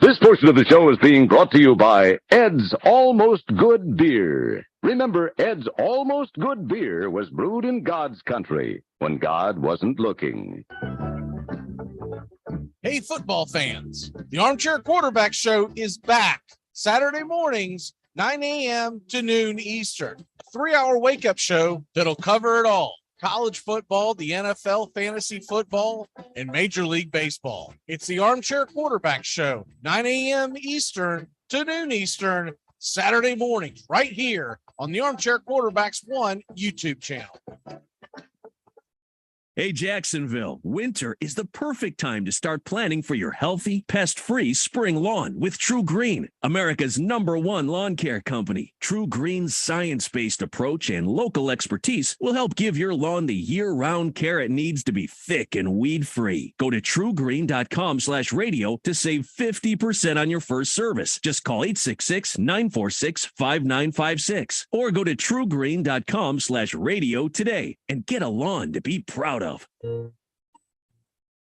This portion of the show is being brought to you by Ed's Almost Good Beer. Remember, Ed's Almost Good Beer was brewed in God's country when God wasn't looking. Hey, football fans, the Armchair Quarterback Show is back Saturday mornings, 9 a.m. to noon Eastern. A 3-hour wake-up show that'll cover it all. College football, the NFL, fantasy football, and Major League Baseball. It's the Armchair Quarterback Show, 9 a.m. Eastern to noon Eastern, Saturday mornings, right here on the Armchair Quarterbacks 1 YouTube channel. Hey, Jacksonville, winter is the perfect time to start planning for your healthy, pest-free spring lawn with True Green, America's #1 lawn care company. True Green's science-based approach and local expertise will help give your lawn the year-round care it needs to be thick and weed-free. Go to truegreen.com/radio to save 50% on your first service. Just call 866-946-5956 or go to truegreen.com/radio today and get a lawn to be proud of.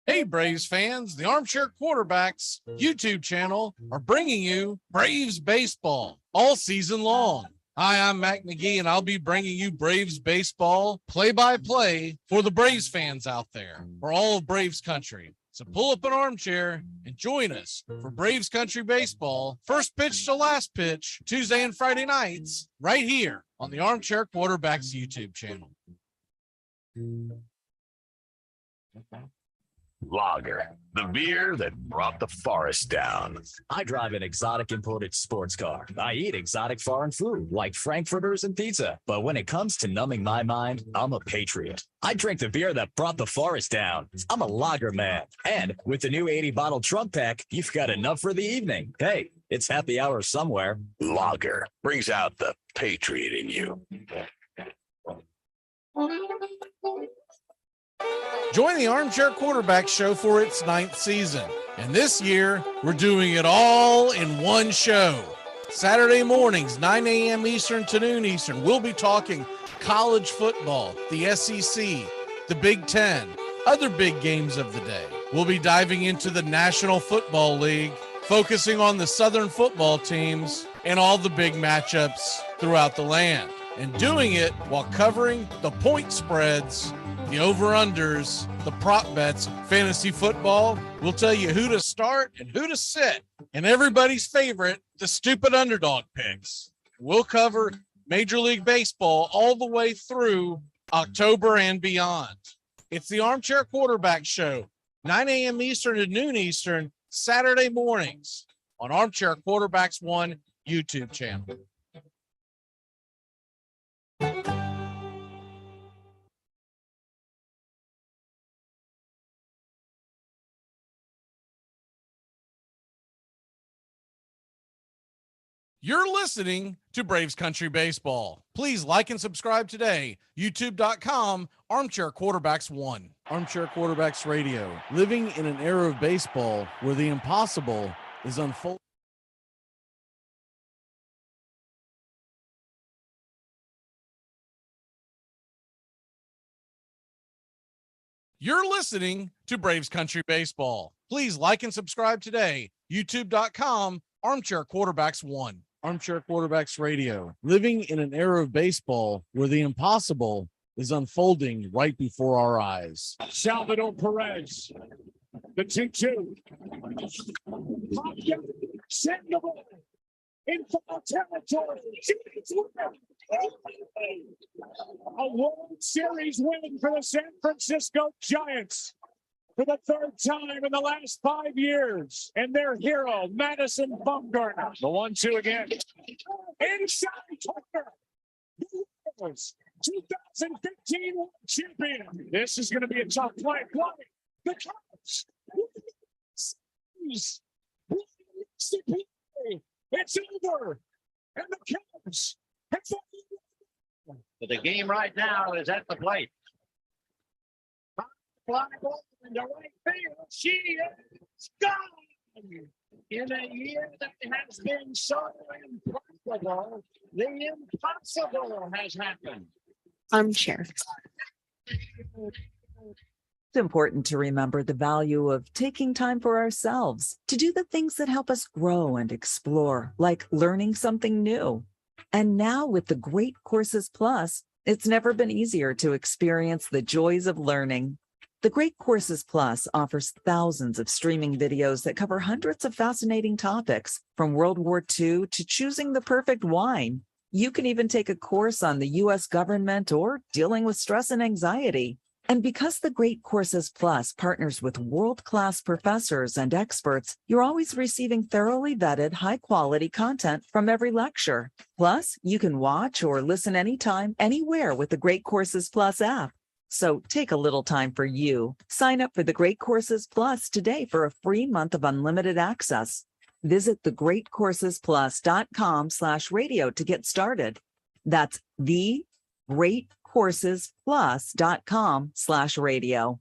Hey, Braves fans, the Armchair Quarterbacks YouTube channel are bringing you Braves baseball all season long. Hi, I'm Mac McGee, and I'll be bringing you Braves baseball play-by-play for the Braves fans out there, for all of Braves country. So pull up an armchair and join us for Braves country baseball, first pitch to last pitch, Tuesday and Friday nights, right here on the Armchair Quarterbacks YouTube channel. Lager, the beer that brought the forest down. I drive an exotic imported sports car. I eat exotic foreign food like frankfurters and pizza. But when it comes to numbing my mind, I'm a patriot. I drink the beer that brought the forest down. I'm a lager man. And with the new 80-bottle trunk pack, you've got enough for the evening. Hey, it's happy hour somewhere. Lager brings out the patriot in you. Join the Armchair Quarterback Show for its 9th season. And this year, we're doing it all in one show. Saturday mornings, 9 a.m. Eastern to noon Eastern, we'll be talking college football, the SEC, the Big Ten, other big games of the day. We'll be diving into the National Football League, focusing on the Southern football teams and all the big matchups throughout the land. And doing it while covering the point spreads, the over-unders, the prop bets, fantasy football. We'll tell you who to start and who to sit. And everybody's favorite, the stupid underdog picks. We'll cover Major League Baseball all the way through October and beyond. It's the Armchair Quarterback Show, 9 a.m. Eastern to noon Eastern, Saturday mornings on Armchair Quarterbacks 1 YouTube channel. You're listening to Braves Country Baseball. Please like and subscribe today. YouTube.com, Armchair Quarterbacks 1. Armchair Quarterbacks Radio. Living in an era of baseball where the impossible is unfolding. You're listening to Braves Country Baseball. Please like and subscribe today. YouTube.com, Armchair Quarterbacks 1. Armchair Quarterbacks Radio. Living in an era of baseball where the impossible is unfolding right before our eyes. Salvador Perez, the 2-2. Send the ball in foul territory. A World Series win for the San Francisco Giants for the 3rd time in the last 5 years. And their hero, Madison Bumgarner. The 1-2 again. Inside Tucker. 2015 World Champion. This is going to be a tough play. The Cubs. It's over. And the Cubs. But the game right now is at the plate. Fly ball into right field. She is gone. In a year that has been so impossible, the impossible has happened. Armchair. It's important to remember the value of taking time for ourselves to do the things that help us grow and explore, like learning something new. And now with the Great Courses Plus, it's never been easier to experience the joys of learning. The Great Courses Plus offers thousands of streaming videos that cover hundreds of fascinating topics, from World War II to choosing the perfect wine. You can even take a course on the U.S. government or dealing with stress and anxiety. And because the Great Courses Plus partners with world-class professors and experts, you're always receiving thoroughly vetted, high-quality content from every lecture. Plus, you can watch or listen anytime, anywhere with the Great Courses Plus app. So take a little time for you. Sign up for the Great Courses Plus today for a free month of unlimited access. Visit thegreatcoursesplus.com/radio to get started. That's thegreatcoursesplus.com/radio.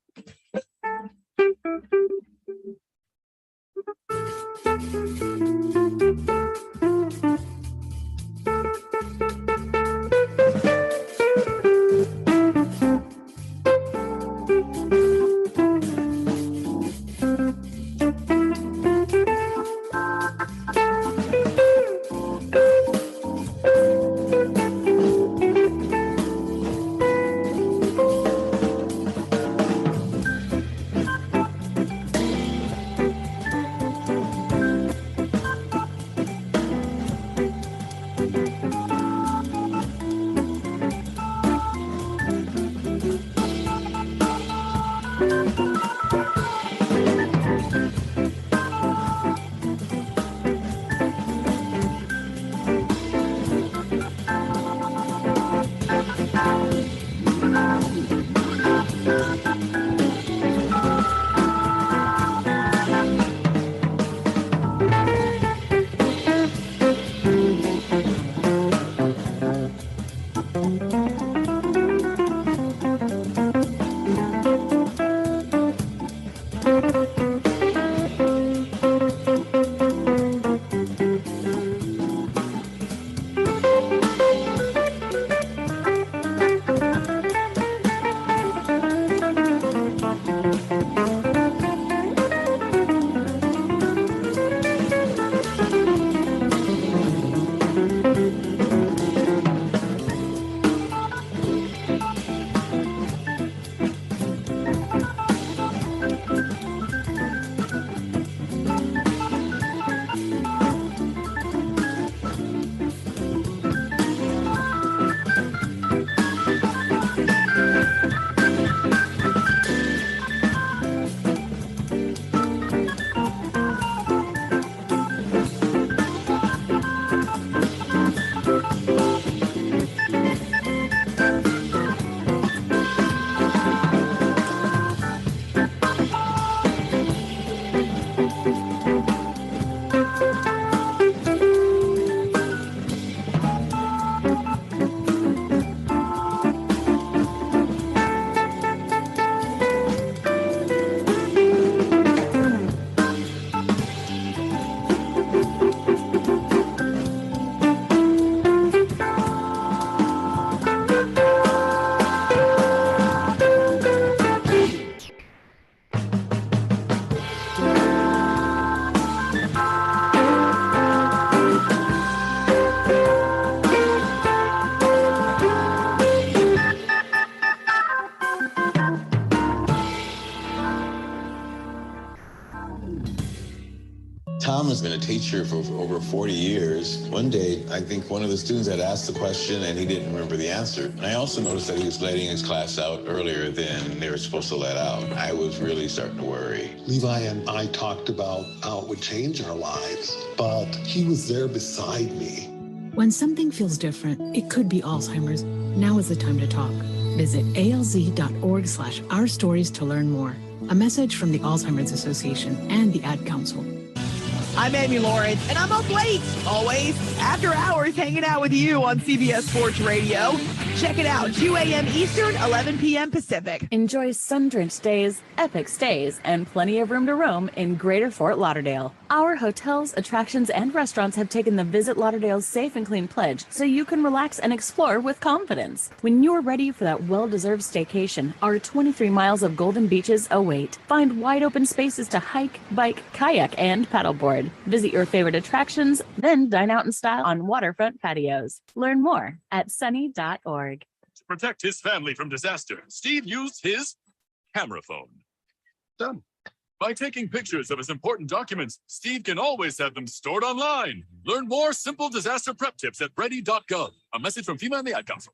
Tom has been a teacher for over 40 years. One day, I think one of the students had asked the question and he didn't remember the answer. And I also noticed that he was letting his class out earlier than they were supposed to let out. I was really starting to worry. Levi and I talked about how it would change our lives, but he was there beside me. When something feels different, it could be Alzheimer's. Now is the time to talk. Visit alz.org/ourstories to learn more. A message from the Alzheimer's Association and the Ad Council. I'm Amy Lawrence, and I'm up late, always, after hours, hanging out with you on CBS Sports Radio. Check it out, 2 a.m. Eastern, 11 p.m. Pacific. Enjoy sun-drenched days, epic stays, and plenty of room to roam in Greater Fort Lauderdale. Our hotels, attractions, and restaurants have taken the Visit Lauderdale's Safe and Clean pledge, so you can relax and explore with confidence. When you're ready for that well-deserved staycation, our 23 miles of golden beaches await. Find wide-open spaces to hike, bike, kayak, and paddleboard. Visit your favorite attractions, then dine out in style on waterfront patios. Learn more at sunny.org. To protect his family from disaster, Steve used his camera phone. Done. By taking pictures of his important documents, Steve can always have them stored online. Learn more simple disaster prep tips at ready.gov. A message from FEMA and the Ad Council.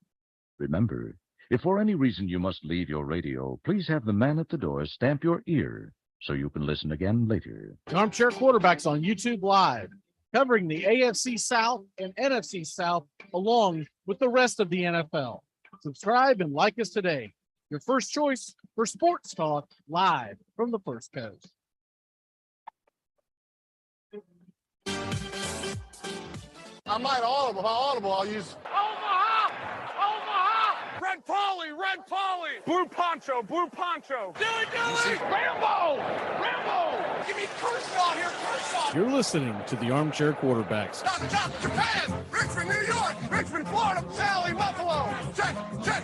Remember, if for any reason you must leave your radio, please have the man at the door stamp your ear so you can listen again later. The Armchair Quarterbacks on YouTube Live, covering the AFC South and NFC South along with the rest of the NFL. Subscribe and like us today. Your first choice for sports talk live from the First Coast. I might audible. If I audible, I'll use Omaha! Omaha! Red Polly! Red Polly! Blue Poncho! Blue Poncho! Dilly! Rambo! Rambo! Give me Kershaw here, Kershaw! You're listening to the Armchair Quarterbacks. Stop, Japan! Richmond, New York! Richmond, Florida! Sally, Buffalo! Check!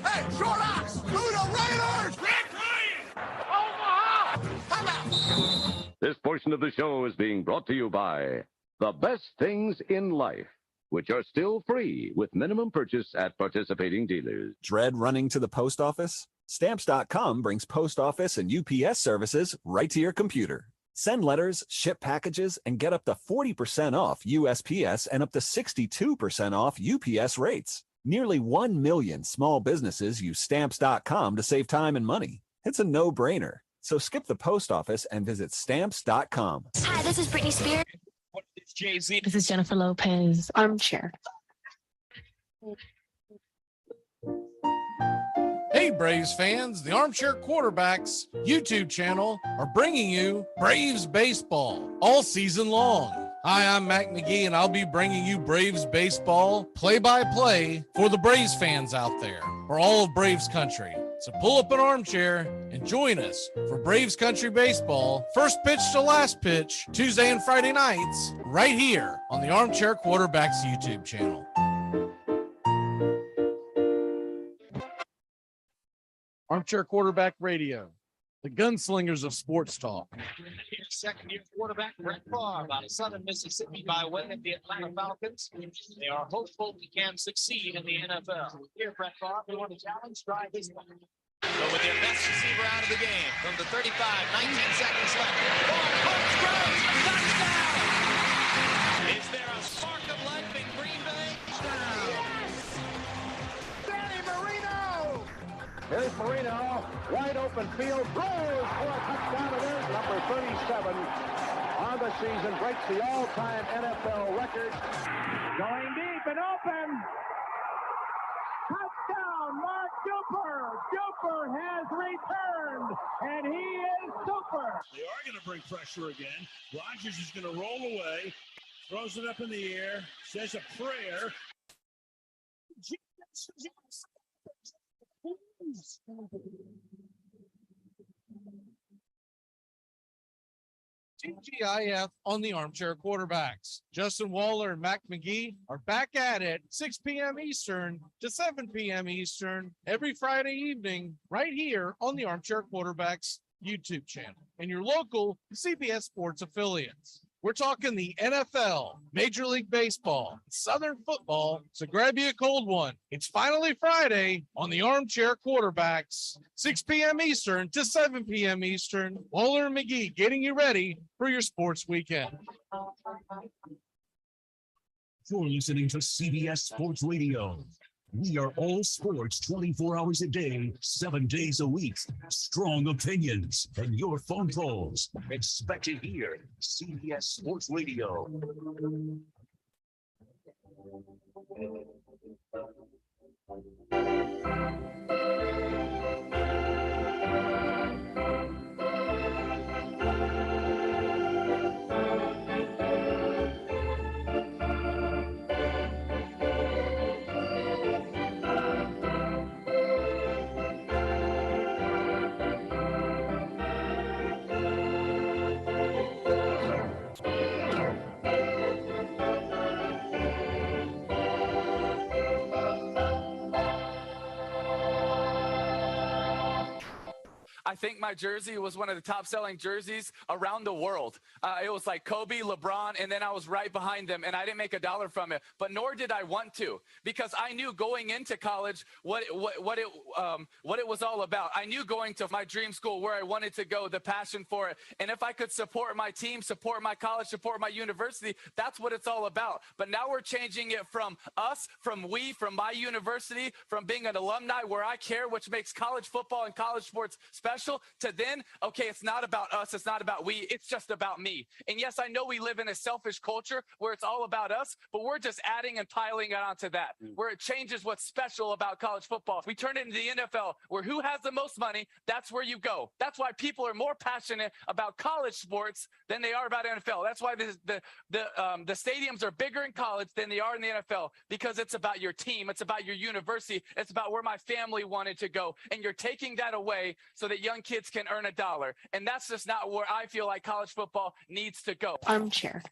Hey, Short Ox! Ludo Raiders! Red Lion! Omaha! Come out! This portion of the show is being brought to you by The Best Things in Life, which are still free with minimum purchase at participating dealers. Dread running to the post office? Stamps.com brings post office and UPS services right to your computer. Send letters, ship packages, and get up to 40% off USPS and up to 62% off UPS rates. Nearly 1 million small businesses use Stamps.com to save time and money. It's a no-brainer. So skip the post office and visit Stamps.com. Hi, this is Britney Spears. It's Jay-Z. This is Jennifer Lopez. Armchair. Hey, Braves fans, the Armchair Quarterbacks YouTube channel are bringing you Braves baseball all season long. Hi, I'm Mac McGee, and I'll be bringing you Braves baseball play-by-play for the Braves fans out there, for all of Braves country. So pull up an armchair and join us for Braves Country Baseball, first pitch to last pitch, Tuesday and Friday nights, right here on the Armchair Quarterbacks YouTube channel. Armchair Quarterback Radio, the gunslingers of sports talk. Here's second-year quarterback Brett Favre out of Southern Mississippi by way of the Atlanta Falcons. They are hopeful he can succeed in the NFL. Here, Brett Favre, they want to challenge, drive this one. So with their best receiver out of the game from the 35, 19 seconds left. Touchdown! Is there a spark of life in Green Bay? Yes! Danny Marino! Here's Marino, wide open field, throws for a touchdown. It is number 37 on the season, breaks the all-time NFL record. Going deep and open. Touchdown, Mark Duper. Duper has returned, and he is super. They are going to bring pressure again. Rodgers is going to roll away, throws it up in the air, says a prayer. TGIF on the Armchair Quarterbacks. Justin Waller and Mac McGee are back at it 6 p.m. Eastern to 7 p.m. Eastern every Friday evening right here on the Armchair Quarterbacks YouTube channel and your local CBS Sports affiliates. We're talking the NFL, Major League Baseball, Southern football, so grab you a cold one. It's finally Friday on the Armchair Quarterbacks, 6 p.m. Eastern to 7 p.m. Eastern. Waller and McGee getting you ready for your sports weekend. You're listening to CBS Sports Radio. We are all sports 24 hours a day, 7 days a week. Strong opinions and your phone calls. Expect it here. CBS Sports Radio. I think my jersey was one of the top selling jerseys around the world. It was like Kobe, LeBron, and then I was right behind them, and I didn't make a dollar from it, but nor did I want to, because I knew going into college what it was all about. I knew going to my dream school where I wanted to go, the passion for it. And if I could support my team, support my college, support my university, that's what it's all about. But now we're changing it from us, from my university, from being an alumni where I care, which makes college football and college sports special, to then, okay, it's not about us, it's not about we, it's just about me. And yes, I know we live in a selfish culture where it's all about us, but we're just adding and piling it onto that, where it changes what's special about college football. We turn it into the NFL, where who has the most money, that's where you go. That's why people are more passionate about college sports than they are about NFL. That's why the stadiums are bigger in college than they are in the NFL, because it's about your team, it's about your university, it's about where my family wanted to go, and you're taking that away so that young kids can earn $1. And that's just not where I feel like college football needs to go. Armchair.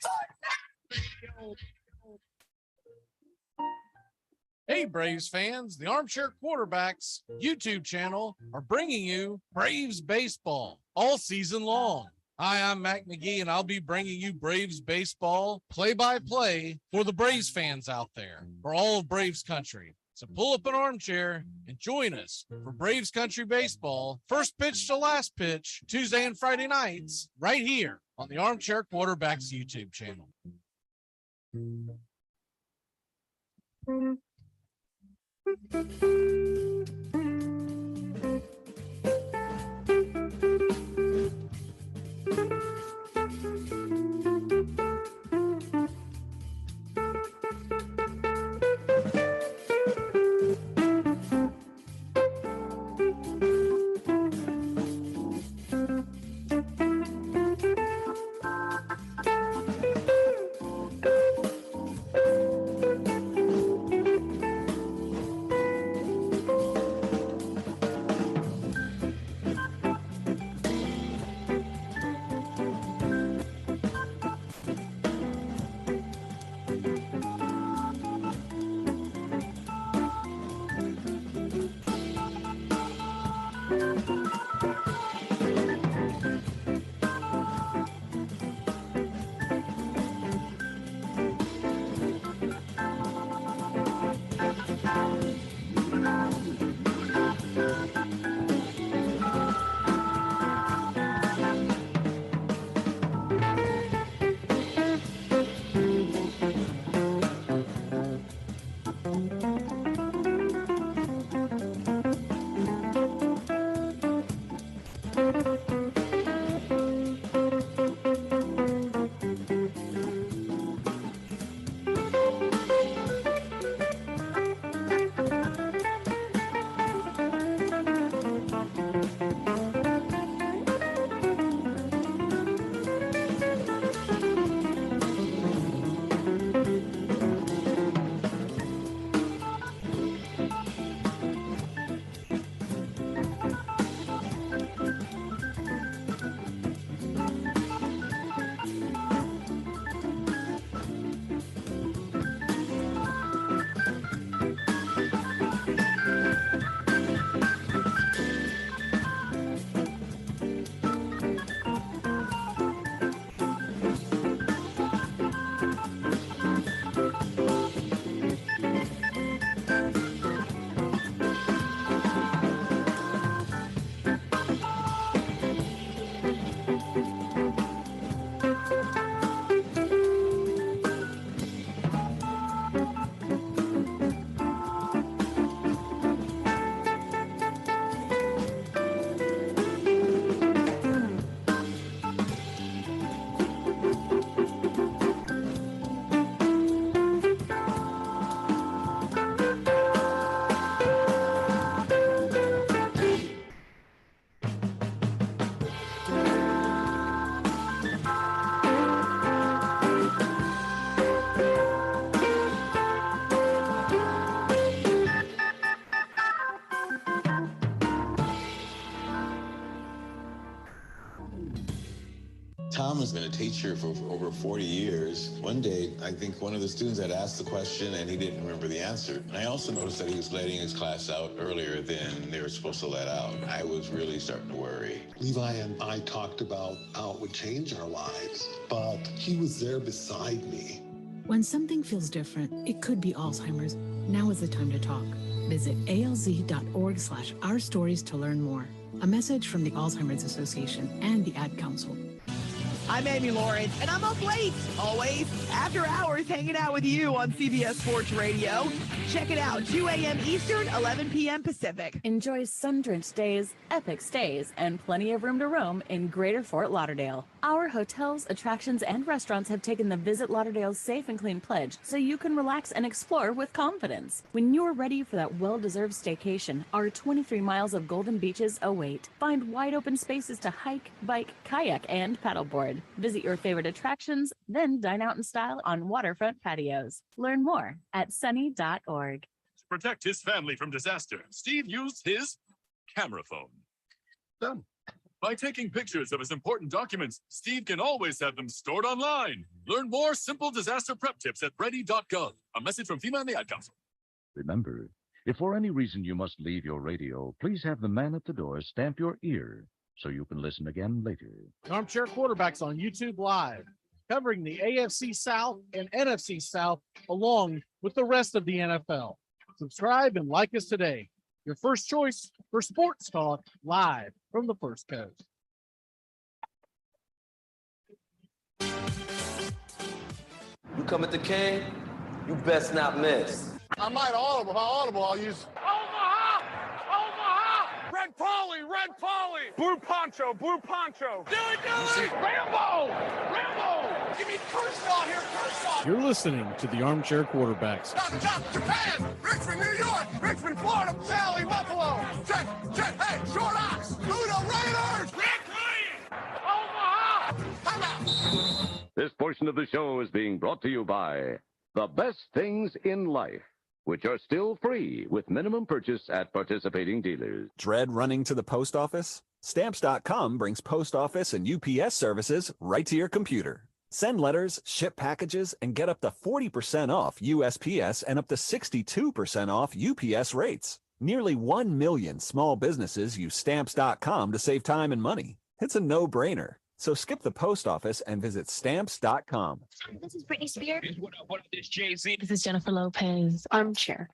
Hey, Braves fans, the Armchair Quarterbacks YouTube channel are bringing you Braves baseball all season long. Hi, I'm Mac McGee, and I'll be bringing you Braves baseball play-by-play for the Braves fans out there, for all of Braves country. So pull up an armchair and join us for Braves Country Baseball, first pitch to last pitch, Tuesday and Friday nights, right here on the Armchair Quarterbacks YouTube channel. Tom has been a teacher for over 40 years. One day, I think one of the students had asked the question and he didn't remember the answer. And I also noticed that he was letting his class out earlier than they were supposed to let out. I was really starting to worry. Levi and I talked about how it would change our lives, but he was there beside me. When something feels different, it could be Alzheimer's. Now is the time to talk. Visit alz.org/ourstories to learn more. A message from the Alzheimer's Association and the Ad Council. I'm Amy Lawrence, and I'm up late, always, after hours hanging out with you on CBS Sports Radio. Check it out, 2 a.m. Eastern, 11 p.m. Pacific. Enjoy sun-drenched days, epic stays, and plenty of room to roam in Greater Fort Lauderdale. Our hotels, attractions, and restaurants have taken the Visit Lauderdale's Safe and Clean pledge so you can relax and explore with confidence. When you're ready for that well-deserved staycation, our 23 miles of golden beaches await. Find wide-open spaces to hike, bike, kayak, and paddleboard. Visit your favorite attractions, then dine out in style on waterfront patios. Learn more at sunny.org. To protect his family from disaster, Steve used his camera phone. Done. By taking pictures of his important documents, Steve can always have them stored online. Learn more simple disaster prep tips at ready.gov. A message from FEMA and the Ad Council. Remember, if for any reason you must leave your radio, please have the man at the door stamp your ear so you can listen again later. Armchair Quarterbacks on YouTube Live, covering the AFC South and NFC South along with the rest of the NFL. Subscribe and like us today. Your first choice for sports talk live from the First Coast. You come at the King, you best not miss. I might audible. If I audible, I'll use Omaha! Omaha! Red Polly! Red Polly! Blue Poncho! Blue Poncho! Dilly! Rambo! Rambo! Give me Kershaw here, Kershaw! You're listening to the Armchair Quarterbacks. Stop, Japan! Richmond, New York! Richmond, Florida! Valley, Buffalo! Jet, hey, Short Ox! Ludo Raiders! Red Lion! Omaha! Time out! This portion of the show is being brought to you by The Best Things in Life, which are still free with minimum purchase at participating dealers. Dread running to the post office? Stamps.com brings post office and UPS services right to your computer. Send letters, ship packages, and get up to 40% off USPS and up to 62% off UPS rates. Nearly 1 million small businesses use Stamps.com to save time and money. It's a no-brainer. So skip the post office and visit Stamps.com. This is Britney Spears. What up, this Jay-Z? This is Jennifer Lopez. Armchair.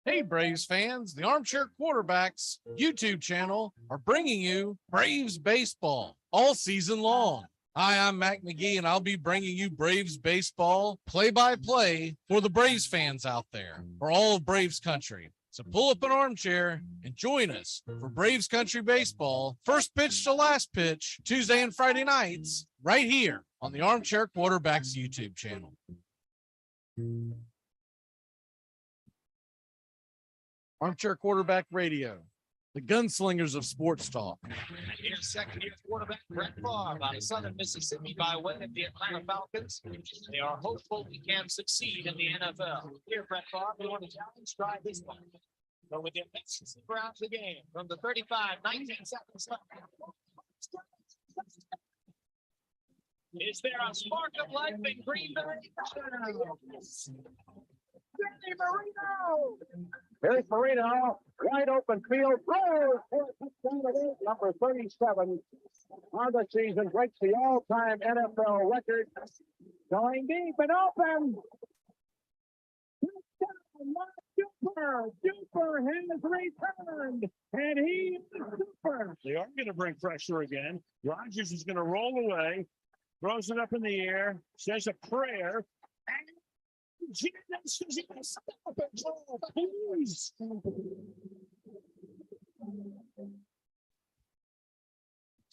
Hey, Braves fans, the Armchair Quarterbacks YouTube channel are bringing you Braves baseball all season long. Hi, I'm Mac McGee, and I'll be bringing you Braves baseball play-by-play for the Braves fans out there, for all of Braves country. So pull up an armchair and join us for Braves Country Baseball, first pitch to last pitch, Tuesday and Friday nights, right here on the Armchair Quarterbacks YouTube channel. Armchair Quarterback Radio, the gunslingers of sports talk. Here's second-year quarterback Brett Favre out of Southern Mississippi by way of the Atlanta Falcons. They are hopeful he can succeed in the NFL. Here, Brett Favre, we want to challenge, try this one. So with the best receiver out of the game from the 35, 19 seconds left. Is there a spark of life in Green Bay? Here's Marino, wide open field, throws for a touchdown. It is number 37 on the season, breaks the all-time NFL record. Going deep and open. Duper has returned, and he is super. They are going to bring pressure again. Rodgers is going to roll away, throws it up in the air, says a prayer. Please.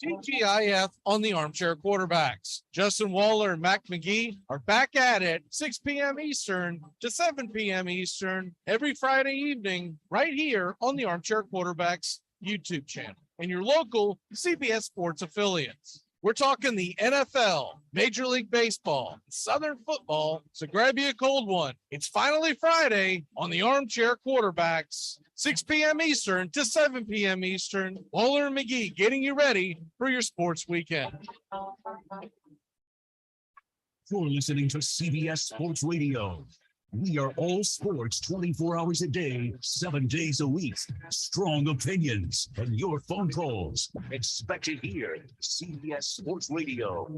TGIF on the Armchair Quarterbacks. Justin Waller and Mac McGee are back at it 6 p.m. Eastern to 7 p.m. Eastern every Friday evening right here on the Armchair Quarterbacks YouTube channel and your local CBS Sports affiliates. We're talking the NFL, Major League Baseball, Southern football, so grab you a cold one. It's finally Friday on the Armchair Quarterbacks, 6 p.m. Eastern to 7 p.m. Eastern. Waller and McGee getting you ready for your sports weekend. You're listening to CBS Sports Radio. We are all sports 24 hours a day, 7 days a week. Strong opinions and your phone calls. Expect it here. CBS Sports Radio.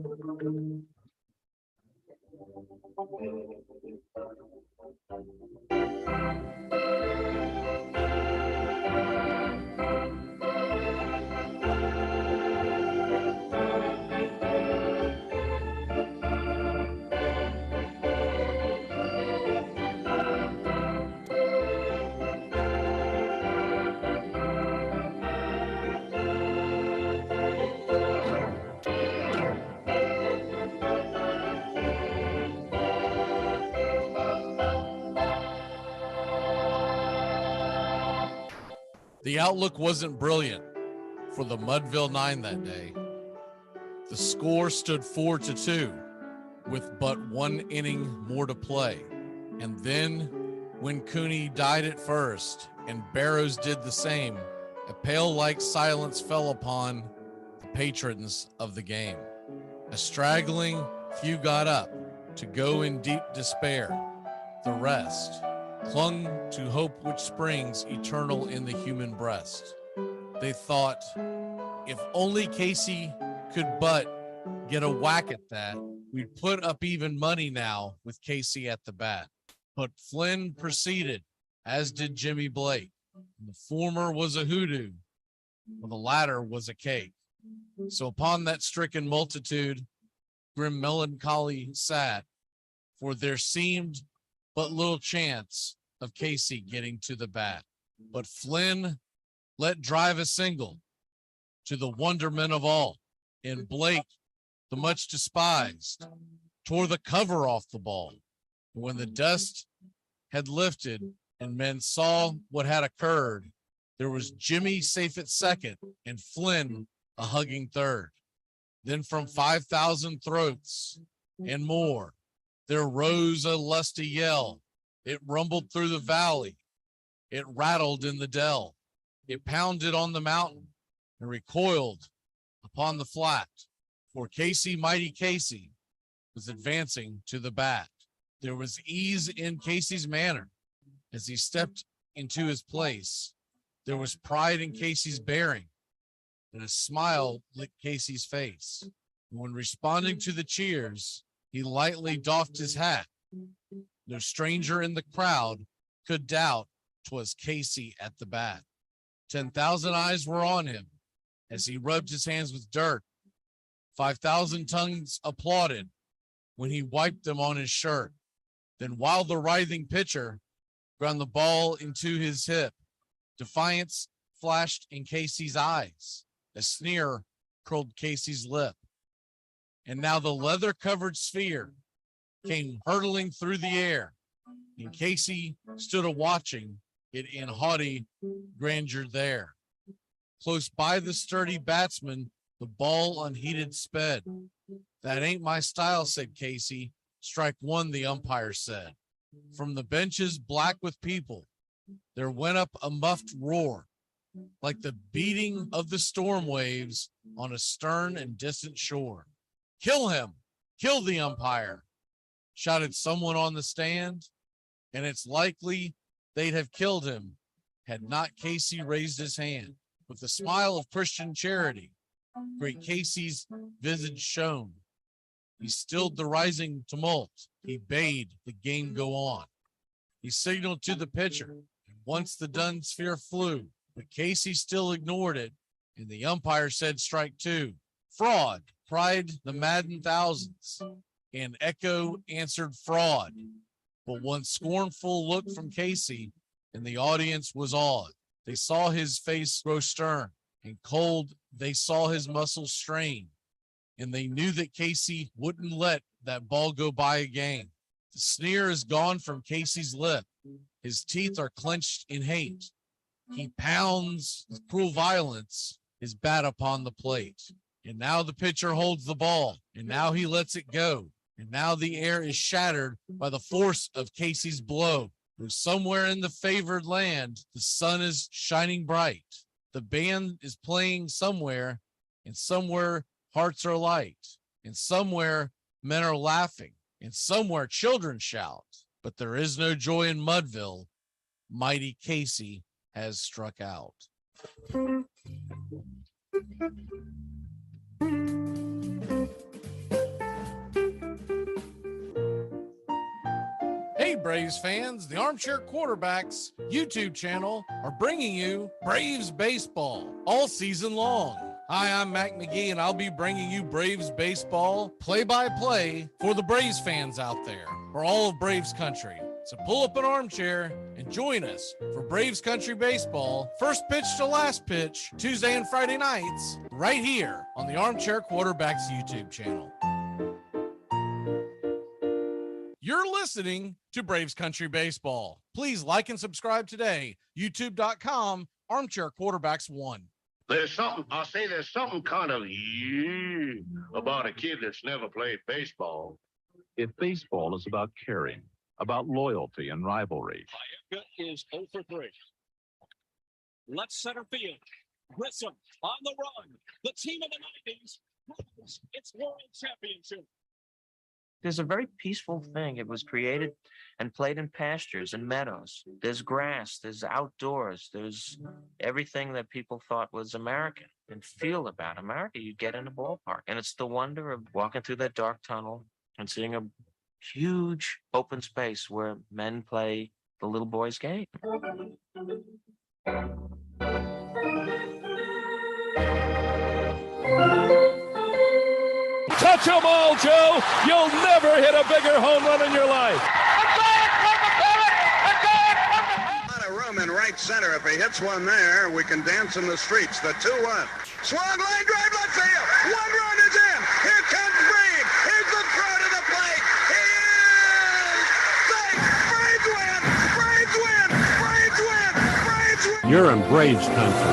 The outlook wasn't brilliant for the Mudville Nine that day. The score stood 4-2 with but one inning more to play. And then when Cooney died at first and Barrows did the same, a pale-like silence fell upon the patrons of the game. A straggling few got up to go in deep despair. The rest clung to hope which springs eternal in the human breast. They thought, if only Casey could but get a whack at that, we'd put up even money now with Casey at the bat. But Flynn proceeded, as did Jimmy Blake. The former was a hoodoo, while the latter was a cake. So upon that stricken multitude, grim melancholy sat, for there seemed but little chance of Casey getting to the bat. But Flynn let drive a single to the wonderment of all. And Blake, the much despised, tore the cover off the ball. When the dust had lifted and men saw what had occurred, there was Jimmy safe at second and Flynn a hugging third. Then from 5,000 throats and more, there rose a lusty yell. It rumbled through the valley. It rattled in the dell. It pounded on the mountain and recoiled upon the flat. For Casey, mighty Casey, was advancing to the bat. There was ease in Casey's manner as he stepped into his place. There was pride in Casey's bearing, and a smile lit Casey's face. When responding to the cheers, he lightly doffed his hat. No stranger in the crowd could doubt 'twas Casey at the bat. 10,000 eyes were on him as he rubbed his hands with dirt. 5,000 tongues applauded when he wiped them on his shirt. Then while the writhing pitcher ground the ball into his hip, defiance flashed in Casey's eyes. A sneer curled Casey's lip. And now the leather-covered sphere came hurtling through the air, and Casey stood a-watching it in haughty grandeur there. Close by the sturdy batsman, the ball unheeded sped. That ain't my style, said Casey. Strike one, the umpire said. From the benches black with people, there went up a muffled roar, like the beating of the storm waves on a stern and distant shore. Kill him! Kill the umpire! Shouted someone on the stand, and it's likely they'd have killed him had not Casey raised his hand. With a smile of Christian charity, great Casey's visage shone. He stilled the rising tumult. He bade the game go on. He signaled to the pitcher, and once the dun sphere flew, but Casey still ignored it, and the umpire said strike two. Fraud, cried the maddened thousands, and echo answered fraud. But one scornful look from Casey, and the audience was awed. They saw his face grow stern and cold. They saw his muscles strain, and they knew that Casey wouldn't let that ball go by again. The sneer is gone from Casey's lip. His teeth are clenched in hate. He pounds with cruel violence his bat upon the plate. And now the pitcher holds the ball. And now he lets it go. And now the air is shattered by the force of Casey's blow. Where somewhere in the favored land, the sun is shining bright. The band is playing somewhere, and somewhere hearts are light. And somewhere men are laughing. And somewhere children shout. But there is no joy in Mudville. Mighty Casey has struck out. Hey, Braves fans, the Armchair Quarterbacks YouTube channel are bringing you Braves baseball all season long. Hi, I'm Mac McGee, and I'll be bringing you Braves baseball play-by-play for the Braves fans out there, for all of Braves country. So pull up an armchair and join us for Braves Country Baseball, first pitch to last pitch, Tuesday and Friday nights, right here on the Armchair Quarterbacks YouTube channel. You're listening to Braves Country Baseball. Please like and subscribe today. YouTube.com, Armchair Quarterbacks 1. There's something kind of about a kid that's never played baseball. If baseball is about caring, about loyalty and rivalry. Mayenga is 0 for 3. Left center field. Grissom on the run. The team of the 90s wins its world championship. There's a very peaceful thing. It was created and played in pastures and meadows. There's grass, there's outdoors, there's everything that people thought was American and feel about America. You get in a ballpark, and it's the wonder of walking through that dark tunnel and seeing a huge open space where men play the little boy's game. Touch 'em all, Joe. You'll never hit a bigger home run in your life. Out of room in right center. If he hits one there, we can dance in the streets. The 2-1. Swung line drive left field. One run is in. Here comes Breed. Here's the throw to the plate. He is safe. Braves win. Braves win. Braves win. Braves win. You're in Braves country.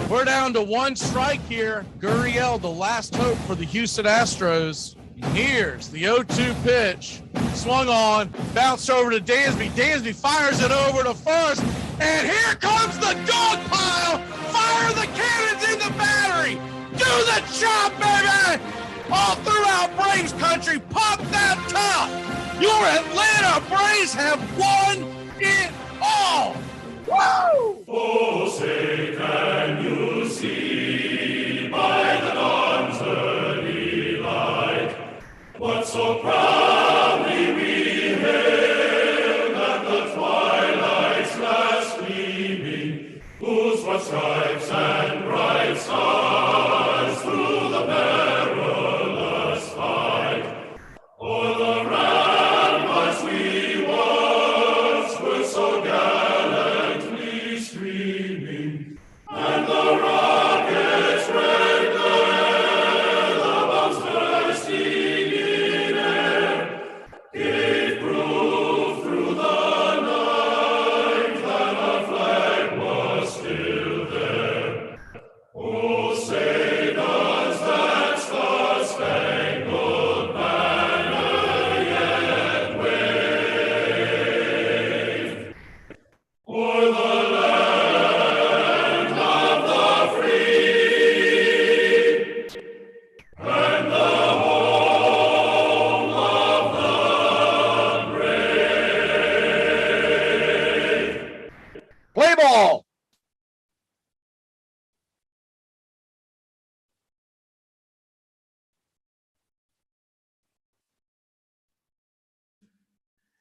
We're down to one strike here. Gurriel, the last hope for the Houston Astros. Here's the 0-2 pitch. Swung on, bounced over to Dansby. Dansby fires it over to first. And here comes the dog pile. Fire the cannons in the battery. Do the chop, baby. All throughout Braves country, pop that top. Your Atlanta Braves have won it all. Woo! Oh, say, can you see by the dawn's early light what so proudly we hailed at the twilight's last gleaming, whose broad stripes and bright stars through the perilous fight o'er the ramparts we once were so gallantly streaming, and the rockets rent the air, the bombs bursting in air, gave proof through the night that our flag was still there. Oh, say does that star-spangled banner yet wave o'er the land of the free and the home of the brave? Play ball.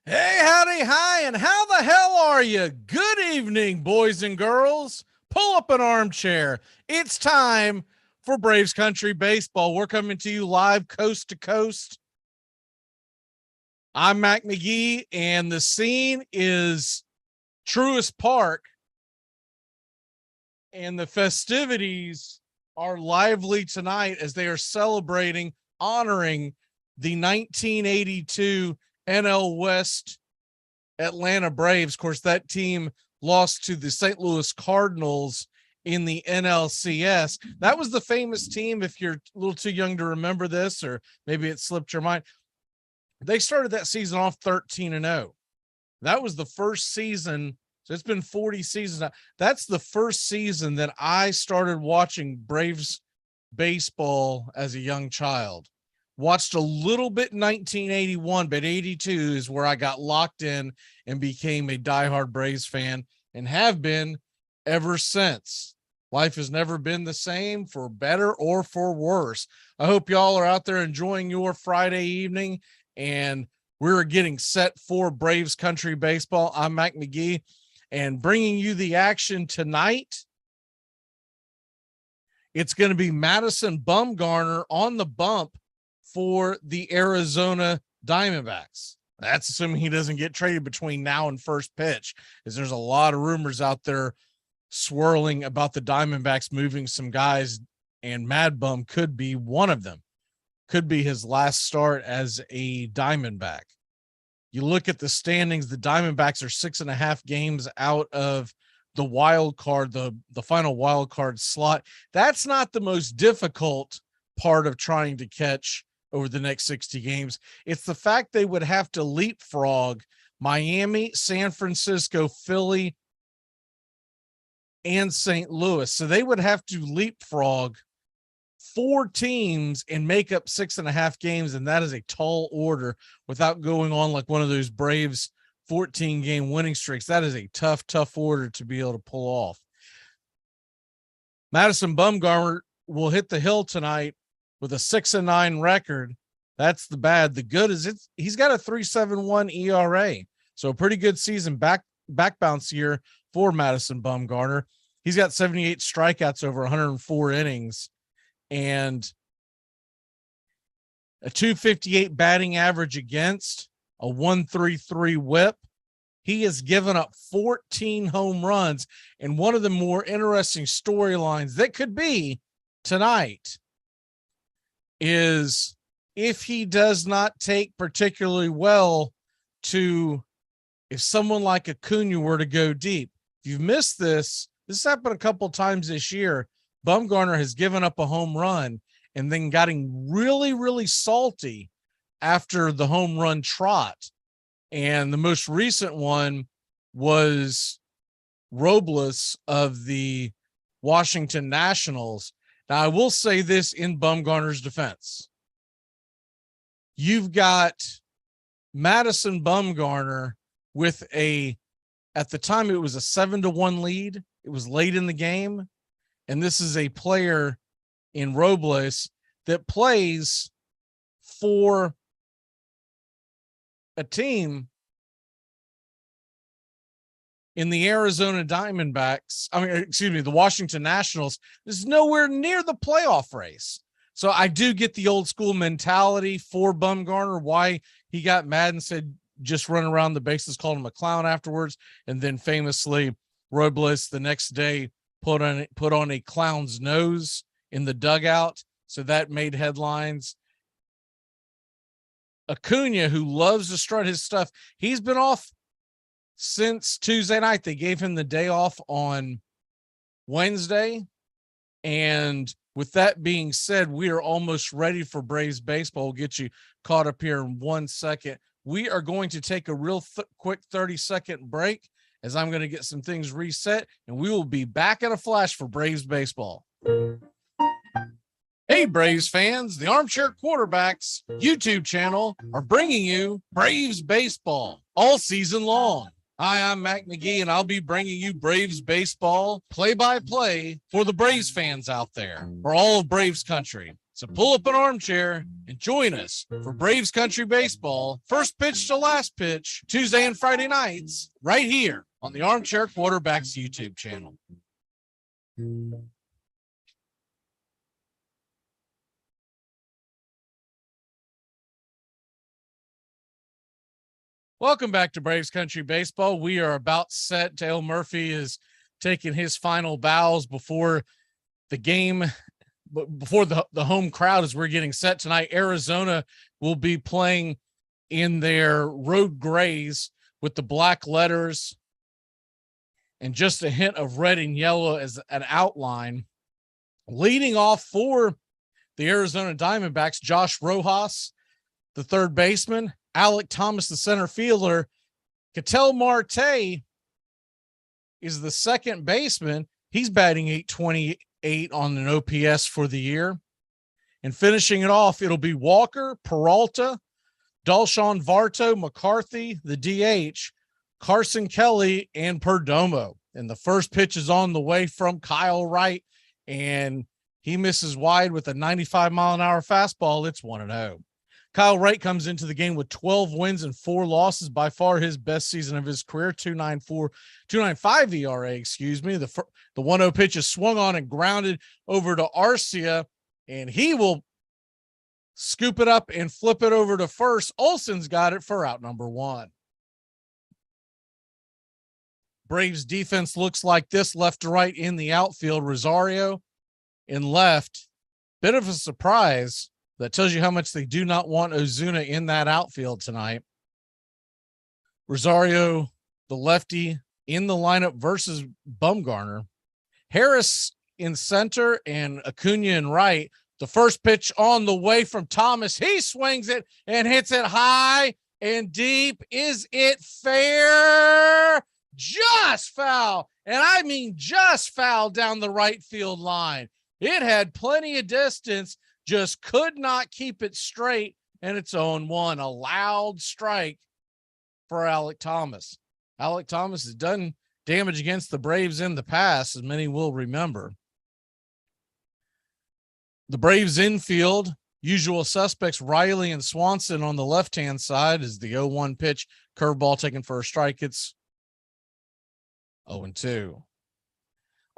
Hey, howdy, hi, and how the hell are you? Good evening, boys and girls. Pull up an armchair. It's time for Braves Country Baseball. We're coming to you live coast to coast. I'm Mac McGee, and the scene is Truist Park, and the festivities are lively tonight as they are celebrating, honoring the 1982 NL West Atlanta Braves. Of course, that team lost to the St. Louis Cardinals in the NLCS. That was the famous team. If you're a little too young to remember this, or maybe it slipped your mind, they started that season off 13-0. That was the first season. So it's been 40 seasons now. That's the first season that I started watching Braves baseball as a young child. Watched a little bit in 1981, but 82 is where I got locked in and became a diehard Braves fan, and have been ever since. Life has never been the same, for better or for worse. I hope y'all are out there enjoying your Friday evening, and we're getting set for Braves Country Baseball. I'm Mac McGee, and bringing you the action tonight. It's going to be Madison Bumgarner on the bump for the Arizona Diamondbacks. That's assuming he doesn't get traded between now and first pitch, as there's a lot of rumors out there swirling about the Diamondbacks moving some guys, and Mad Bum could be one of them. Could be his last start as a Diamondback. You look at the standings, the Diamondbacks are 6.5 games out of the wild card, the final wild card slot. That's not the most difficult part of trying to catch over the next 60 games. It's the fact they would have to leapfrog Miami, San Francisco, Philly, and St. Louis. So they would have to leapfrog 4 teams and make up 6.5 games. And that is a tall order without going on like one of those Braves 14-game winning streaks. That is a tough order to be able to pull off. Madison Bumgarner will hit the hill tonight with a 6-9 record. That's the bad. The good is he's got a 3.71 ERA. So a pretty good season, back bounce year for Madison Bumgarner. He's got 78 strikeouts over 104 innings and a 258 batting average against, a 1.33 whip. He has given up 14 home runs. And one of the more interesting storylines that could be tonight is if he does not take particularly well to, if someone like Acuna were to go deep. If you've missed this happened a couple times this year. Bumgarner has given up a home run and then getting really, really salty after the home run trot. And the most recent one was Robles of the Washington Nationals. Now, I will say this in Bumgarner's defense. You've got Madison Bumgarner with at the time, it was a 7-1 lead. It was late in the game. And this is a player in Robles that plays for a team in the Arizona Diamondbacks. The Washington Nationals is nowhere near the playoff race. So I do get the old school mentality for Bumgarner, why he got mad and said, just run around the bases, called him a clown afterwards. And then famously Robles the next day put on a clown's nose in the dugout. So that made headlines. Acuna, who loves to strut his stuff, he's been off since Tuesday night. They gave him the day off on Wednesday. And with that being said, we are almost ready for Braves baseball. We'll get you caught up here in 1 second. We are going to take a real quick 30-second break as I'm going to get some things reset, and we will be back in a flash for Braves baseball. Hey, Braves fans, the Armchair Quarterbacks YouTube channel are bringing you Braves baseball all season long. Hi, I'm Mac McGee, and I'll be bringing you Braves baseball play-by-play for the Braves fans out there, for all of Braves country. So pull up an armchair and join us for Braves Country Baseball, first pitch to last pitch, Tuesday and Friday nights, right here on the Armchair Quarterbacks YouTube channel. Welcome back to Braves Country Baseball. We are about set. Dale Murphy is taking his final bows before the game, before the home crowd, as we're getting set tonight. Arizona will be playing in their road grays with the black letters and just a hint of red and yellow as an outline. Leading off for the Arizona Diamondbacks, Josh Rojas, the third baseman, Alec Thomas, the center fielder. Ketel Marte is the second baseman. He's batting .828 on an OPS for the year. And finishing it off, it'll be Walker, Peralta, Dalshon Varto, McCarthy, the DH, Carson Kelly, and Perdomo. And the first pitch is on the way from Kyle Wright, and he misses wide with a 95-mile-an-hour fastball. It's 1-0. Kyle Wright comes into the game with 12 wins and 4 losses, by far his best season of his career, 2.95 ERA, excuse me. The 1-0 pitch is swung on and grounded over to Arcia, and he will scoop it up and flip it over to first. Olsen's got it for out number 1. Braves defense looks like this, left to right in the outfield. Rosario in left. Bit of a surprise. That tells you how much they do not want Ozuna in that outfield tonight. Rosario, the lefty, in the lineup versus Bumgarner. Harris in center and Acuna in right. The first pitch on the way from Thomas. He swings it and hits it high and deep. Is it fair? Just foul. And I mean just foul down the right field line. It had plenty of distance, just could not keep it straight, and it's 0-1. A loud strike for Alec Thomas. Alec Thomas has done damage against the Braves in the past, as many will remember. The Braves infield, usual suspects, Riley and Swanson on the left-hand side, is the 0-1 pitch, curveball taken for a strike. It's 0-2.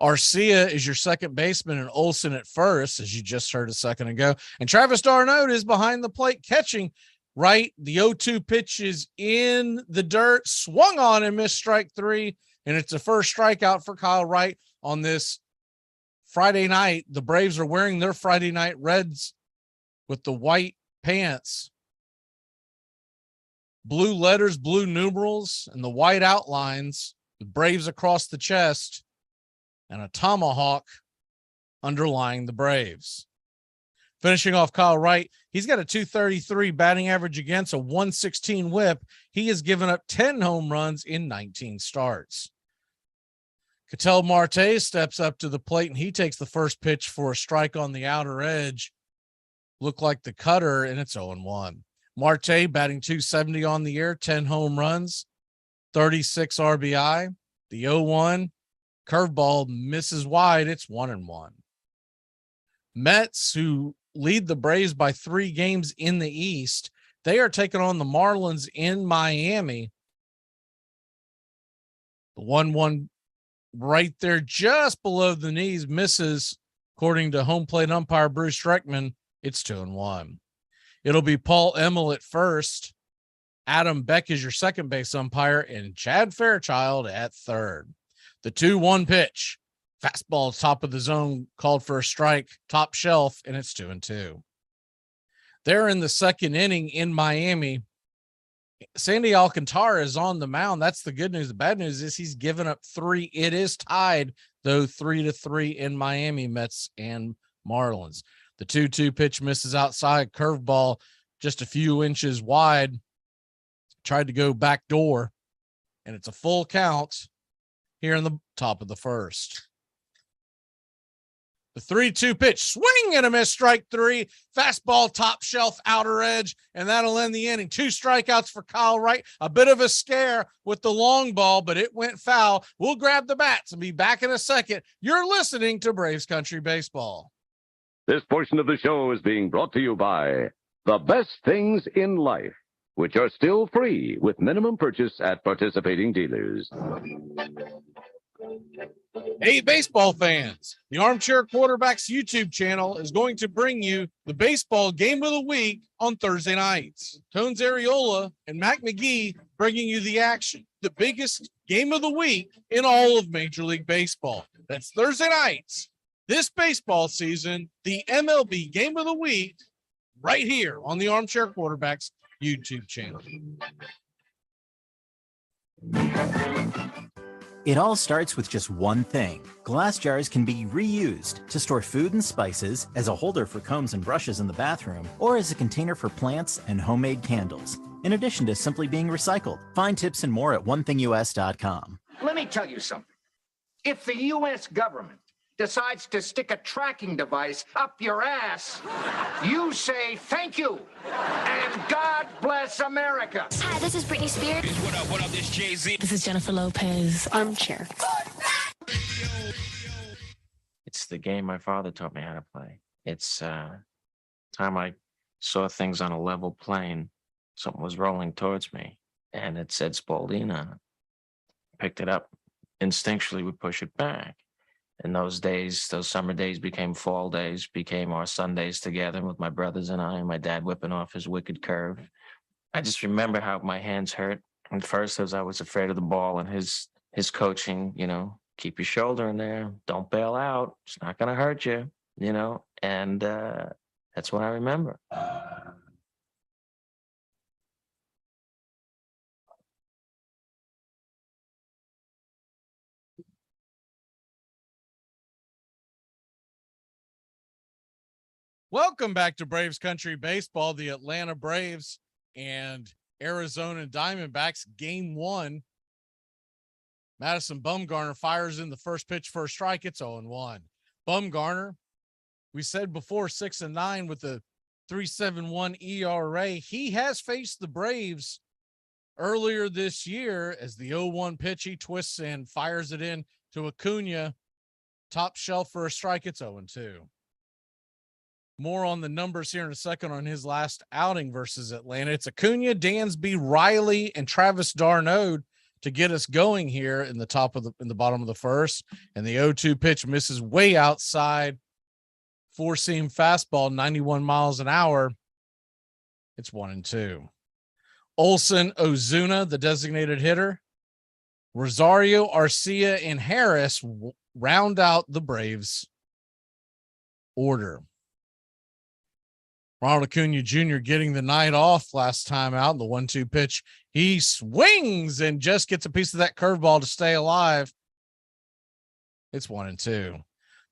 Arcia is your second baseman and Olsen at first, as you just heard a second ago. And Travis d'Arnaud is behind the plate catching right. The 0-2 pitch is in the dirt, swung on and missed strike 3. And it's the first strikeout for Kyle Wright on this Friday night. The Braves are wearing their Friday night reds with the white pants, blue letters, blue numerals, and the white outlines. The Braves across the chest, and a tomahawk underlying the Braves. Finishing off Kyle Wright, he's got a .233 batting average against, a .116 whip. He has given up 10 home runs in 19 starts. Ketel Marte steps up to the plate, and he takes the first pitch for a strike on the outer edge. Look like the cutter, and it's 0-1. Marte batting .270 on the year, 10 home runs, 36 RBI. The 0-1. Curveball misses wide. It's 1-1. Mets, who lead the Braves by 3 games in the East, they are taking on the Marlins in Miami. The 1-1 right there just below the knees misses, according to home plate umpire Bruce Streckman. It's 2-1. It'll be Paul Emmel at first. Adam Beck is your second base umpire, and Chad Fairchild at third. The 2-1 pitch, fastball top of the zone, called for a strike, top shelf, and it's 2-2. They're in the second inning in Miami. Sandy Alcantara is on the mound. That's the good news. The bad news is he's given up 3. It is tied, though, 3-3 in Miami, Mets and Marlins. The 2-2 pitch misses outside, curveball just a few inches wide. Tried to go back door, and it's a full count here in the top of the first. The 3-2 pitch, swing and a miss, strike 3, fastball top shelf, outer edge, and that'll end the inning. 2 strikeouts for Kyle Wright. A bit of a scare with the long ball, but it went foul. We'll grab the bats and be back in a second. You're listening to Braves Country Baseball. This portion of the show is being brought to you by The Best Things in Life, which are still free with minimum purchase at participating dealers. Hey, baseball fans, the Armchair Quarterbacks YouTube channel is going to bring you the baseball game of the week on Thursday nights. Tones Ariola and Mac McGee bringing you the action, the biggest game of the week in all of Major League Baseball. That's Thursday nights. This baseball season, the MLB game of the week, right here on the Armchair Quarterbacks YouTube channel. It all starts with just one thing. Glass jars can be reused to store food and spices, as a holder for combs and brushes in the bathroom, or as a container for plants and homemade candles, in addition to simply being recycled. Find tips and more at onethingus.com. Let me tell you something. If the U.S. government decides to stick a tracking device up your ass, you say thank you and God bless America. Hi, this is Britney Spears. What up, this Jay-Z. This is Jennifer Lopez. Armchair. It's the game my father taught me how to play. It's time I saw things on a level plane. Something was rolling towards me, and it said Spalding on it. Picked it up. Instinctually, we push it back. And those days, those summer days became fall days, became our Sundays together with my brothers and I, and my dad whipping off his wicked curve. I just remember how my hands hurt. At first, as I was afraid of the ball and his coaching, keep your shoulder in there. Don't bail out. It's not going to hurt you, and that's what I remember. Welcome back to Braves Country Baseball. The Atlanta Braves and Arizona Diamondbacks, game 1. Madison Bumgarner fires in the first pitch for a strike. It's 0-1. Bumgarner, we said before, 6-9 with a 3.71 ERA. He has faced the Braves earlier this year as the 0-1 pitch. He twists and fires it in to Acuna. Top shelf for a strike. It's 0-2. More on the numbers here in a second on his last outing versus Atlanta. It's Acuna, Dansby, Riley, and Travis d'Arnaud to get us going here in the bottom of the first. And the 0-2 pitch misses way outside. Four-seam fastball, 91 miles an hour. It's 1-2. Olson, Ozuna, the designated hitter. Rosario, Arcia, and Harris round out the Braves order. Ronald Acuna Jr. getting the night off last time out. The 1-2 pitch, he swings and just gets a piece of that curveball to stay alive. It's 1-2.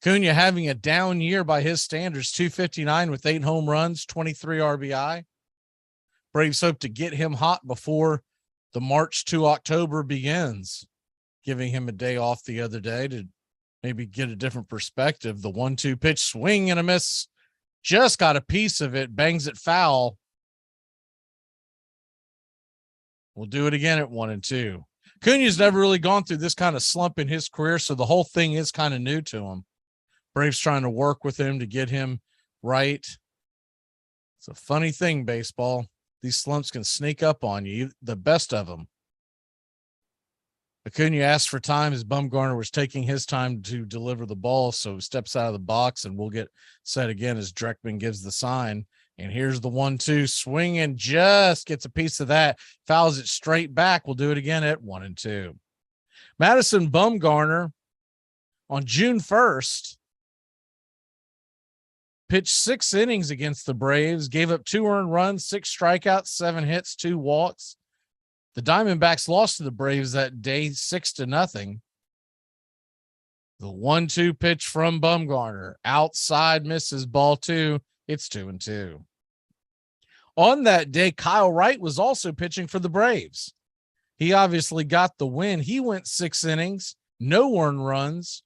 Acuna having a down year by his standards, 259 with 8 home runs, 23 RBI. Braves hope to get him hot before the March to October begins, giving him a day off the other day to maybe get a different perspective. The 1-2 pitch, swing and a miss. Just got a piece of it, bangs it foul. We'll do it again at 1-2. Acuna's never really gone through this kind of slump in his career, so the whole thing is kind of new to him. Braves trying to work with him to get him right. It's a funny thing, baseball. These slumps can sneak up on you, the best of them. Acuna asked for time as Bumgarner was taking his time to deliver the ball, so he steps out of the box, and we'll get set again as Dreckman gives the sign. And here's the 1-2 swing and just gets a piece of that, fouls it straight back. We'll do it again at 1-2. Madison Bumgarner on June 1st pitched 6 innings against the Braves, gave up 2 earned runs, 6 strikeouts, 7 hits, 2 walks. The Diamondbacks lost to the Braves that day 6-0. The 1-2 pitch from Bumgarner outside, misses, ball 2. It's 2-2. On that day, Kyle Wright was also pitching for the Braves. He obviously got the win. He went 6 innings, no earned runs,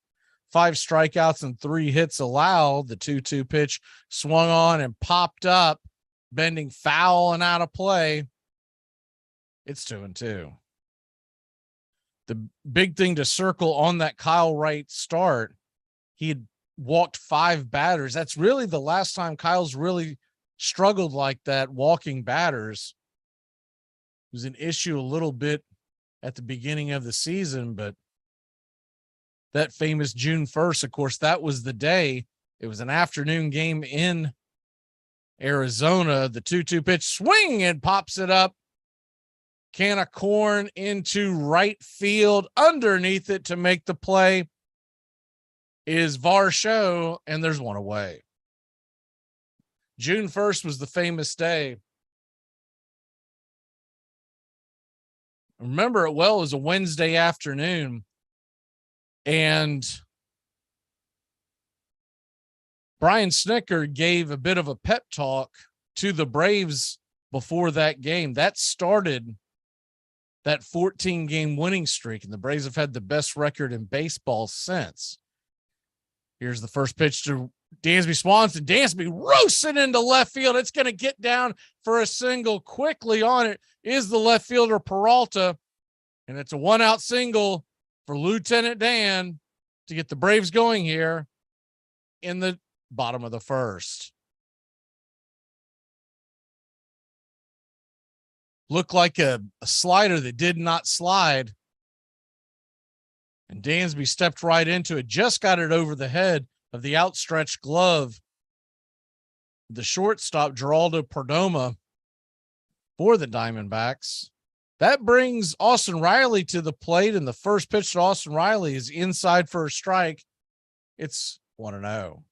5 strikeouts and 3 hits allowed. The 2-2 pitch swung on and popped up, bending foul and out of play. It's 2-2. The big thing to circle on that Kyle Wright start, he had walked 5 batters. That's really the last time Kyle's really struggled like that, walking batters. It was an issue a little bit at the beginning of the season, but that famous June 1st, of course, that was the day. It was an afternoon game in Arizona. The 2-2 pitch, swing and pops it up. Can of corn into right field. Underneath it to make the play is Varsho, and there's one away. June 1st was the famous day. Remember it well, it was a Wednesday afternoon. And Brian Snicker gave a bit of a pep talk to the Braves before that game. That started that 14-game winning streak, and the Braves have had the best record in baseball since. Here's the first pitch to Dansby Swanson. Dansby roasting into left field. It's going to get down for a single. Quickly on it is the left fielder Peralta, and it's a one-out single for Lieutenant Dan to get the Braves going here in the bottom of the first. Looked like a slider that did not slide. And Dansby stepped right into it, just got it over the head of the outstretched glove. The shortstop, Geraldo Perdomo, for the Diamondbacks. That brings Austin Riley to the plate, and the first pitch to Austin Riley is inside for a strike. It's 1-0.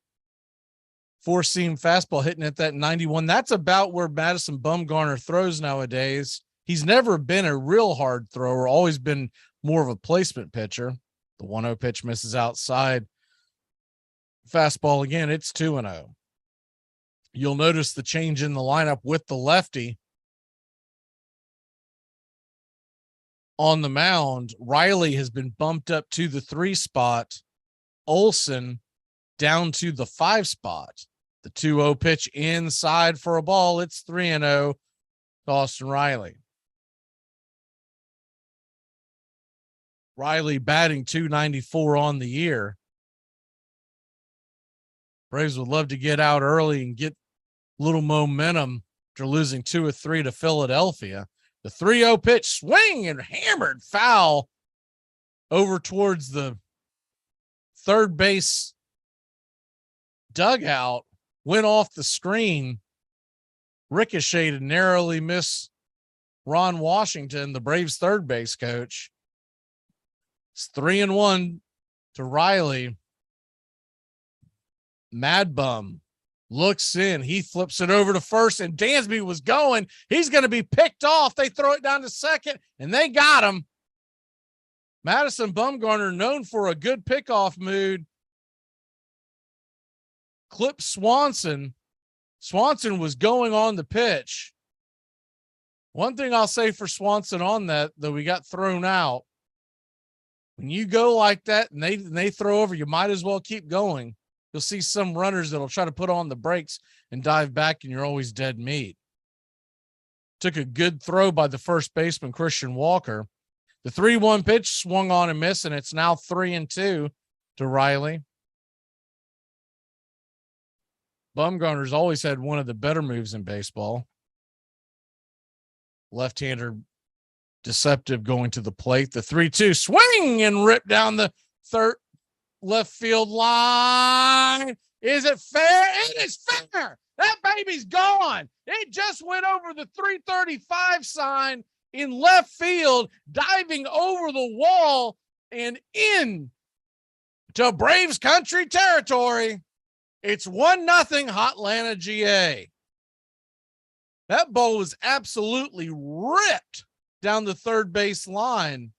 Four-seam fastball hitting at that 91. That's about where Madison Bumgarner throws nowadays. He's never been a real hard thrower, always been more of a placement pitcher. The 1-0 pitch misses outside. Fastball again, it's 2-0. You'll notice the change in the lineup with the lefty. On the mound, Riley has been bumped up to the 3 spot. Olsen down to the 5 spot. The 2-0 pitch inside for a ball. It's 3-0 to Austin Riley. Riley batting .294 on the year. Braves would love to get out early and get a little momentum after losing 2 of 3 to Philadelphia. The 3-0 pitch, swing and hammered foul over towards the third base dugout, went off the screen, ricocheted, narrowly missed Ron Washington, the Braves' third base coach. It's 3-1 to Riley. Mad Bum looks in. He flips it over to first, and Dansby was going. He's going to be picked off. They throw it down to second, and they got him. Madison Bumgarner, known for a good pickoff mood, clipped Swanson. Swanson was going on the pitch. One thing I'll say for Swanson on that, though, he got thrown out. When you go like that and they throw over, you might as well keep going. You'll see some runners that'll try to put on the brakes and dive back, and you're always dead meat. Took a good throw by the first baseman, Christian Walker. The 3-1 pitch swung on and missed, and it's now 3-2 to Riley. Bumgarner's always had one of the better moves in baseball. Left-hander deceptive going to the plate. The 3-2 swing and rip down the third left field line. Is it fair? It is fair. That baby's gone. It just went over the 335 sign in left field, diving over the wall and in to Braves country territory. It's 1-0 Hotlanta, GA. That ball was absolutely ripped down the third base line.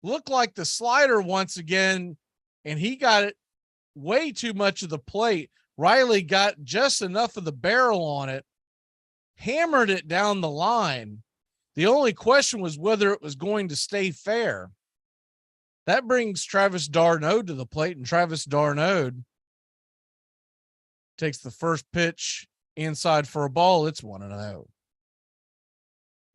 Looked like the slider once again, and he got it way too much of the plate. Riley got just enough of the barrel on it, hammered it down the line. The only question was whether it was going to stay fair. That brings Travis d'Arnaud to the plate, and Travis d'Arnaud takes the first pitch inside for a ball. It's 1-0.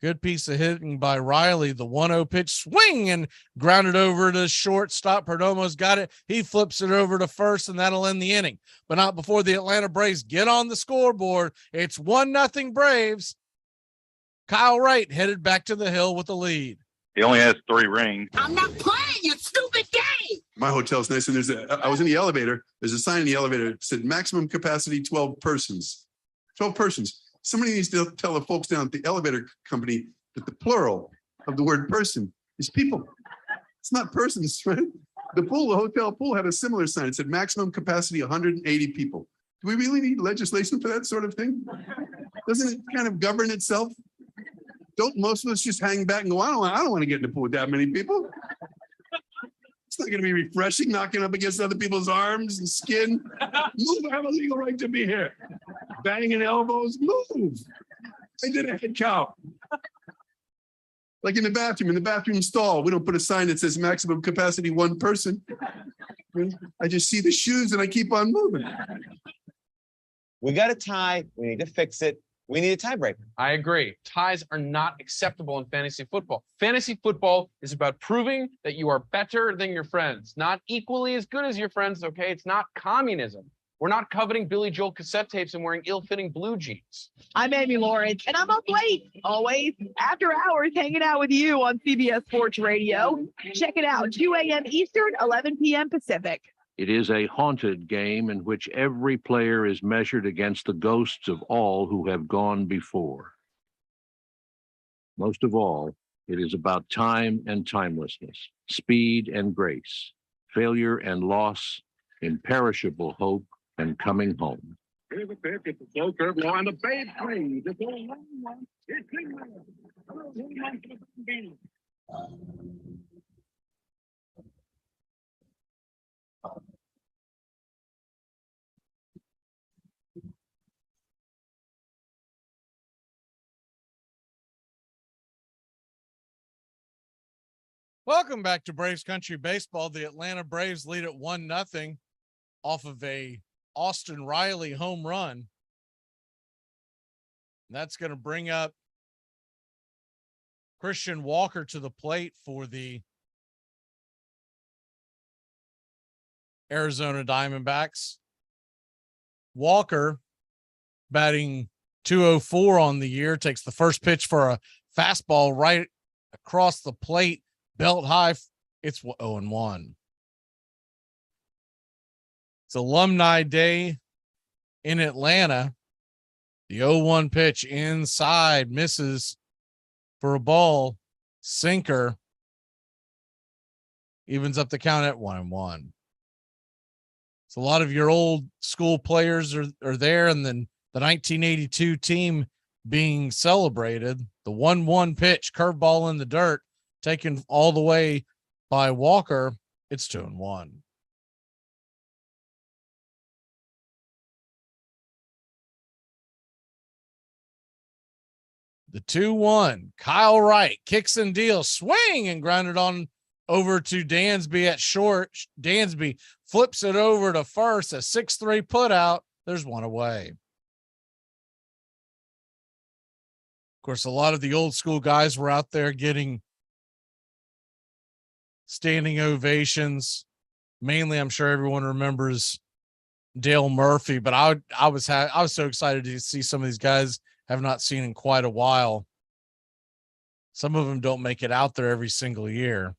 Good piece of hitting by Riley. The 1-0 pitch, swing and grounded over to shortstop. Perdomo's got it. He flips it over to first, and that'll end the inning. But not before the Atlanta Braves get on the scoreboard. It's 1-0 Braves. Kyle Wright headed back to the hill with the lead. He only has 3 rings. I'm not playing, you stupid game. My hotel's nice, and I was in the elevator. There's a sign in the elevator that said maximum capacity 12 persons. 12 persons. Somebody needs to tell the folks down at the elevator company that the plural of the word person is people. It's not persons, right? The hotel pool had a similar sign. It said maximum capacity 180 people. Do we really need legislation for that sort of thing? Doesn't it kind of govern itself? Don't most of us just hang back and go, I don't want to get in the pool with that many people. It's not going to be refreshing, knocking up against other people's arms and skin. Move, I have a legal right to be here. Banging elbows, move. I did a head count. Like in the bathroom stall, we don't put a sign that says maximum capacity 1 person. I just see the shoes and I keep on moving. We got a tie. We need to fix it. We need a tiebreaker. I agree. Ties are not acceptable in fantasy football. Fantasy football is about proving that you are better than your friends, not equally as good as your friends, okay? It's not communism. We're not coveting Billy Joel cassette tapes and wearing ill-fitting blue jeans. I'm Amy Lawrence, and I'm up late, always, after hours, hanging out with you on CBS Sports Radio. Check it out, 2 a.m. Eastern, 11 p.m. Pacific. It is a haunted game in which every player is measured against the ghosts of all who have gone before. Most of all, it is about time and timelessness, speed and grace, failure and loss, imperishable hope, and coming home. Here's the pitch. It's a slow curve now, and the base swings. It's a long one. It's in there. Welcome back to Braves Country Baseball. The Atlanta Braves lead at 1-0 off of a Austin Riley home run. That's going to bring up Christian Walker to the plate for the Arizona Diamondbacks. Walker, batting .204 on the year, takes the first pitch for a fastball right across the plate, belt high. It's 0-1. It's Alumni Day in Atlanta. The 0-1 pitch inside, misses for a ball, sinker, evens up the count at 1-1. So a lot of your old school players are there, and then the 1982 team being celebrated. The 1-1 pitch, curveball in the dirt, taken all the way by Walker. It's 2-1. The 2-1, Kyle Wright kicks and deals, swing and grounded on over to Dansby at short. Dansby flips it over to first, a 6-3 put out. There's one away. Of course, a lot of the old school guys were out there getting standing ovations. Mainly, I'm sure everyone remembers Dale Murphy, but I was so excited to see some of these guys have not seen in quite a while. Some of them don't make it out there every single year.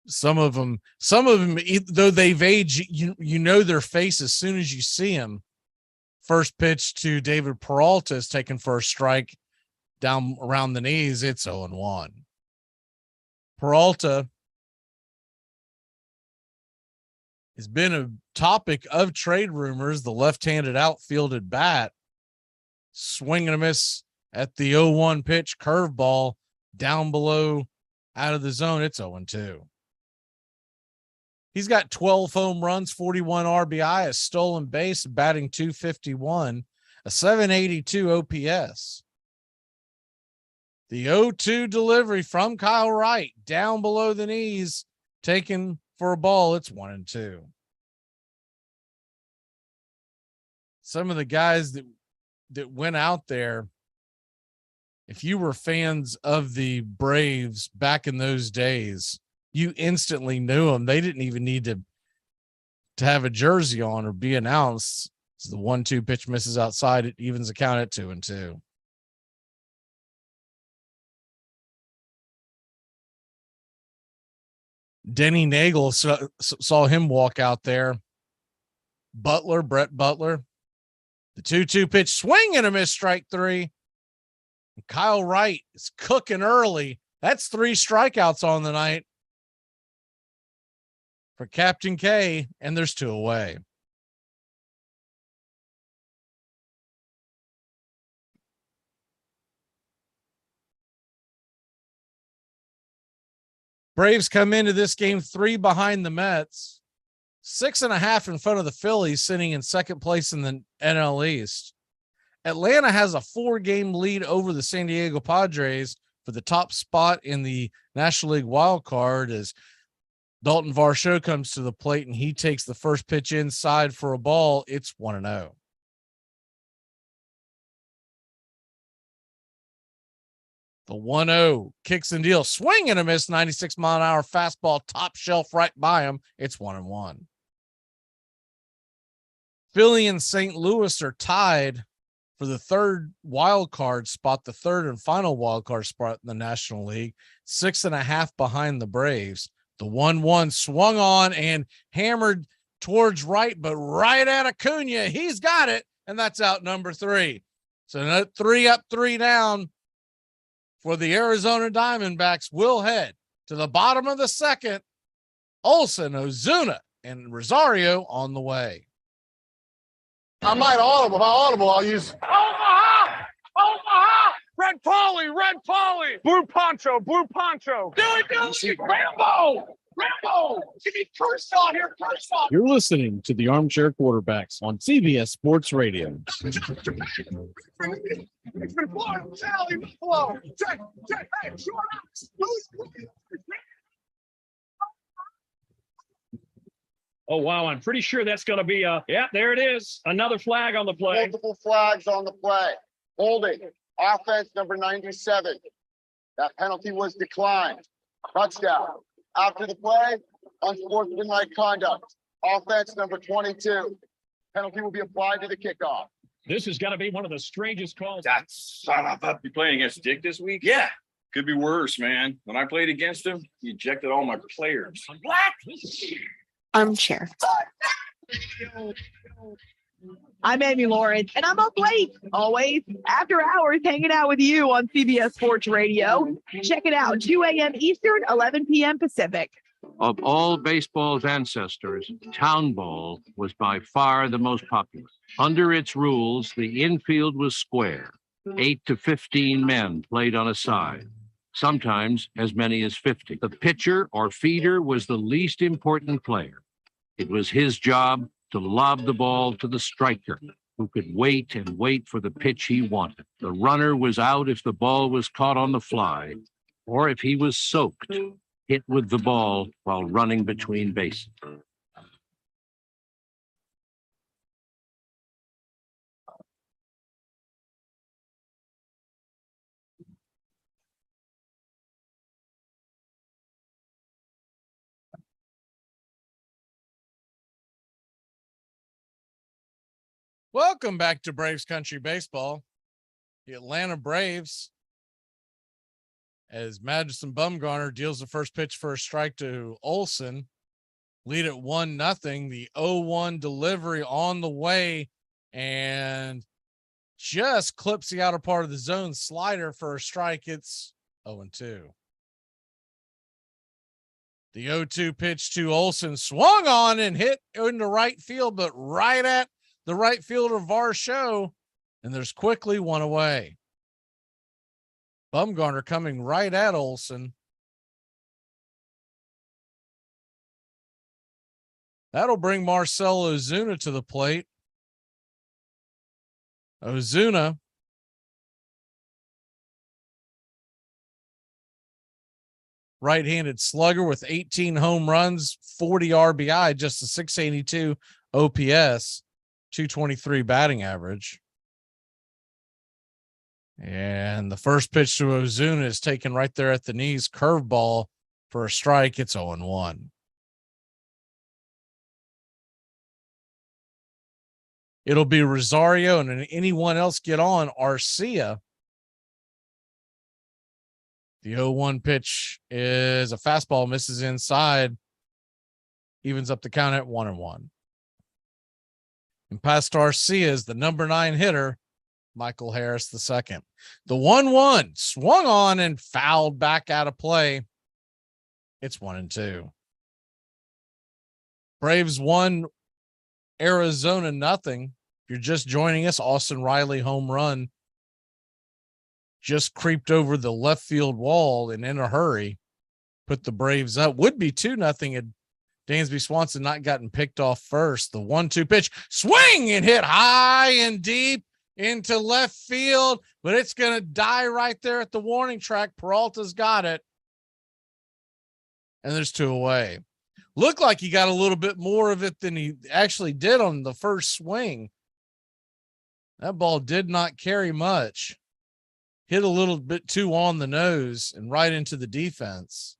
Some of them, though they've aged, you know their face as soon as you see them. First pitch to David Peralta is taken for a strike down around the knees. It's 0-1. Peralta has been a topic of trade rumors. The left-handed outfielded bat, swing and a miss at the 0-1 pitch, curveball down below out of the zone. It's 0-2. He's got 12 home runs, 41 RBI, a stolen base, batting .251, a 782 OPS. The 0-2 delivery from Kyle Wright down below the knees, taken for a ball. It's 1-2. Some of the guys that went out there, if you were fans of the Braves back in those days, you instantly knew them. They didn't even need to have a jersey on or be announced. So the 1-2 pitch misses outside. It evens the count at 2-2. Denny Nagel saw him walk out there. Brett Butler, the 2-2 pitch, swing and a miss, strike 3. And Kyle Wright is cooking early. That's 3 strikeouts on the night for Captain K, and there's 2 away. Braves come into this game 3 behind the Mets, 6.5 in front of the Phillies, sitting in second place in the NL East. Atlanta has a 4-game lead over the San Diego Padres for the top spot in the National League wild card as Dalton Varsho comes to the plate and he takes the first pitch inside for a ball. It's 1-0. The 1-0 kicks and deals, swing and a miss, 96-mile-an-hour fastball, top shelf right by him. It's 1-1. Philly and St. Louis are tied for the third wild card spot, the third and final wild card spot in the National League, 6.5 behind the Braves. The 1-1 swung on and hammered towards right, but right at Acuna. He's got it, and that's out number 3. So 3 up, 3 down for the Arizona Diamondbacks. Will head to the bottom of the second. Olsen, Ozuna, and Rosario on the way. I might audible. If I audible, I'll use Omaha! Omaha! Red Polly! Red Polly! Blue Poncho! Blue Poncho! Do it! Rambo! Rambo! Give me first on here, first on! You're listening to the Armchair Quarterbacks on CBS Sports Radio. Oh, wow. I'm pretty sure that's going to be there it is. Another flag on the play. multiple flags on the play. Holding. Offense number 97. That penalty was declined. Touchdown. After the play, unsportsmanlike conduct. Offense number 22. Penalty will be applied to the kickoff. This is going to be one of the strangest calls. That son of a... You playing against Dick this week? Yeah. Could be worse, man. When I played against him, he ejected all my players. Black. Armchair. I'm Amy Lawrence, and I'm up late, always, after hours, hanging out with you on CBS Sports Radio. Check it out, 2 a.m. Eastern, 11 p.m. Pacific. Of all baseball's ancestors, town ball was by far the most popular. Under its rules, the infield was square. 8 to 15 men played on a side, sometimes as many as 50. The pitcher or feeder was the least important player. It was his job to lob the ball to the striker, who could wait and wait for the pitch he wanted. The runner was out if the ball was caught on the fly, or if he was soaked, hit with the ball while running between bases. Welcome back to Braves Country Baseball. The Atlanta Braves, as Madison Bumgarner deals the first pitch for a strike to Olsen, lead at 1-0. The 0-1 delivery on the way and just clips the outer part of the zone slider for a strike. It's 0-2. The 0-2 pitch to Olsen swung on and hit into right field, but right at the right fielder Varsho, and there's quickly one away. Bumgarner coming right at Olsen. That'll bring Marcell Ozuna to the plate. Ozuna right-handed slugger with 18 home runs, 40 RBI, just a 682 OPS. 223 batting average. And the first pitch to Ozuna is taken right there at the knees, curveball for a strike. It's 0-1. It'll be Rosario and anyone else get on. Arcia. The 0-1 pitch is a fastball, misses inside, evens up the count at 1-1. And past Arcia is the number 9 hitter, Michael Harris II. The 1-1 swung on and fouled back out of play. It's 1-2. Braves 1, Arizona 0. If you're just joining us, Austin Riley home run just creeped over the left field wall and in a hurry. put the Braves up. Would be 2-0 had Dansby Swanson not gotten picked off first. The 1-2 pitch, swing and hit high and deep into left field, but it's going to die right there at the warning track. Peralta's got it. And there's 2 away. Looked like he got a little bit more of it than he actually did on the first swing. That ball did not carry much. Hit a little bit too on the nose and right into the defense.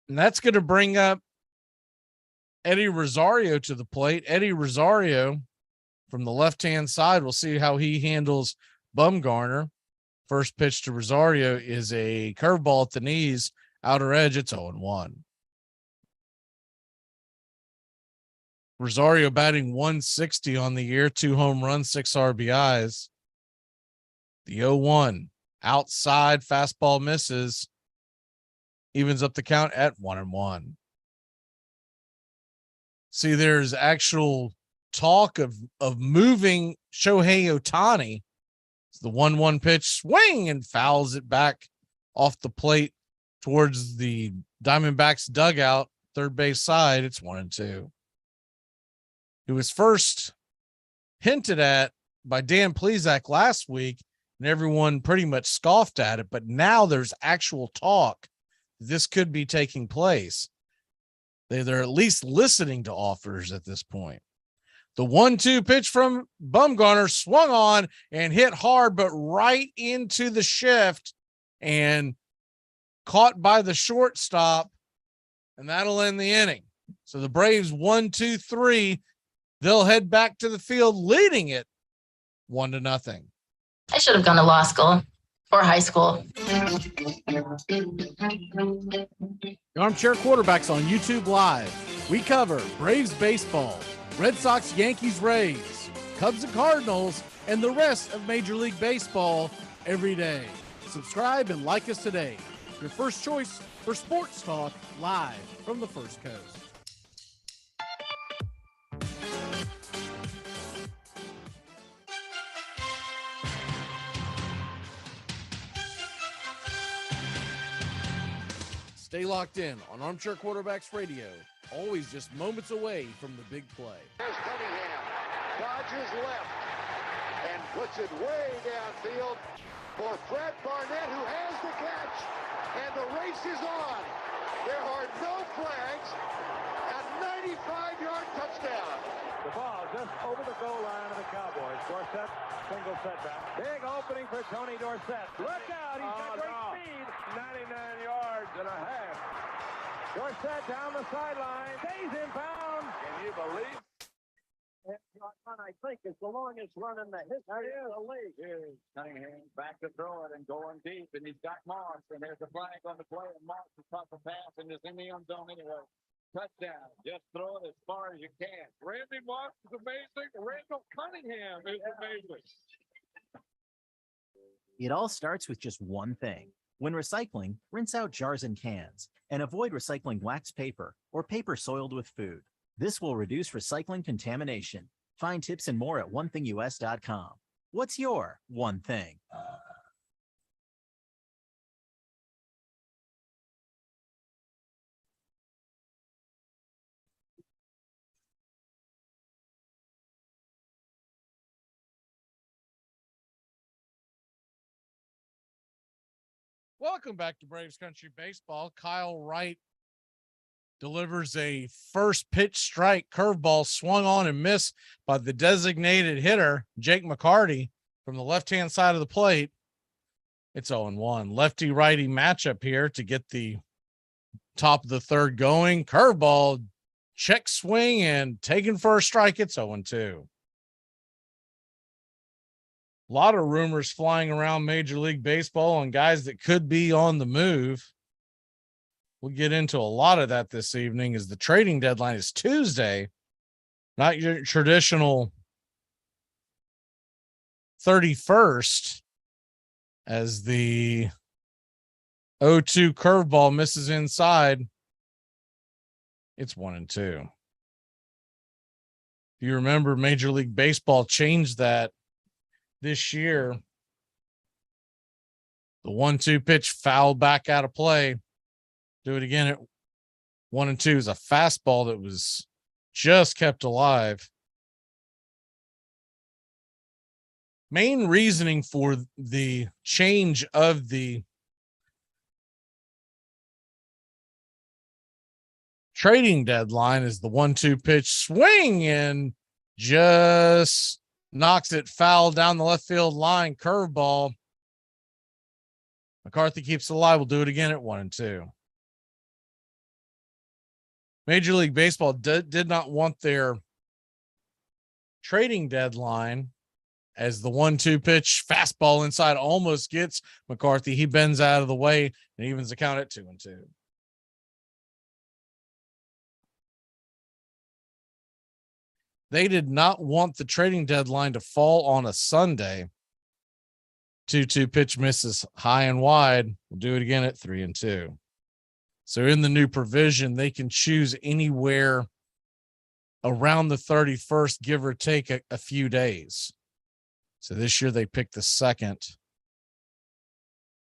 And that's going to bring up Eddie Rosario to the plate. Eddie Rosario from the left-hand side. We'll see how he handles Bumgarner. First pitch to Rosario is a curveball at the knees, outer edge. It's 0-1. Rosario batting 160 on the year, 2 home runs, 6 RBIs. The 0-1 outside fastball misses, evens up the count at 1-1. See, there's actual talk of moving Shohei Ohtani. It's the 1-1 pitch, swing, and fouls it back off the plate towards the Diamondbacks dugout, third base side. It's 1-2. It was first hinted at by Dan Plesac last week, and everyone pretty much scoffed at it. But now there's actual talk this could be taking place. They're at least listening to offers at this point. The 1-2 pitch from Bumgarner swung on and hit hard, but right into the shift and caught by the shortstop, and that'll end the inning. So the Braves 1-2-3. They'll head back to the field, leading it 1-0. I should have gone to law school or high school. The Armchair Quarterbacks on YouTube Live. We cover Braves baseball, Red Sox, Yankees, Rays, Cubs and Cardinals, and the rest of Major League Baseball every day. Subscribe and like us today. Your first choice for sports talk live from the First Coast. Stay locked in on Armchair Quarterbacks Radio. Always just moments away from the big play. There's Cunningham, dodges left, and puts it way downfield for Fred Barnett, who has the catch, and the race is on. There are no flags, a 95-yard touchdown. The ball just over the goal line of the Cowboys. Dorsett, single setback. Big opening for Tony Dorsett. Look out, he's got great speed. 99 yards and a half. Dorsett down the sideline, stays in bounds. Can you believe? I think it's the longest run in the history of the league. Here's Cunningham back to throw it and going deep, and he's got Moss, and there's a flag on the play, and Moss is off the pass, and it's in the end zone anyway. Touchdown. Just throw it as far as you can. Randy Moss is amazing. Randall Cunningham is amazing. It all starts with just one thing. When recycling, rinse out jars and cans, and avoid recycling wax paper or paper soiled with food. This will reduce recycling contamination. Find tips and more at onethingus.com. What's your one thing? Welcome back to Braves Country Baseball. Kyle Wright delivers a first pitch strike curveball swung on and missed by the designated hitter, Jake McCarty, from the left-hand side of the plate. It's 0-1. Lefty-righty matchup here to get the top of the third going. Curveball, check swing, and taken for a strike. It's 0-2. A lot of rumors flying around Major League Baseball on guys that could be on the move. We'll get into a lot of that this evening as the trading deadline is Tuesday, not your traditional 31st, as the 0-2 curveball misses inside. It's 1-2. If you remember, Major League Baseball changed that this year. The 1-2 pitch fouled back out of play. Do it again at 1-2 is a fastball that was just kept alive. Main reasoning for the change of the trading deadline is the 1-2 pitch swing and just knocks it foul down the left field line. Curveball. McCarthy keeps it alive. We'll do it again at 1-2. Major League Baseball did not want their trading deadline as the 1-2 pitch fastball inside almost gets McCarthy. He bends out of the way and evens the count at 2-2. They did not want the trading deadline to fall on a Sunday. 2-2 pitch misses high and wide. We'll do it again at 3-2. So in the new provision, they can choose anywhere around the 31st, give or take a few days. So this year they picked the 2nd.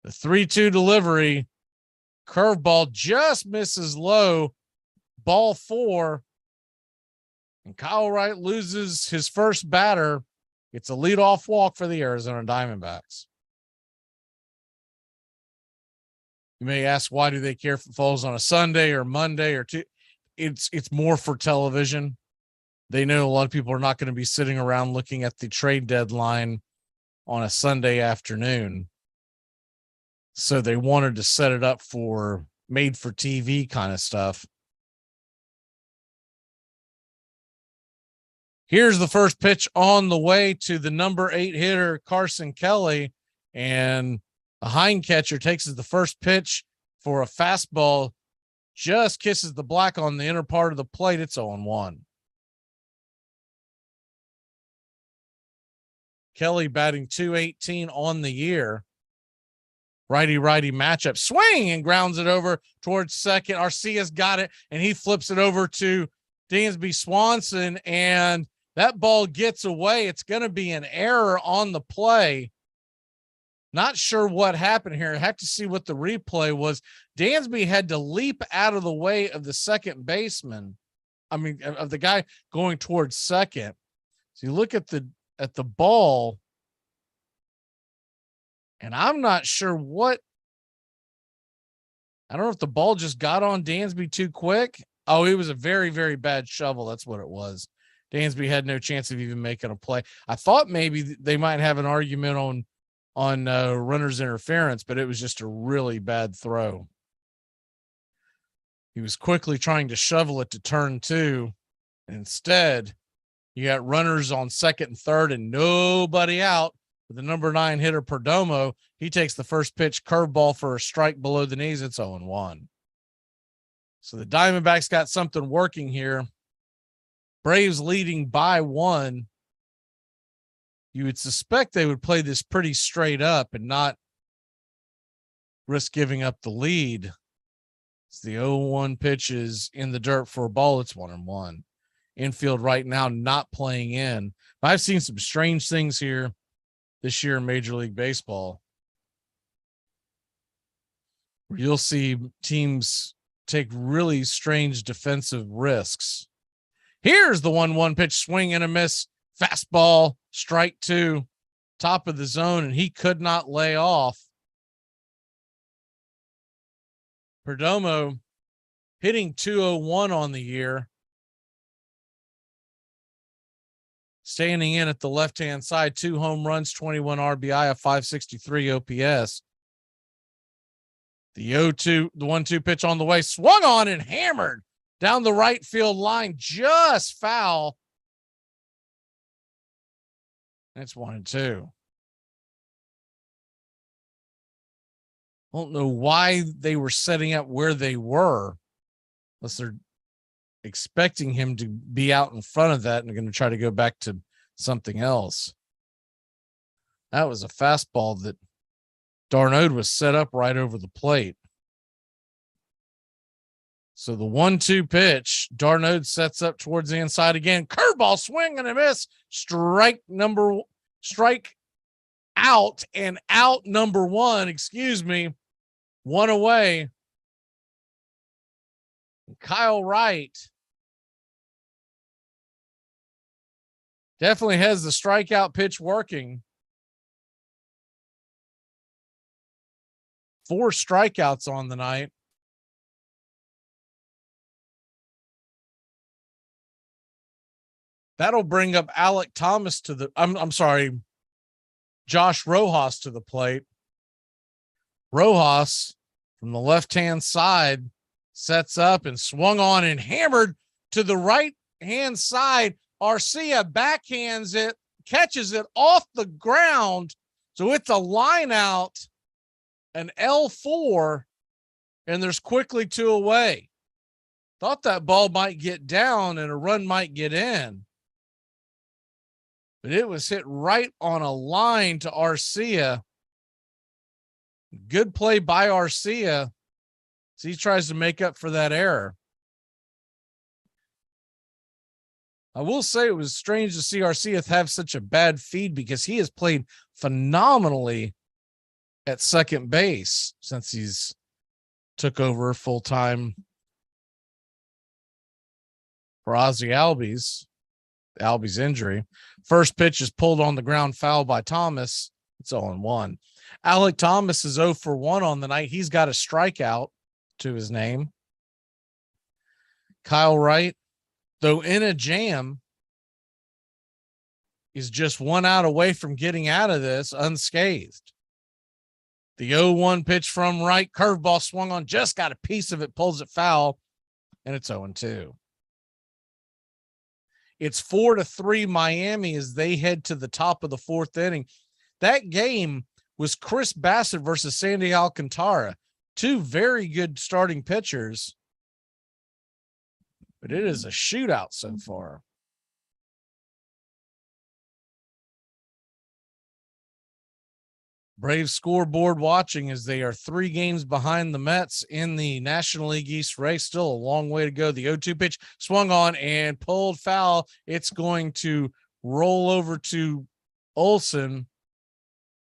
The 3-2 delivery, curveball just misses low, ball 4. And Kyle Wright loses his first batter. It's a leadoff walk for the Arizona Diamondbacks. You may ask, why do they care if it falls on a Sunday or Monday or two? It's more for television. They know a lot of people are not going to be sitting around looking at the trade deadline on a Sunday afternoon. So they wanted to set it up for made for TV kind of stuff. Here's the first pitch on the way to the number 8 hitter, Carson Kelly, and the hind catcher takes the first pitch for a fastball, just kisses the black on the inner part of the plate. It's 0-1. Kelly batting .218 on the year. Righty-righty matchup. Swing and grounds it over towards second. Arcia's got it, and he flips it over to Dansby Swanson, and that ball gets away. It's going to be an error on the play. Not sure what happened here. I have to see what the replay was. Dansby had to leap out of the way of the second baseman. I mean, of the guy going towards second. So you look at the ball, and I'm not sure what. I don't know if the ball just got on Dansby too quick. Oh, it was a very, very bad shovel. That's what it was. Dansby had no chance of even making a play. I thought maybe they might have an argument on runner's interference, but it was just a really bad throw. He was quickly trying to shovel it to turn 2. Instead, you got runners on second and third and nobody out with the number 9 hitter, Perdomo. He takes the first pitch, curveball for a strike below the knees. It's 0-1. So the Diamondbacks got something working here. Braves leading by 1. You would suspect they would play this pretty straight up and not risk giving up the lead. It's the 0-1 pitch is in the dirt for a ball. It's 1-1. Infield right now not playing in. I've seen some strange things here this year in Major League Baseball, where you'll see teams take really strange defensive risks. Here's the 1-1 pitch, swing and a miss. Fastball, strike 2, top of the zone, and he could not lay off. Perdomo hitting .201 on the year. Standing in at the left-hand side, 2 home runs, 21 RBI, a .563 OPS. The 1-2 pitch on the way, swung on and hammered down the right field line, just foul. That's 1-2. I don't know why they were setting up where they were, unless they're expecting him to be out in front of that and they're going to try to go back to something else. That was a fastball that Darnode was set up right over the plate. So the 1-2 pitch, Darnold sets up towards the inside again. Curveball, swing and a miss. Strike out and out number one, one away. Kyle Wright definitely has the strikeout pitch working. 4 strikeouts on the night. That'll bring up Josh Rojas to the plate. Rojas from the left-hand side sets up and swung on and hammered to the right-hand side. Arcia backhands it, catches it off the ground. So it's a line out, an L4, and there's quickly 2 away. Thought that ball might get down and a run might get in. But it was hit right on a line to Arcia. Good play by Arcia as he tries to make up for that error. I will say it was strange to see Arcia have such a bad feed because he has played phenomenally at second base since he's took over full-time for Ozzie Albies injury. First pitch is pulled on the ground, foul by Thomas. It's 0-1. Alec Thomas is 0 for 1 on the night. He's got a strikeout to his name. Kyle Wright, though in a jam, is just 1 out away from getting out of this unscathed. The 0-1 pitch from Wright, curveball swung on, just got a piece of it, pulls it foul, and it's 0-2. It's 4-3 Miami as they head to the top of the 4th inning. That game was Chris Bassett versus Sandy Alcantara. 2 very good starting pitchers, but it is a shootout so far. Braves scoreboard watching as they are 3 games behind the Mets in the National League East race. Still a long way to go. The 0-2 pitch swung on and pulled foul. It's going to roll over to Olsen,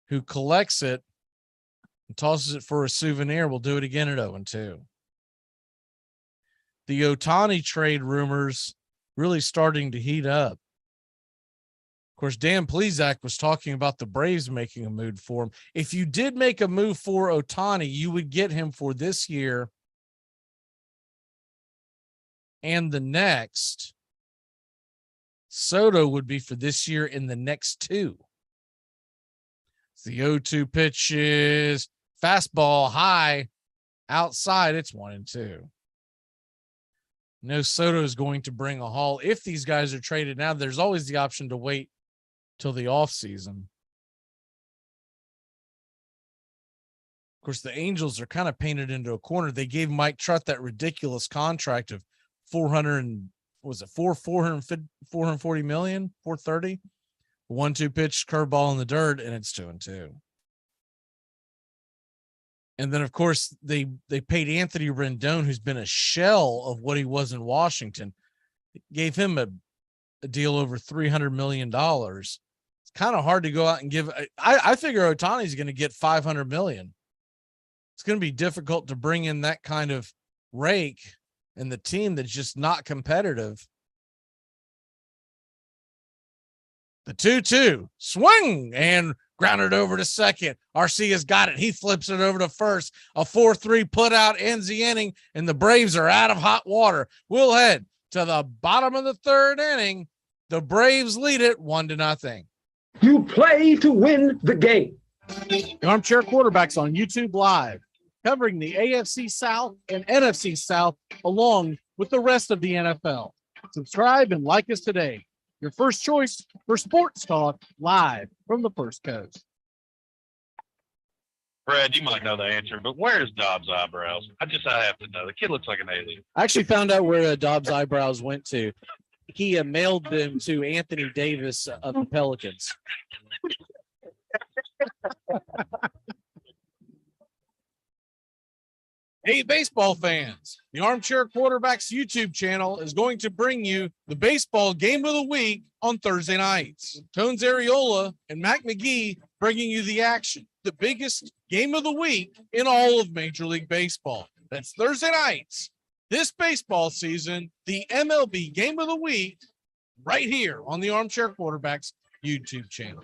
who collects it and tosses it for a souvenir. We'll do it again at 0-2. The Ohtani trade rumors really starting to heat up. Of course, Dan Plesac was talking about the Braves making a move for him. If you did make a move for Ohtani, you would get him for this year and the next. Soto would be for this year and the next 2. The 0-2 pitch is fastball high outside. It's 1-2. No, Soto is going to bring a haul. If these guys are traded now, there's always the option to wait till the off season. Of course, the Angels are kind of painted into a corner. They gave Mike Trout that ridiculous contract of $440 million, 430. 1-2 pitch, curveball in the dirt, and it's 2-2. And then, of course, they paid Anthony Rendon, who's been a shell of what he was in Washington. Gave him a deal over $300 million. It's kind of hard to go out and give. I figure Ohtani's going to get $500 million. It's going to be difficult to bring in that kind of rake and the team that's just not competitive. The 2-2 swing and grounded over to second. Arcia's got it. He flips it over to first. A 4-3 put out ends the inning, and the Braves are out of hot water. We'll head to the bottom of the 3rd inning. The Braves lead it 1-0. You play to win the game. The Armchair Quarterbacks on YouTube Live, covering the AFC South and NFC South along with the rest of the NFL. Subscribe and like us today. Your first choice for sports talk live from the First Coast. Brad, you might know the answer, but where's Dobbs' eyebrows? I have to know. The kid looks like an alien. I actually found out where Dobbs' eyebrows went to. He mailed them to Anthony Davis of the Pelicans. Hey, baseball fans, the Armchair Quarterbacks YouTube channel is going to bring you the baseball game of the week on Thursday nights. Tones Areola and Mac McGee bringing you the action, the biggest game of the week in all of Major League Baseball. That's Thursday nights this baseball season, the MLB game of the week, right here on the Armchair Quarterbacks YouTube channel.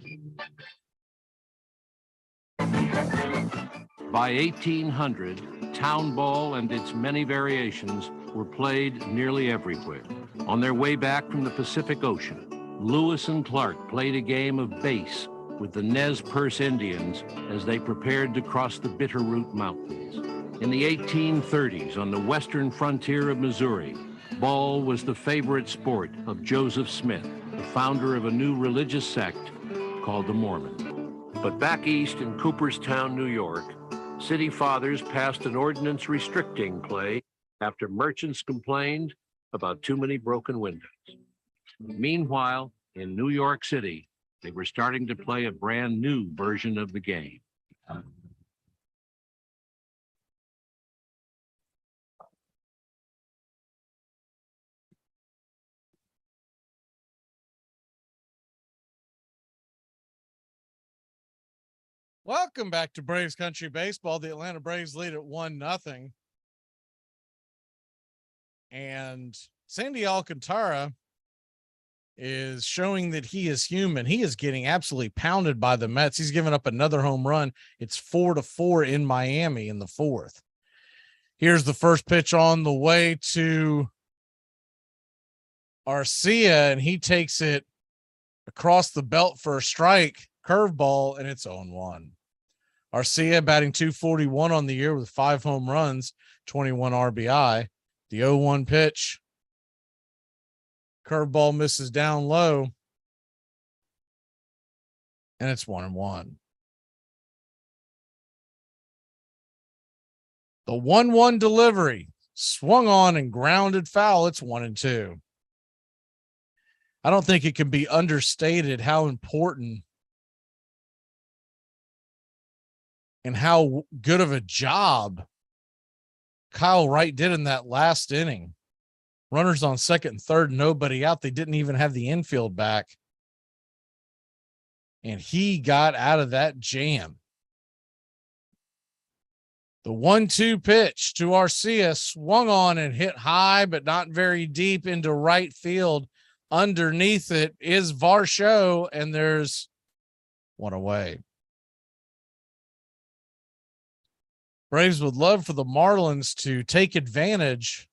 By 1800, town ball and its many variations were played nearly everywhere. On their way back from the Pacific Ocean, Lewis and Clark played a game of base with the Nez Perce Indians as they prepared to cross the Bitterroot Mountains. In the 1830s, on the western frontier of Missouri, ball was the favorite sport of Joseph Smith, the founder of a new religious sect called the Mormon. But back east in Cooperstown, New York, city fathers passed an ordinance restricting play after merchants complained about too many broken windows. Meanwhile, in New York City, they were starting to play a brand new version of the game. Welcome back to Braves Country Baseball. The Atlanta Braves lead at 1-0. And Sandy Alcantara is showing that he is human. He is getting absolutely pounded by the Mets. He's given up another home run. It's 4-4 in Miami in the fourth. Here's the first pitch on the way to Arcia, and he takes it across the belt for a strike, curveball, and it's 0-1. Arcia batting .241 on the year with 5 home runs, 21 RBI. The 0-1 pitch. Curveball misses down low. And it's 1-1. The 1-1 delivery swung on and grounded foul. It's 1-2. I don't think it can be understated how important and how good of a job Kyle Wright did in that last inning. Runners on second and third, nobody out. They didn't even have the infield back. And he got out of that jam. The 1-2 pitch to Arcia swung on and hit high, but not very deep into right field. Underneath it is Varsho, and there's one away. Braves would love for the Marlins to take advantage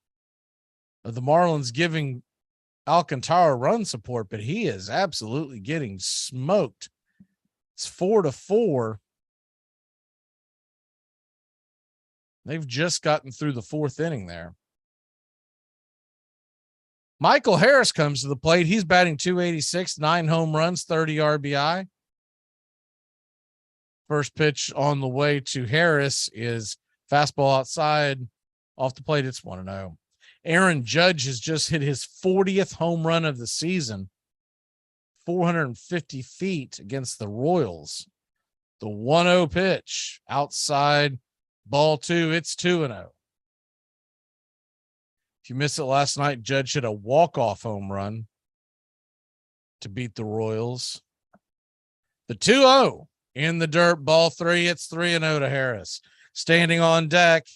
of the Marlins giving Alcantara run support, but he is absolutely getting smoked. It's 4-4. They've just gotten through the fourth inning there. Michael Harris comes to the plate. He's batting .286, 9 home runs, 30 RBI. First pitch on the way to Harris is fastball outside off the plate. It's 1-0. Aaron Judge has just hit his 40th home run of the season, 450 feet against the Royals. The 1-0 pitch outside, ball 2. It's 2-0. If you missed it last night, Judge hit a walk-off home run to beat the Royals. The 2-0 in the dirt, ball 3. It's 3-0 to Harris. Standing on deck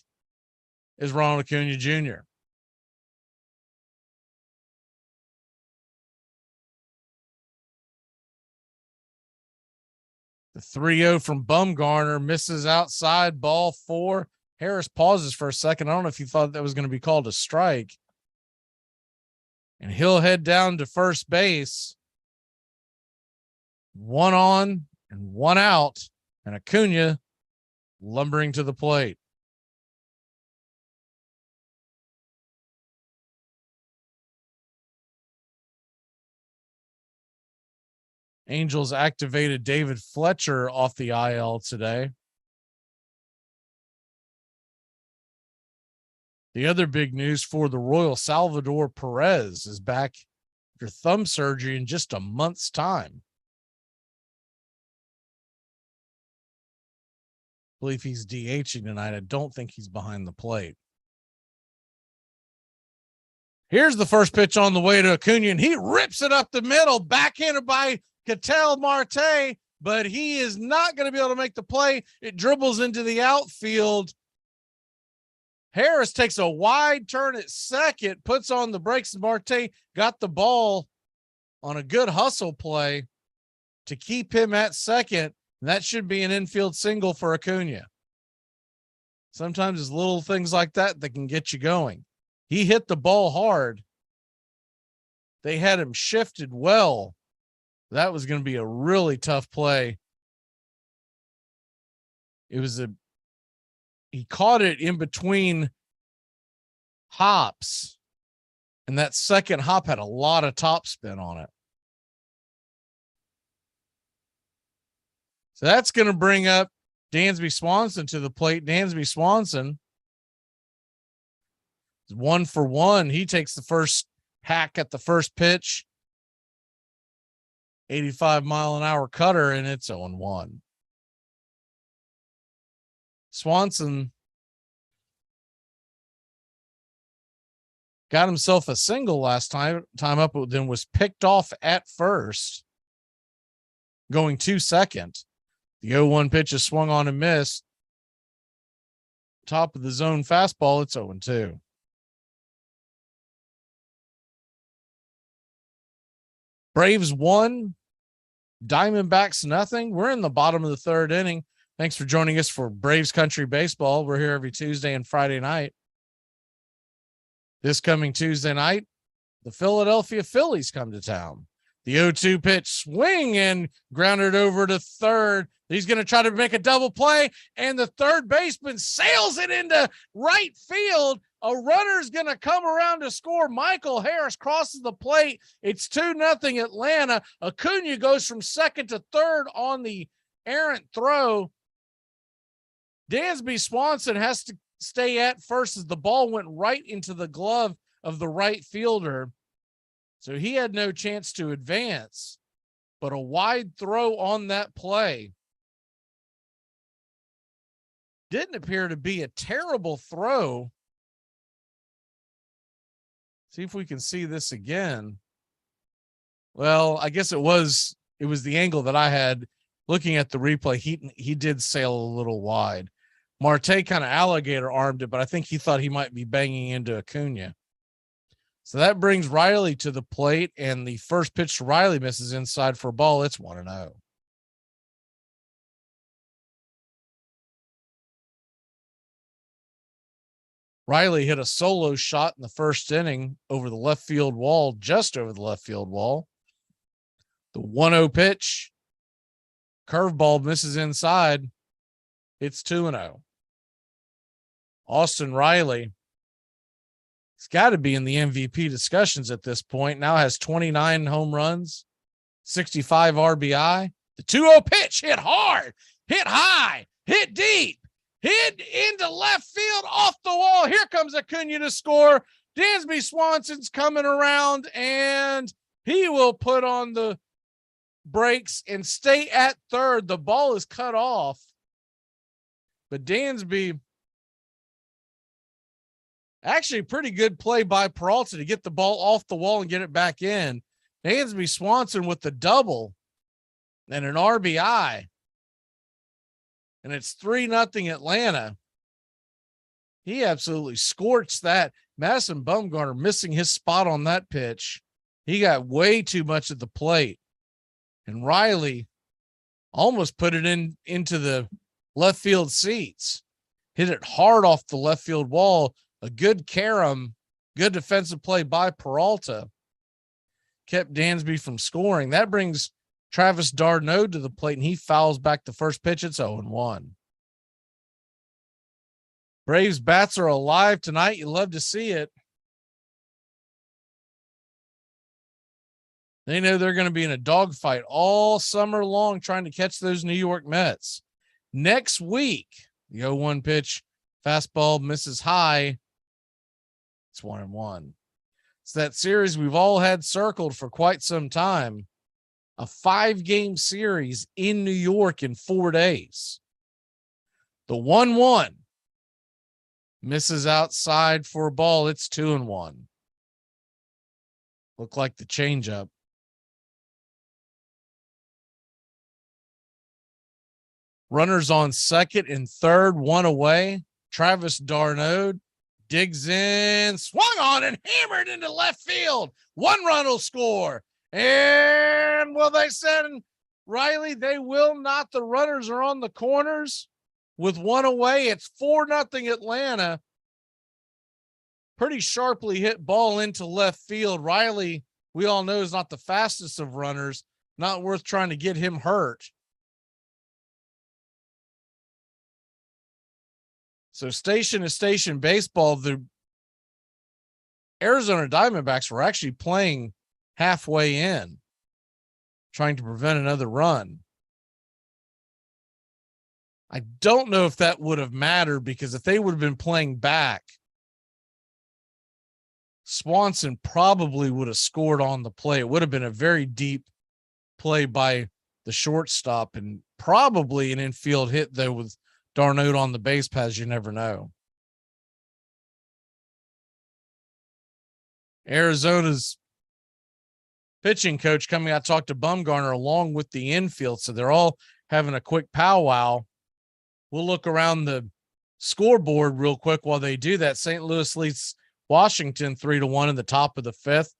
is Ronald Acuna Jr. The 3-0 from Bumgarner misses outside, ball 4. Harris pauses for a second. I don't know if you thought that was going to be called a strike. And he'll head down to first base. 1 on and 1 out. And Acuna lumbering to the plate. Angels activated David Fletcher off the IL today. The other big news for the Royal, Salvador Perez is back after thumb surgery in just a month's time. believe he's DHing tonight. I don't think he's behind the plate. Here's the first pitch on the way to Acuna, and he rips it up the middle, backhanded by Ketel Marte, but he is not going to be able to make the play. It dribbles into the outfield. Harris takes a wide turn at second, puts on the brakes, and Marte got the ball on a good hustle play to keep him at second. And that should be an infield single for Acuna. Sometimes it's little things like that that can get you going. He hit the ball hard. They had him shifted well. That was going to be a really tough play. He caught it in between hops, and that second hop had a lot of topspin on it. So that's going to bring up Dansby Swanson to the plate. Dansby Swanson is 1 for 1. He takes the first hack at the first pitch. 85-mile-an-hour cutter, and it's 0-1. Swanson got himself a single last time up, but then was picked off at first, going to second. The 0-1 pitch is swung on and missed. Top of the zone fastball, it's 0-2. Braves 1, Diamondbacks nothing. We're in the bottom of the third inning. Thanks for joining us for Braves Country Baseball. We're here every Tuesday and Friday night. This coming Tuesday night, the Philadelphia Phillies come to town. The 0-2 pitch, swing and grounded over to third. He's going to try to make a double play, and the third baseman sails it into right field. A runner's going to come around to score. Michael Harris crosses the plate. It's 2-0 Atlanta. Acuna goes from second to third on the errant throw. Dansby Swanson has to stay at first as the ball went right into the glove of the right fielder. So he had no chance to advance, but a wide throw on that play. Didn't appear to be a terrible throw. See if we can see this again. Well, I guess it was the angle that I had looking at the replay. He did sail a little wide. Marte kind of alligator armed it, but I think he thought he might be banging into Acuna. So that brings Riley to the plate, and the first pitch to Riley misses inside for a ball. It's 1-0. Riley hit a solo shot in the first inning over the left field wall, just over the left field wall. The 1-0 pitch, curveball misses inside. It's 2-0. Austin Riley, he's got to be in the MVP discussions at this point. Now has 29 home runs, 65 RBI. The 2-0 pitch hit hard, hit high, hit deep, hit into left field off the wall. Here comes Acuna to score. Dansby Swanson's coming around, and he will put on the brakes and stay at third. The ball is cut off, but Dansby, actually pretty good play by Peralta to get the ball off the wall and get it back in. Dansby Swanson with the double and an RBI. And it's 3-0 Atlanta. He absolutely scorched that. Madison Bumgarner missing his spot on that pitch. He got way too much at the plate. And Riley almost put it into the left field seats. Hit it hard off the left field wall. A good carom, good defensive play by Peralta kept Dansby from scoring. That brings Travis d'Arnaud to the plate, and he fouls back the first pitch. It's 0-1. Braves bats are alive tonight. You love to see it. They know they're going to be in a dogfight all summer long trying to catch those New York Mets. Next week, the 0-1 pitch, fastball misses high. It's 1-1. It's that series we've all had circled for quite some time. A 5-game series in New York in 4 days. The 1-1 misses outside for a ball. It's 2-1. Look like the changeup. Runners on second and third, one away. Travis Darnaud digs in, swung on and hammered into left field. One run will score. And will they send Riley? They will not. The runners are on the corners with one away. It's 4-0 Atlanta. Pretty sharply hit ball into left field. Riley, we all know, is not the fastest of runners. Not worth trying to get him hurt. So station to station baseball, the Arizona Diamondbacks were actually playing halfway in, trying to prevent another run. I don't know if that would have mattered, because if they would have been playing back, Swanson probably would have scored on the play. It would have been a very deep play by the shortstop and probably an infield hit, though, with Darnaud on the base paths. You never know. Arizona's pitching coach coming out, talked to Bumgarner along with the infield. So they're all having a quick powwow. We'll look around the scoreboard real quick while they do that. St. Louis leads Washington 3-1 in the top of the fifth.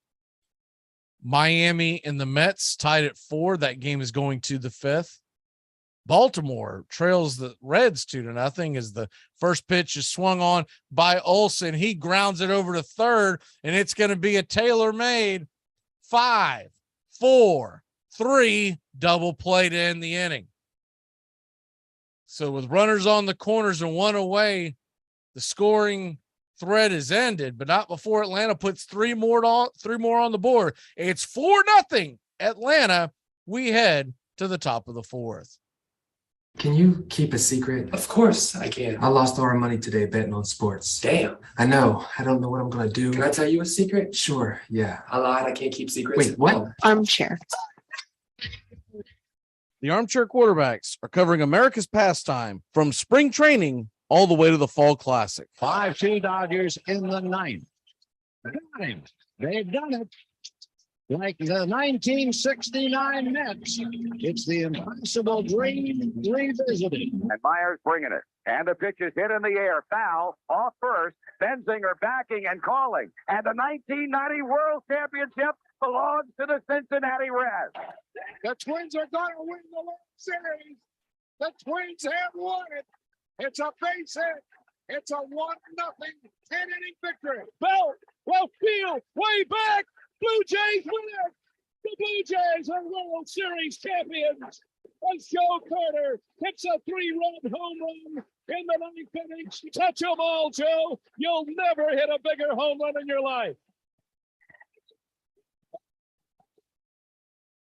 Miami and the Mets tied at 4. That game is going to the fifth. Baltimore trails the Reds 2-0 as the first pitch is swung on by Olsen. He grounds it over to third, and it's going to be a tailor-made 5-4-3 double play to end the inning. So with runners on the corners and one away, the scoring thread is ended, but not before Atlanta puts three more on the board. It's 4-0 Atlanta. We head to the top of the fourth. Can you keep a secret? Of course I can. I lost all our money today betting on sports. Damn. I know. I don't know what I'm going to do. Can I tell you a secret? Sure. Yeah. I lied. I can't keep secrets. Wait, what? Armchair. The Armchair Quarterbacks are covering America's pastime from spring training all the way to the Fall Classic. 5-2 Dodgers in the ninth. Got him. They've done it. Like the 1969 Mets, it's the impossible dream revisited. And Myers bringing it. And the pitch is hit in the air. Foul off first. Benzinger backing and calling. And the 1990 World Championship belongs to the Cincinnati Reds. The Twins are going to win the World Series. The Twins have won it. It's a base hit. It's a 1-0 10-inning victory. Bell, left field, way back. Blue Jays win it. The Blue Jays are World Series champions. As Joe Carter hits a 3-run home run in the ninth inning. Touch them all, Joe. You'll never hit a bigger home run in your life.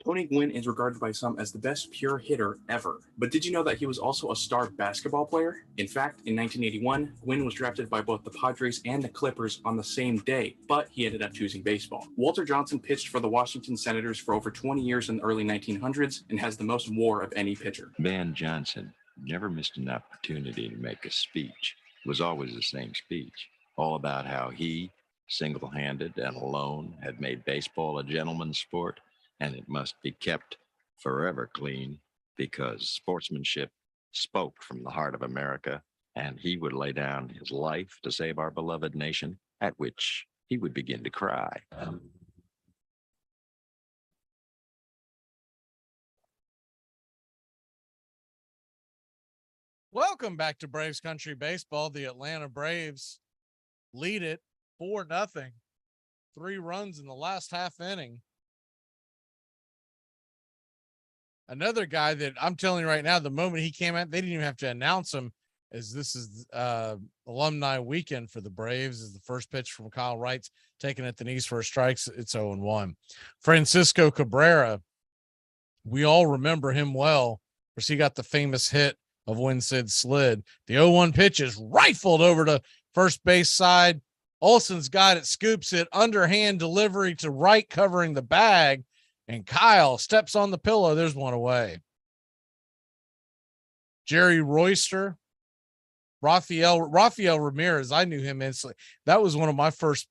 Tony Gwynn is regarded by some as the best pure hitter ever. But did you know that he was also a star basketball player? In fact, in 1981, Gwynn was drafted by both the Padres and the Clippers on the same day, but he ended up choosing baseball. Walter Johnson pitched for the Washington Senators for over 20 years in the early 1900s and has the most WAR of any pitcher. Van Johnson never missed an opportunity to make a speech. It was always the same speech, all about how he, single-handed and alone, had made baseball a gentleman's sport, and it must be kept forever clean because sportsmanship spoke from the heart of America, and he would lay down his life to save our beloved nation, at which he would begin to cry. Welcome back to Braves Country Baseball. The Atlanta Braves lead it 4-0. 3 runs in the last half inning. Another guy that I'm telling you right now, the moment he came out, they didn't even have to announce him, as this is alumni weekend for the Braves. Is the first pitch from Kyle Wright's taken at the knees for a strike. It's 0-1. Francisco Cabrera, we all remember him well, because he got the famous hit of when Sid slid. The 0-1 pitch is rifled over to first base side. Olsen's got it, scoops it, underhand delivery to Wright covering the bag. And Kyle steps on the pillow. There's one away. Jerry Royster Rafael Ramirez, I knew him instantly. That was one of my first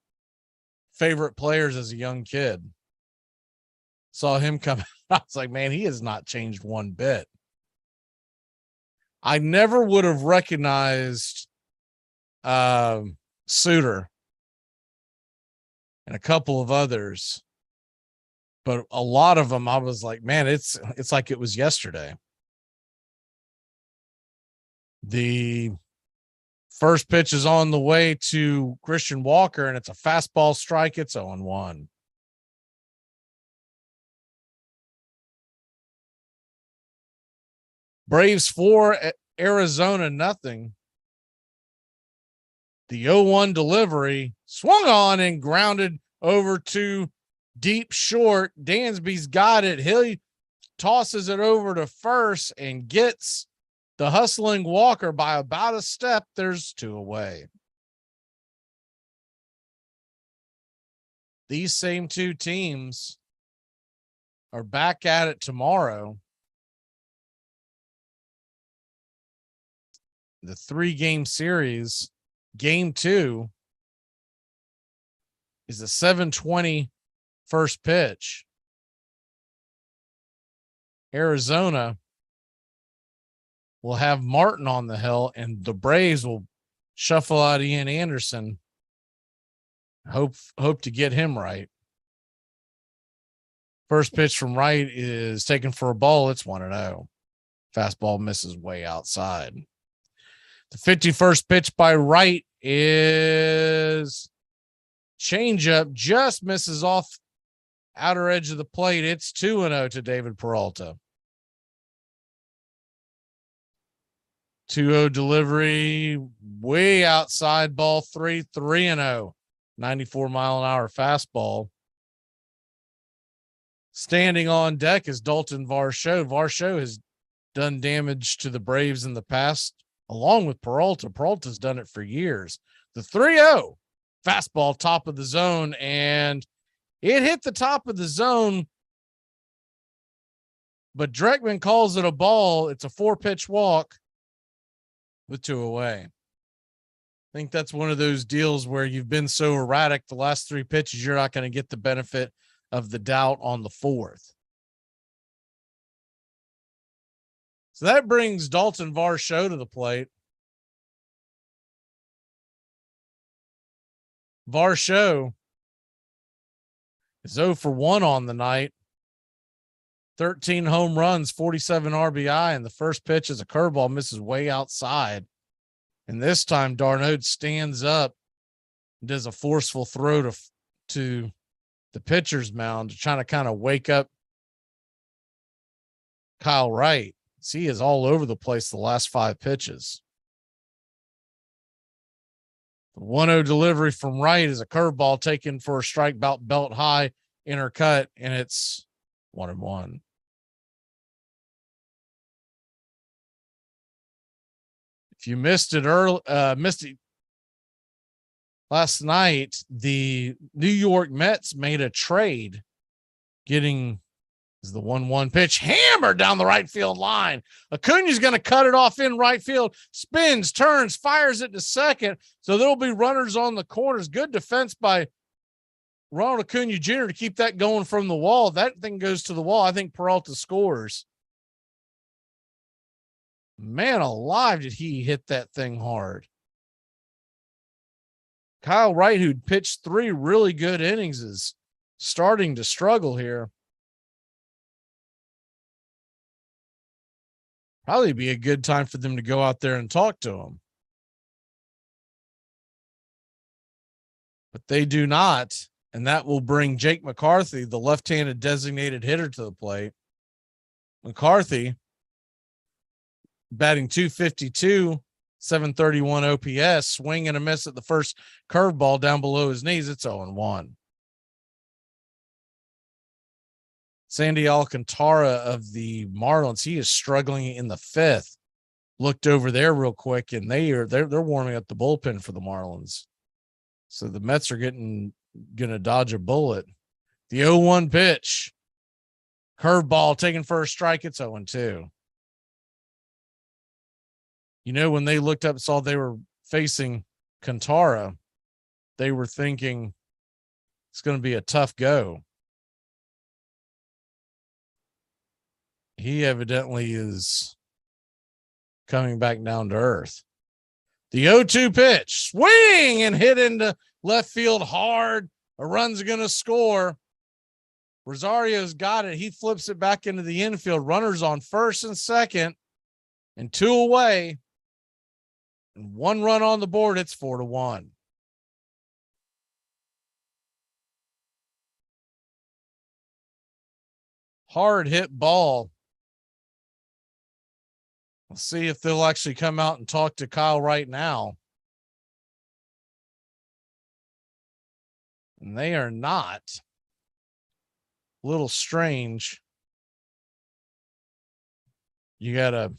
favorite players as a young kid. Saw him come. I was like, man, he has not changed one bit. I never would have recognized Suter and a couple of others, but a lot of them I was like, man, it's like it was yesterday. The first pitch is on the way to Christian Walker, and it's a fastball strike. It's 0-1. Braves 4, Arizona nothing. The 0-1 delivery swung on and grounded over to deep short. Dansby's got it. He tosses it over to first and gets the hustling Walker by about a step. There's 2 away. These same 2 teams are back at it tomorrow. The 3-game series, game 2 is a 7:20 first pitch. Arizona will have Martin on the hill, and the Braves will shuffle out Ian Anderson. Hope to get him right. First pitch from Wright is taken for a ball. It's 1-0. Fastball misses way outside. The 51st pitch by Wright is changeup, just misses off outer edge of the plate. It's 2-0 to David Peralta. 2-0 delivery, way outside, ball 3-0. 94-mile-an-hour fastball. Standing on deck is Dalton Varsho. Varsho has done damage to the Braves in the past, along with Peralta. Peralta's done it for years. The 3-0 fastball, top of the zone, and it hit the top of the zone, but Dreckman calls it a ball. It's a 4-pitch walk with 2 away. I think that's one of those deals where you've been so erratic the last 3 pitches, you're not going to get the benefit of the doubt on the 4th. So that brings Dalton Varsho to the plate. Varsho is 0 for 1 on the night. 13 home runs, 47 RBI, and the first pitch is a curveball, misses way outside. And this time, Darnode stands up and does a forceful throw to the pitcher's mound, trying to kind of wake up Kyle Wright. He is all over the place the last 5 pitches. The 1-0 delivery from Wright is a curveball taken for a strike belt high, intercut, and it's 1-1. If you missed it last night, the New York Mets made a trade, getting the 1-1 pitch hammered down the right field line. Acuna's going to cut it off in right field, spins, turns, fires it to second. So there'll be runners on the corners. Good defense by Ronald Acuna Jr. to keep that going from the wall. That thing goes to the wall. I think Peralta scores. Man alive, did he hit that thing hard. Kyle Wright, who'd pitched 3 really good innings, is starting to struggle here. Probably be a good time for them to go out there and talk to him. But they do not, and that will bring Jake McCarthy, the left-handed designated hitter, to the plate. McCarthy batting .252, 731 OPS, swing and a miss at the first curveball down below his knees. It's 0-1. Sandy Alcantara of the Marlins, he is struggling in the 5th. Looked over there real quick, and they're warming up the bullpen for the Marlins. So the Mets are gonna dodge a bullet. The 0-1 pitch, curveball taken for a strike. It's 0-2. You know, when they looked up, saw they were facing Kantara, they were thinking it's going to be a tough go. He evidently is coming back down to earth. The 0-2 pitch, swing and hit into left field hard. A run's going to score. Rosario's got it. He flips it back into the infield. Runners on first and second, and 2 away. And 1 run on the board. It's 4-1. Hard hit ball. Let's see if they'll actually come out and talk to Kyle right now. And they are not. A little strange. You got to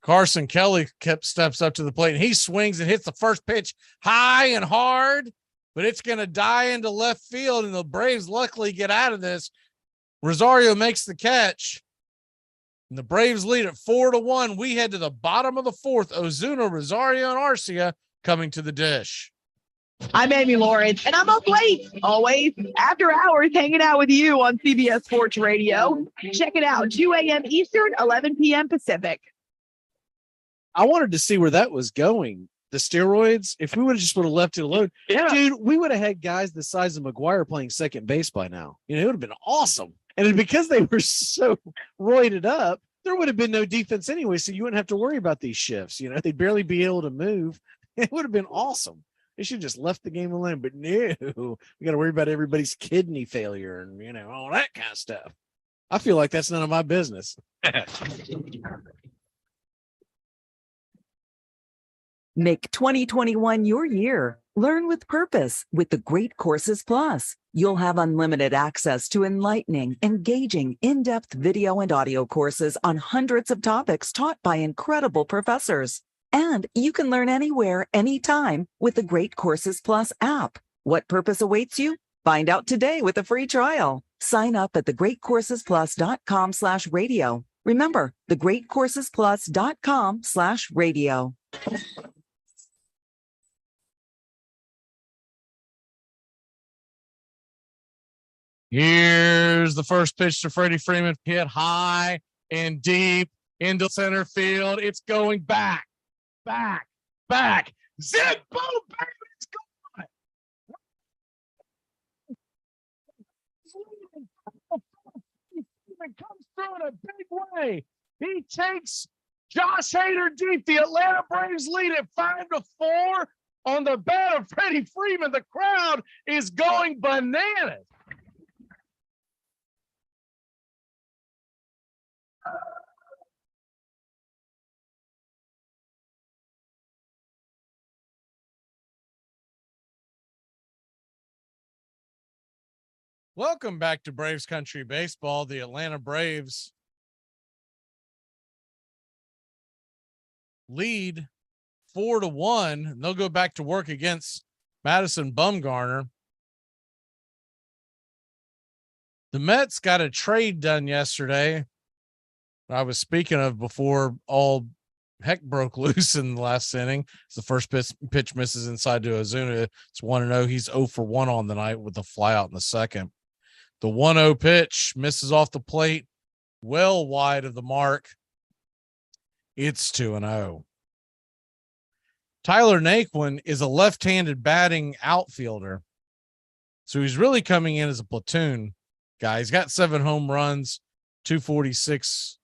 Carson Kelly steps up to the plate and he swings and hits the first pitch high and hard, but it's going to die into left field, and the Braves luckily get out of this. Rosario makes the catch, and the Braves lead at 4-1. We head to the bottom of the 4th. Ozuna, Rosario, and Arcia coming to the dish. I'm Amy Lawrence, and I'm up late, always, after hours, hanging out with you on CBS Sports Radio. Check it out, 2 a.m. Eastern, 11 p.m. Pacific. I wanted to see where that was going. The steroids, if we would have just would have left it alone, dude, we would have had guys the size of McGuire playing second base by now. You know, it would have been awesome. And because they were so roided up, there would have been no defense anyway, so you wouldn't have to worry about these shifts. You know, they'd barely be able to move. It would have been awesome. They should have just left the game alone. But no, we got to worry about everybody's kidney failure and, you know, all that kind of stuff. I feel like that's none of my business. Make 2021 your year. Learn with purpose with the Great Courses Plus. You'll have unlimited access to enlightening, engaging, in-depth video and audio courses on hundreds of topics taught by incredible professors. And you can learn anywhere, anytime with the Great Courses Plus app. What purpose awaits you? Find out today with a free trial. Sign up at thegreatcoursesplus.com/radio. Remember, thegreatcoursesplus.com/radio. Here's the first pitch to Freddie Freeman, hit high and deep into center field. It's going back. Zip, boom, baby, it's gone. It comes through in a big way. He takes Josh Hader deep. The Atlanta Braves lead at 5-4 on the bat of Freddie Freeman. The crowd is going bananas. Welcome back to Braves Country Baseball. The Atlanta Braves lead 4-1. And they'll go back to work against Madison Bumgarner. The Mets got a trade done yesterday. I was speaking of before all heck broke loose in the last inning. It's the first pitch misses inside to Ozuna. It's 1-0. He's 0 for 1 on the night with a fly out in the second. The 1-0 pitch misses off the plate, well wide of the mark. It's 2-0. Tyler Naquin is a left-handed batting outfielder. So he's really coming in as a platoon guy. He's got 7 home runs, 246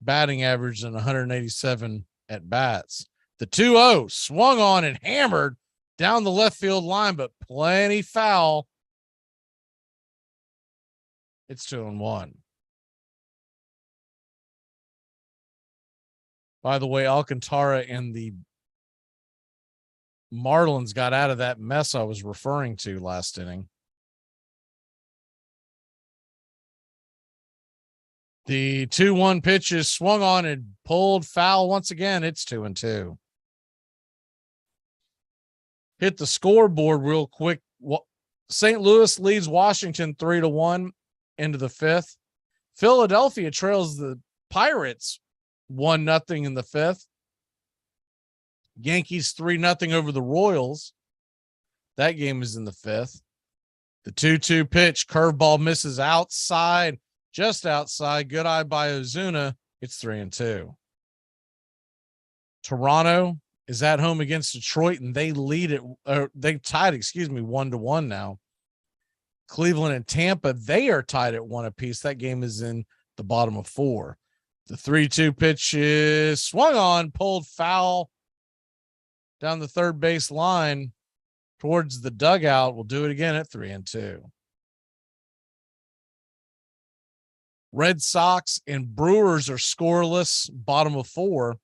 batting average, and 187 at bats. The 2-0 swung on and hammered down the left field line, but plenty foul. It's 2-1. By the way, Alcantara and the Marlins got out of that mess I was referring to last inning. The 2-1 pitch is swung on and pulled foul once again. It's 2-2. Hit the scoreboard real quick. St. Louis leads Washington 3-1. into the fifth. Philadelphia trails the Pirates 1-0 in the fifth. Yankees 3-0 over the Royals. That game is in the fifth. The 2-2 pitch, curveball misses outside, just outside. Good eye by Ozuna. It's 3-2. Toronto is at home against Detroit, and they lead it. They tied, 1-1 now. Cleveland and Tampa, they are tied at 1 apiece. That game is in the bottom of 4. The 3-2 pitch is swung on, pulled foul down the third base line towards the dugout. We'll do it again at 3-2. Red Sox and Brewers are scoreless, bottom of 4.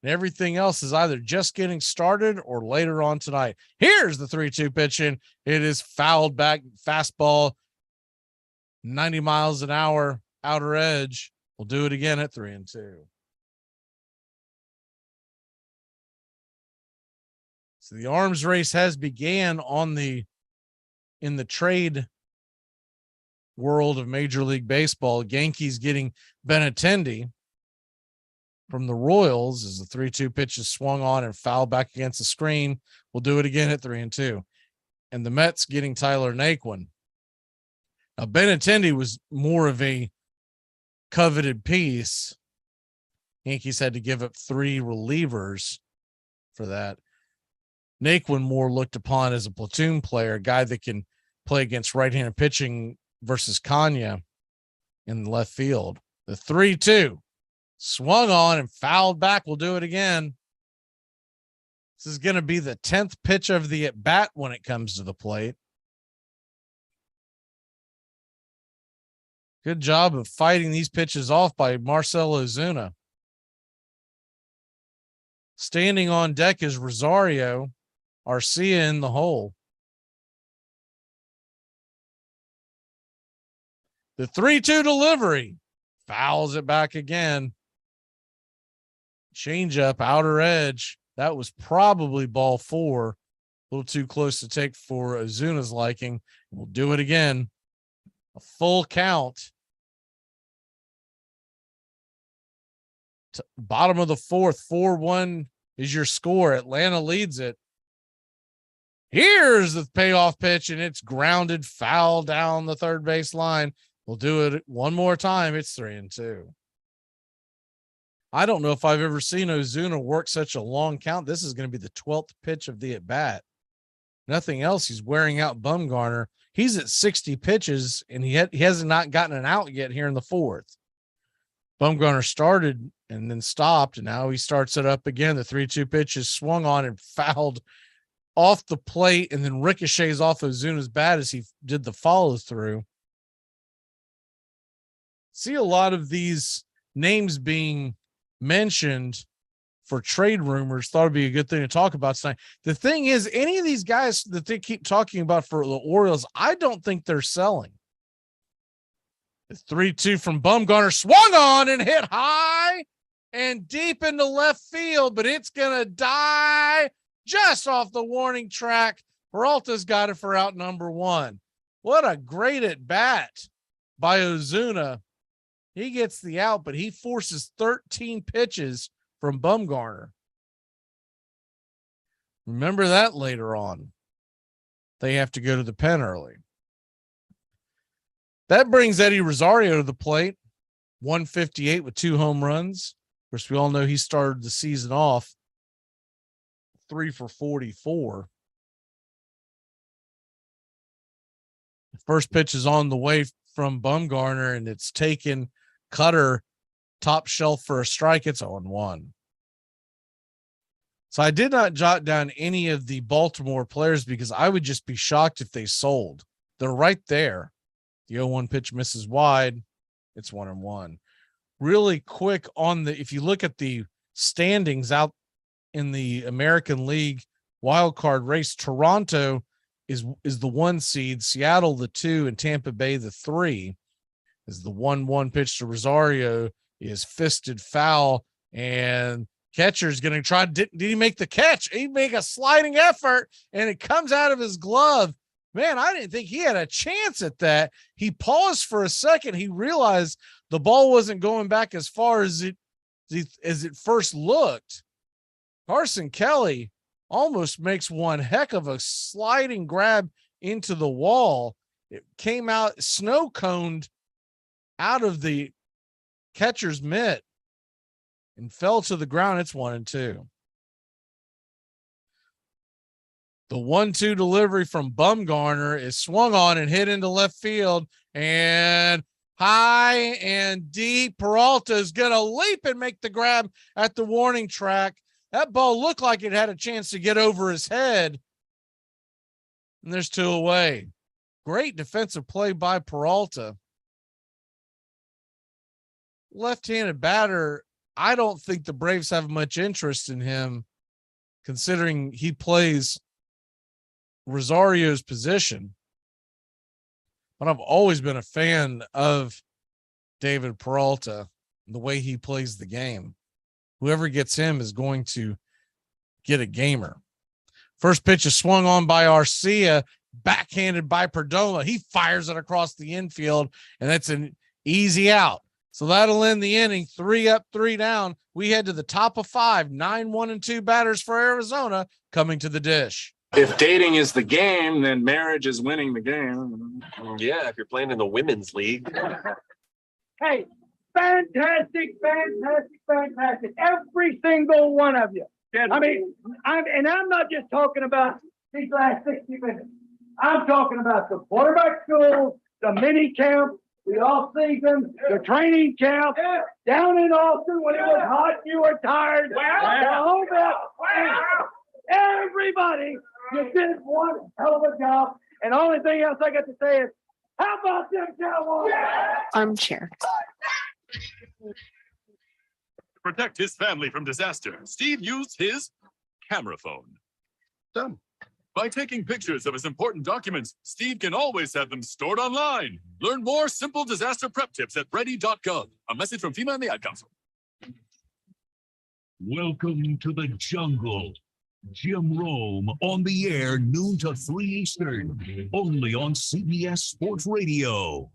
And everything else is either just getting started or later on tonight. Here's the 3-2 pitch in. It is fouled back, fastball, 90 miles an hour, outer edge. We'll do it again at 3-2. So the arms race has began in the trade world of Major League Baseball. Yankees getting Benintendi from the Royals as the 3-2 pitch is swung on and fouled back against the screen. We'll do it again at 3-2. And the Mets getting Tyler Naquin. Now, Benintendi was more of a coveted piece. Yankees had to give up 3 relievers for that. Naquin more looked upon as a platoon player, a guy that can play against right-handed pitching versus Kanya in left field. The 3-2 swung on and fouled back. We'll do it again. This is going to be the 10th pitch of the at bat when it comes to the plate. Good job of fighting these pitches off by Marcell Ozuna. Standing on deck is Rosario. Arcia in the hole. The 3-2 delivery fouls it back again. Change up, outer edge. That was probably ball 4. A little too close to take for Ozuna's liking. We'll do it again. A full count. Bottom of the 4th, 4-1 is your score. Atlanta leads it. Here's the payoff pitch, and it's grounded foul down the third base line. We'll do it one more time. It's 3-2. I don't know if I've ever seen Ozuna work such a long count. This is going to be the 12th pitch of the at bat. Nothing else. He's wearing out Bumgarner. He's at 60 pitches, and he hasn't not gotten an out yet here in the 4th. Bumgarner started and then stopped, and now he starts it up again. The 3-2 pitch is swung on and fouled off the plate and then ricochets off Ozuna's bat as he did the follow through. See a lot of these names being mentioned for trade rumors. Thought it'd be a good thing to talk about tonight. The thing is, any of these guys that they keep talking about for the Orioles, I don't think they're selling. The 3-2 from Bumgarner swung on and hit high and deep into left field, but it's going to die just off the warning track. Peralta's got it for out number 1. What a great at bat by Ozuna. He gets the out, but he forces 13 pitches from Bumgarner. Remember that later on. They have to go to the pen early. That brings Eddie Rosario to the plate. 158 with 2 home runs. Of course, we all know he started the season off 3 for 44. The first pitch is on the way from Bumgarner, and it's taken. Cutter, top shelf for a strike. It's 0-1. So I did not jot down any of the Baltimore players because I would just be shocked if they sold. They're right there. The 0-1 pitch misses wide. It's 1-1. Really quick on if you look at the standings out in the American League wild card race, Toronto is the 1 seed, Seattle the 2, and Tampa Bay the 3. As the 1-1 pitch to Rosario is fisted foul, and catcher's going to try. Did he make the catch? He make a sliding effort, and it comes out of his glove. Man, I didn't think he had a chance at that. He paused for a second. He realized the ball wasn't going back as far as it first looked. Carson Kelly almost makes one heck of a sliding grab into the wall. It came out snow coned out of the catcher's mitt and fell to the ground. It's 1-2. The 1-2 delivery from Bumgarner is swung on and hit into left field, and high and deep. Peralta is going to leap and make the grab at the warning track. That ball looked like it had a chance to get over his head, and there's 2 away. Great defensive play by Peralta. Left-handed batter, I don't think the Braves have much interest in him, considering he plays Rosario's position. But I've always been a fan of David Peralta, the way he plays the game. Whoever gets him is going to get a gamer. First pitch is swung on by Arcia, backhanded by Perdomo. He fires it across the infield, and that's an easy out. So that'll end the inning. 3 up, 3 down. We head to the top of 5, 9, 1, and 2 batters for Arizona coming to the dish. If dating is the game, then marriage is winning the game. Yeah, if you're playing in the women's league. Hey, fantastic. Every single one of you. I mean, I'm not just talking about these last 60 minutes. I'm talking about the quarterback school, the mini camp, the off season, the training camp, down in Austin when it was hot, you were tired. Everybody, you did one hell of a job. And the only thing else I got to say is, how about them Cowboys? Armchair. Protect his family from disaster, Steve used his camera phone. Done. By taking pictures of his important documents, Steve can always have them stored online. Learn more simple disaster prep tips at ready.gov. A message from FEMA and the Ad Council. Welcome to the jungle. Jim Rome on the air, noon to 3 Eastern, only on CBS Sports Radio.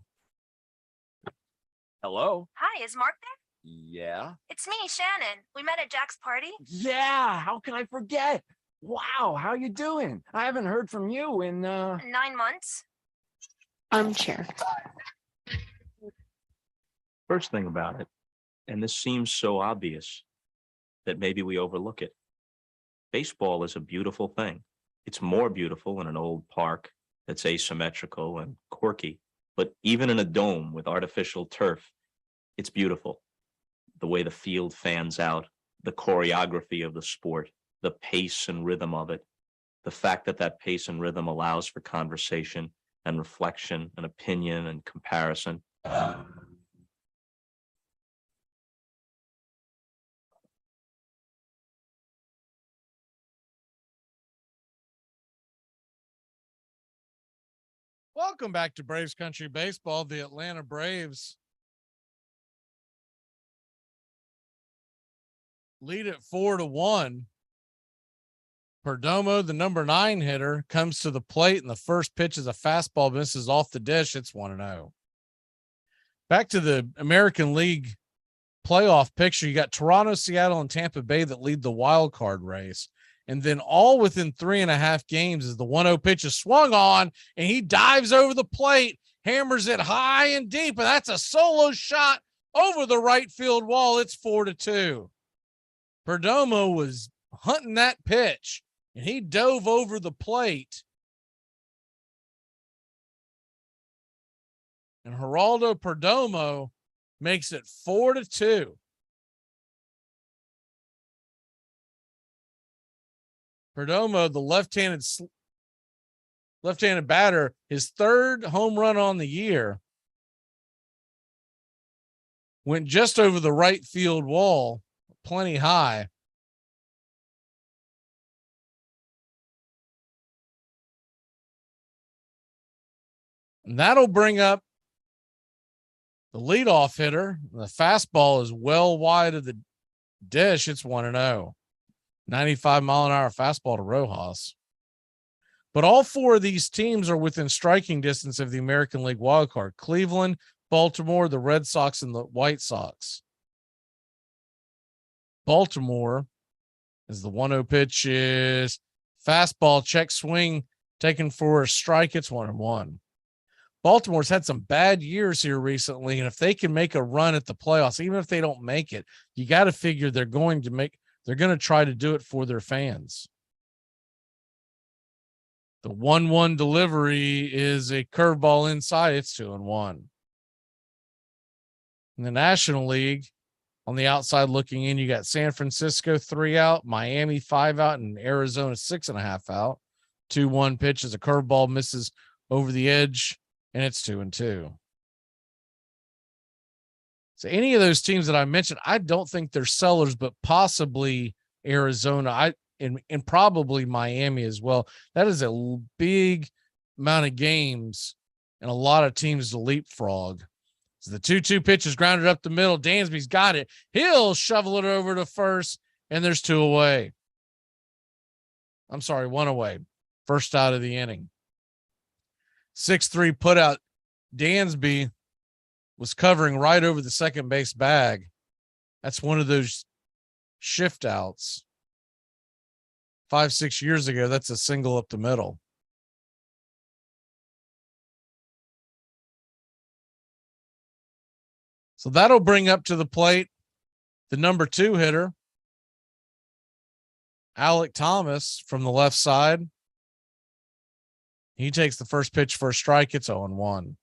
Hello? Hi, is Mark there? Yeah? It's me, Shannon. We met at Jack's party. Yeah, how can I forget? Wow, how you doing? I haven't heard from you in 9 months. Armchair. First thing about it, and this seems so obvious that maybe we overlook it. Baseball is a beautiful thing. It's more beautiful in an old park that's asymmetrical and quirky, but even in a dome with artificial turf, it's beautiful. The way the field fans out, the choreography of the sport, the pace and rhythm of it, the fact that that pace and rhythm allows for conversation and reflection and opinion and comparison. Welcome back to Braves Country Baseball. The Atlanta Braves lead it 4-1. Perdomo, the number 9 hitter, comes to the plate, and the first pitch is a fastball, misses off the dish. It's 1-0. Back to the American League playoff picture. You got Toronto, Seattle, and Tampa Bay that lead the wild card race. And then all within 3.5 games is the 1-0 pitch is swung on, and he dives over the plate, hammers it high and deep, and that's a solo shot over the right field wall. It's 4-2. Perdomo was hunting that pitch, and he dove over the plate. And Geraldo Perdomo makes it 4-2. Perdomo, the left-handed batter, his 3rd home run on the year, went just over the right field wall, plenty high. And that'll bring up the leadoff hitter. The fastball is well wide of the dish. It's 1-0. 95-mile-an-hour fastball to Rojas. But all four of these teams are within striking distance of the American League wildcard: Cleveland, Baltimore, the Red Sox, and the White Sox. Baltimore, as the 1-0 pitch is fastball, check swing, taken for a strike. It's 1-1. Baltimore's had some bad years here recently, and if they can make a run at the playoffs, even if they don't make it, you got to figure they're going to try to do it for their fans. The 1-1 delivery is a curveball inside. It's 2-1. In the National League, on the outside looking in, you got San Francisco 3 out, Miami 5 out, and Arizona 6.5 out. 2-1 pitch is a curveball, misses over the edge, and it's 2-2. So any of those teams that I mentioned, I don't think they're sellers, but possibly Arizona. And probably Miami as well. That is a big amount of games and a lot of teams to leapfrog. So the 2-2 pitch is grounded up the middle. Dansby's got it. He'll shovel it over to first, and there's 2 away. I'm sorry, 1 away. First out of the inning. 6-3 put out. Dansby was covering right over the second base bag. That's one of those shift outs. 5-6 years ago, that's a single up the middle. So that'll bring up to the plate the number 2 hitter, Alec Thomas, from the left side. He takes the first pitch for a strike. It's 0-1.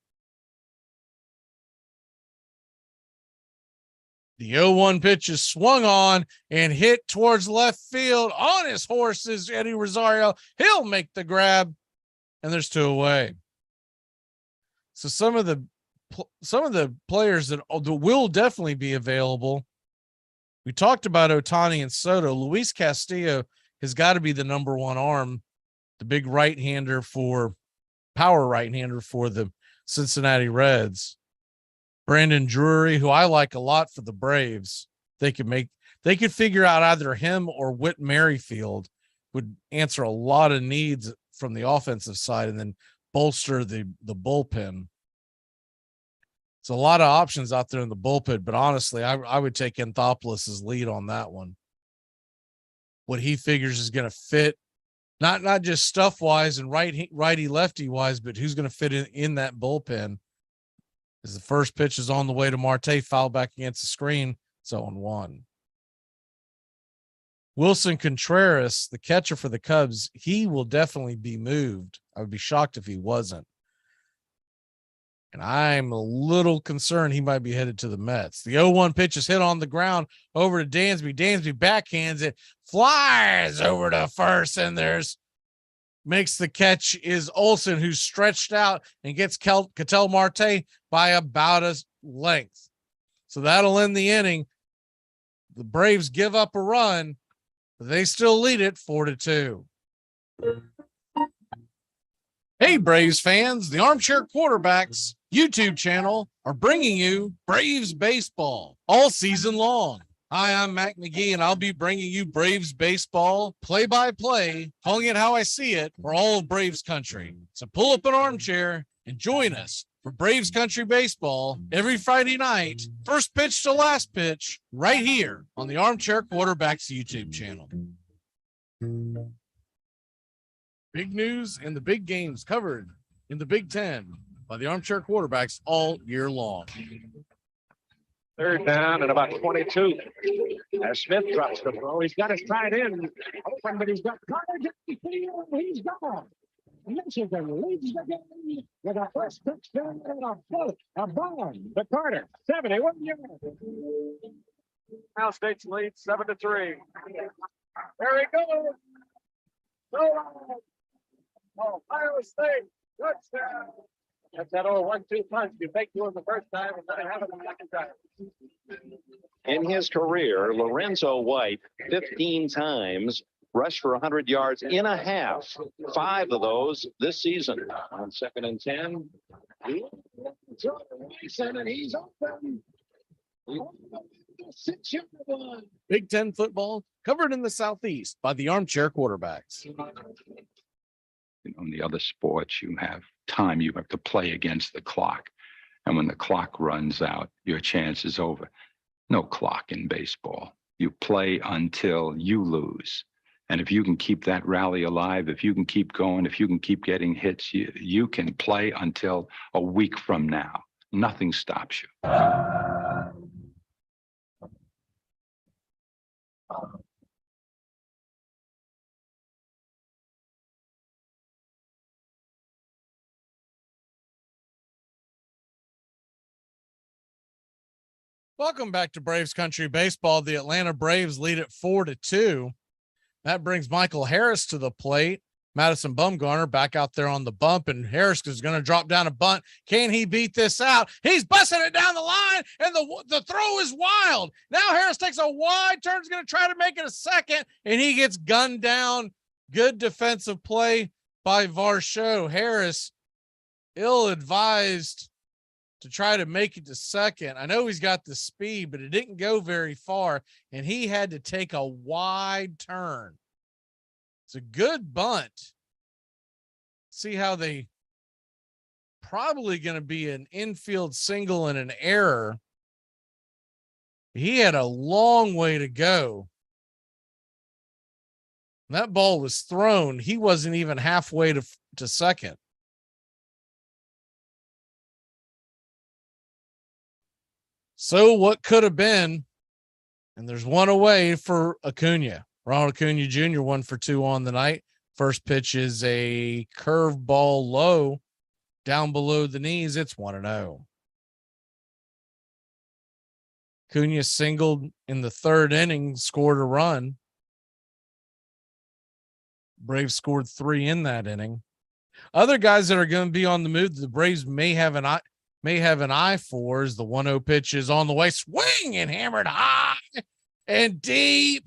The 0-1 pitch is swung on and hit towards left field. On his horse is Eddie Rosario. He'll make the grab, and there's 2 away. So some of the players that will definitely be available. We talked about Ohtani and Soto. Luis Castillo has got to be the number 1 arm, the big power right-hander for the Cincinnati Reds. Brandon Drury, who I like a lot for the Braves, they could figure out either him or Whit Merrifield would answer a lot of needs from the offensive side and then bolster the bullpen. It's a lot of options out there in the bullpen, but honestly, I would take Anthopoulos' lead on that one. What he figures is going to fit, not just stuff wise and righty lefty wise, but who's going to fit in that bullpen. As the first pitch is on the way to Marte, foul back against the screen. It's 0-1. Wilson Contreras, the catcher for the Cubs, he will definitely be moved. I would be shocked if he wasn't. And I'm a little concerned he might be headed to the Mets. The 0-1 pitch is hit on the ground over to Dansby. Dansby backhands it, flies over to first, and makes the catch is Olsen, who's stretched out and gets Ketel Marte by about a length. So that'll end the inning. The Braves give up a run, but they still lead it 4-2. Hey, Braves fans, the Armchair Quarterbacks YouTube channel are bringing you Braves baseball all season long. Hi, I'm Mac McGee, and I'll be bringing you Braves baseball play-by-play, calling it how I see it, for all of Braves country. So pull up an armchair and join us for Braves country baseball every Friday night, first pitch to last pitch, right here on the Armchair Quarterbacks YouTube channel. Big news and the big games covered in the Big Ten by the Armchair Quarterbacks all year long. Third down and about 22. As Smith drops the throw, he's got his tight end open, but he's got Carter down the field. He's gone. Michigan leads the game with a first touchdown and a bomb to Carter. 71 yards. Cal State's lead 7-3. There he goes. Ohio State touchdown. That's that old 1-2 punch. You fake to him the first time and let it happen the second time. In his career, Lorenzo White 15 times rushed for 100 yards in a half. 5 of those this season. On 2nd and 10. And he's open. Big Ten football covered in the Southeast by the Armchair Quarterbacks. In the other sports, you have time. You have to play against the clock. And when the clock runs out, your chance is over. No clock in baseball. You play until you lose. And if you can keep that rally alive, if you can keep going, if you can keep getting hits, you can play until a week from now. Nothing stops you. Welcome back to Braves Country Baseball. The Atlanta Braves lead it 4-2. That brings Michael Harris to the plate. Madison Bumgarner back out there on the bump, and Harris is going to drop down a bunt. Can he beat this out? He's busting it down the line, and the throw is wild. Now Harris takes a wide turn, is going to try to make it a second, and he gets gunned down. Good defensive play by Varsho. Harris, ill-advised to try to make it to second. I know he's got the speed, but it didn't go very far, and he had to take a wide turn. It's a good bunt. See how they probably going to be an infield single and an error. He had a long way to go. That ball was thrown. He wasn't even halfway to second. So what could have been, and there's one away for Acuna. Ronald Acuna Jr. 1 for 2 on the night. First pitch is a curveball low down below the knees. It's 1-0. Acuna singled in the third inning, scored a run. Braves scored 3 in that inning. Other guys that are going to be on the move, the Braves may have an eye for is the 1-0 pitch is on the way. Swing and hammered high and deep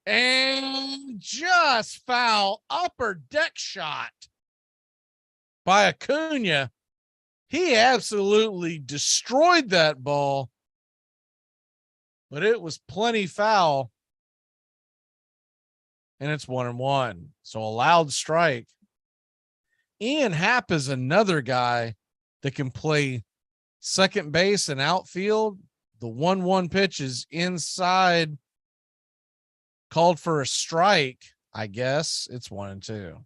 and just foul upper deck shot by Acuna. He absolutely destroyed that ball, but it was plenty foul. And it's 1-1. So a loud strike. Ian Happ is another guy that can play second base and outfield. The 1-1 pitch is inside, called for a strike. I guess it's 1-2.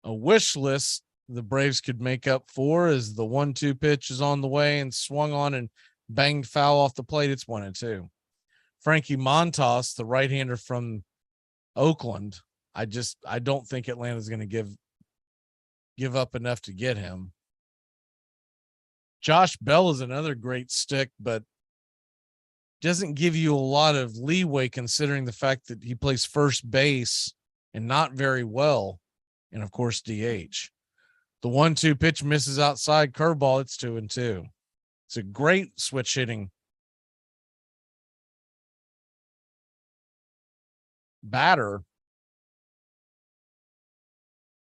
A wish list the Braves could make up for is the 1-2 pitch is on the way and swung on and banged foul off the plate. It's 1-2. Frankie Montas, the right-hander from Oakland, I don't think Atlanta's going to give up enough to get him. Josh Bell is another great stick, but doesn't give you a lot of leeway considering the fact that he plays first base and not very well. And of course, DH. The 1-2 pitch misses outside, curveball. It's 2-2. It's a great switch hitting batter,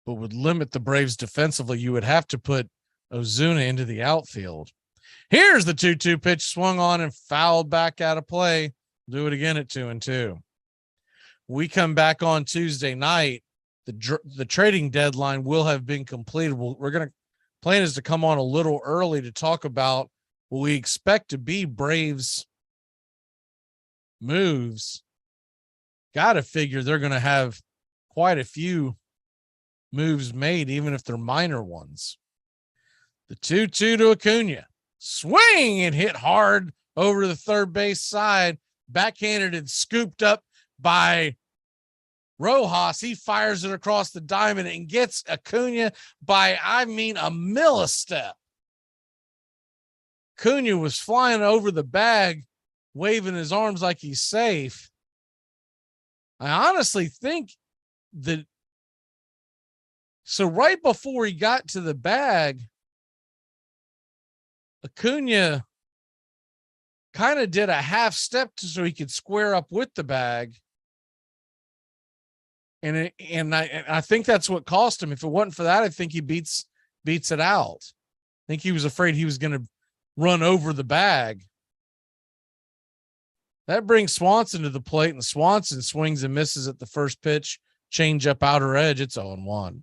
but would limit the Braves defensively. You would have to put Ozuna into the outfield. Here's the 2-2 pitch swung on and fouled back out of play. Do it again at 2-2. We come back on Tuesday night. The trading deadline will have been completed. Plan is to come on a little early to talk about what we expect to be Braves moves. Got to figure they're going to have quite a few moves made, even if they're minor ones. The 2-2 to Acuna. Swing and hit hard over the third base side. Backhanded and scooped up by Rojas. He fires it across the diamond and gets Acuna by, a millistep. Acuna was flying over the bag, waving his arms like he's safe. I honestly think that, so right before he got to the bag, Acuna kind of did a half step so he could square up with the bag. And I think that's what cost him. If it wasn't for that, I think he beats it out. I think he was afraid he was going to run over the bag. That brings Swanson to the plate, and Swanson swings and misses at the first pitch. Change up outer edge. It's 0-1.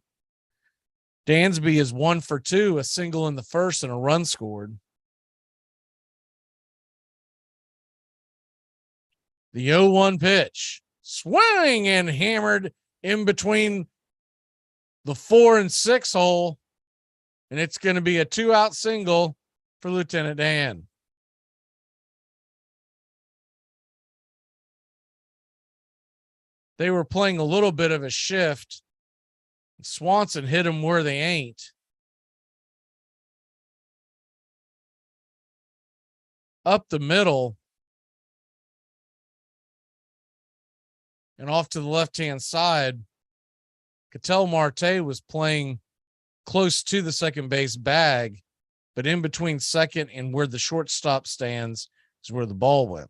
Dansby is 1 for 2, a single in the first and a run scored. The 0-1 pitch, swing and hammered in between the 4 and 6 hole. And it's going to be a 2-out single for Lieutenant Dan. They were playing a little bit of a shift. Swanson hit them where they ain't. Up the middle and off to the left-hand side. Ketel Marte was playing close to the second base bag, but in between second and where the shortstop stands is where the ball went.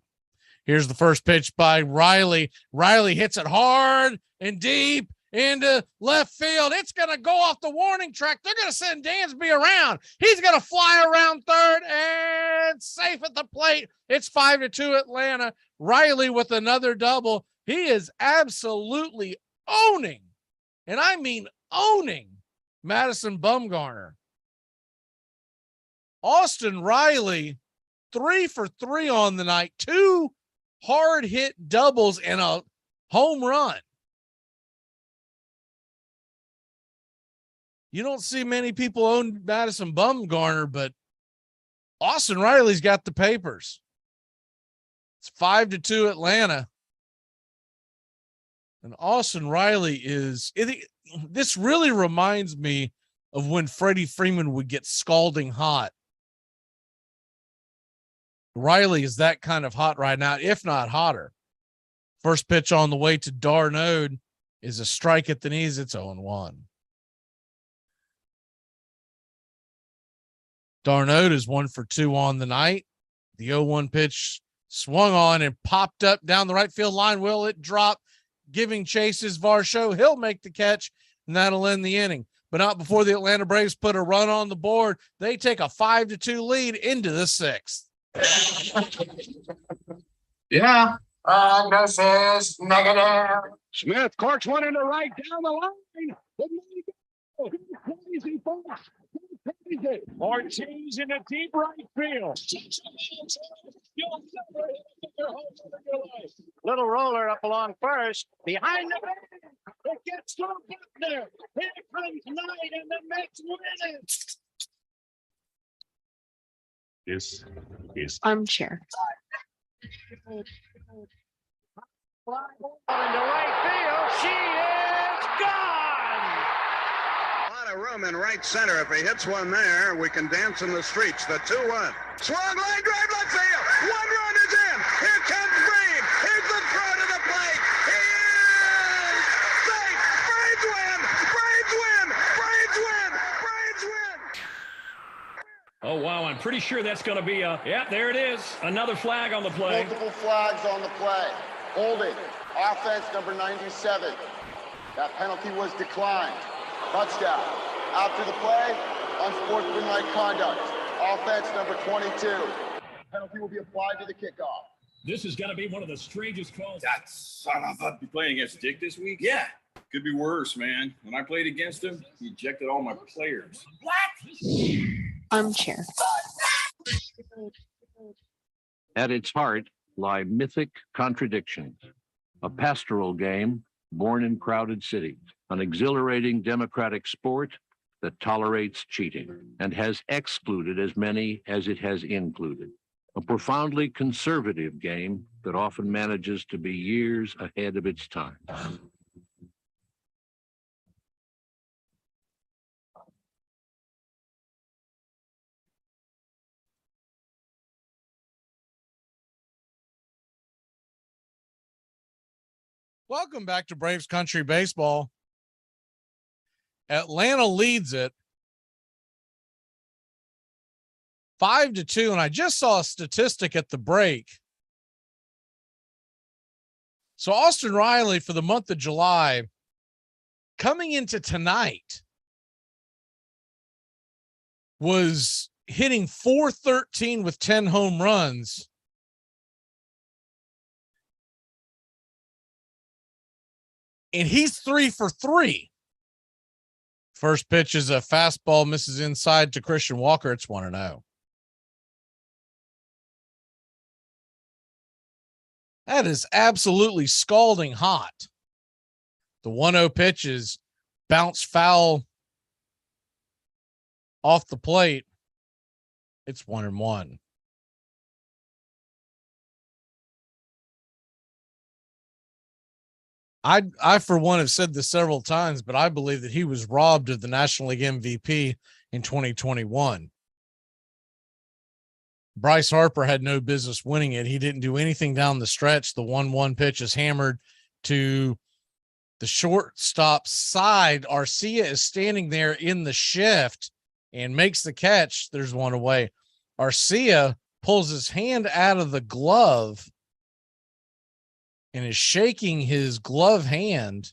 Here's the first pitch by Riley. Riley hits it hard and deep into left field. It's going to go off the warning track. They're going to send Dansby around. He's going to fly around third and safe at the plate. It's 5-2 Atlanta. Riley with another double. He is absolutely owning, and I mean owning, Madison Bumgarner. Austin Riley, 3 for 3 on the night, 2 hard hit doubles and a home run. You don't see many people own Madison Bumgarner, but Austin Riley's got the papers. It's 5-2 Atlanta. And Austin Riley this really reminds me of when Freddie Freeman would get scalding hot. Riley is that kind of hot right now, if not hotter. First pitch on the way to Darnode is a strike at the knees. It's 0-1. Darnode is 1 for 2 on the night. The 0-1 pitch swung on and popped up down the right field line. Will it drop? Giving chases Varsho. He'll make the catch, and that'll end the inning. But not before the Atlanta Braves put a run on the board. They take a 5-2 lead into the 6th. Yeah. This is negative. Smith corks one into right down the line. Go crazy, folks. Go crazy. Ortiz in the deep right field. Little roller up along first. Behind the man. It gets to the there. Here comes Knight, and the Mets win it. This is Armchair. Fly ball into right field. She is gone. A lot of room in right center. If he hits one there, we can dance in the streets. The 2-1. Swung line drive left field. 1 run is in. Here comes Green. Here's the throw to the plate. He is safe. Braves win. Braves win. Braves win. Braves win. Oh, wow. I'm pretty sure that's going to be there it is. Another flag on the play. Multiple flags on the play. Holding. Offense number 97. That penalty was declined. Touchdown. After the play, unsportsmanlike conduct. Offense number 22. Penalty will be applied to the kickoff. This is going to be one of the strangest calls. That son of a... You playing against Dick this week? Yeah. Could be worse, man. When I played against him, he ejected all my players. What? Armchair. At its heart lie mythic contradictions, a pastoral game born in crowded cities, an exhilarating democratic sport that tolerates cheating and has excluded as many as it has included, a profoundly conservative game that often manages to be years ahead of its time. Welcome back to Braves Country Baseball. Atlanta leads it 5-2, and I just saw a statistic at the break. So Austin Riley for the month of July, coming into tonight, was hitting .413 with 10 home runs. and he's 3 for 3. First pitch is a fastball, misses inside to Christian Walker. It's 1-0. That is absolutely scalding hot. The 1-0 pitch is bounced foul off the plate. It's 1-1. I for one have said this several times, but I believe that he was robbed of the National League MVP in 2021. Bryce Harper had no business winning it. He didn't do anything down the stretch. The 1-1 pitch is hammered to the shortstop side. Arcia is standing there in the shift and makes the catch. There's one away. Arcia pulls his hand out of the glove and is shaking his glove hand.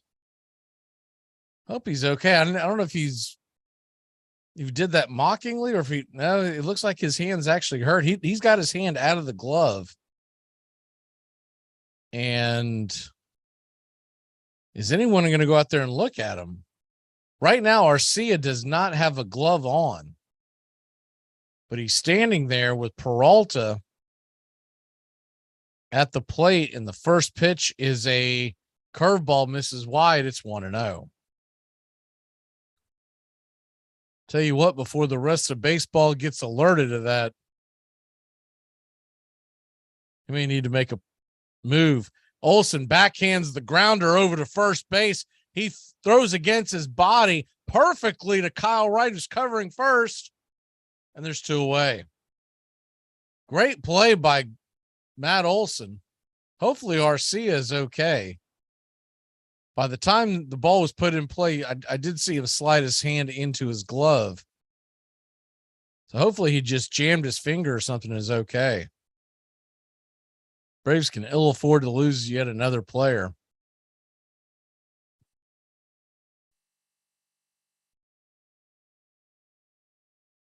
Hope he's okay. I don't know if he did that mockingly or if no, it looks like his hand's actually hurt. He's got his hand out of the glove. And is anyone going to go out there and look at him? Right now, Arcia does not have a glove on, but he's standing there with Peralta at the plate, and the first pitch is a curveball, misses wide. It's 1-0. Tell you what, before the rest of baseball gets alerted to that, you may need to make a move. Olsen backhands the grounder over to first base. He throws against his body perfectly to Kyle Wright, who's covering first, and there's 2 away. Great play by Matt Olsen. Hopefully Arcia is okay. By the time the ball was put in play, I did see him slide his hand into his glove. So hopefully he just jammed his finger or something and is okay. Braves can ill afford to lose yet another player.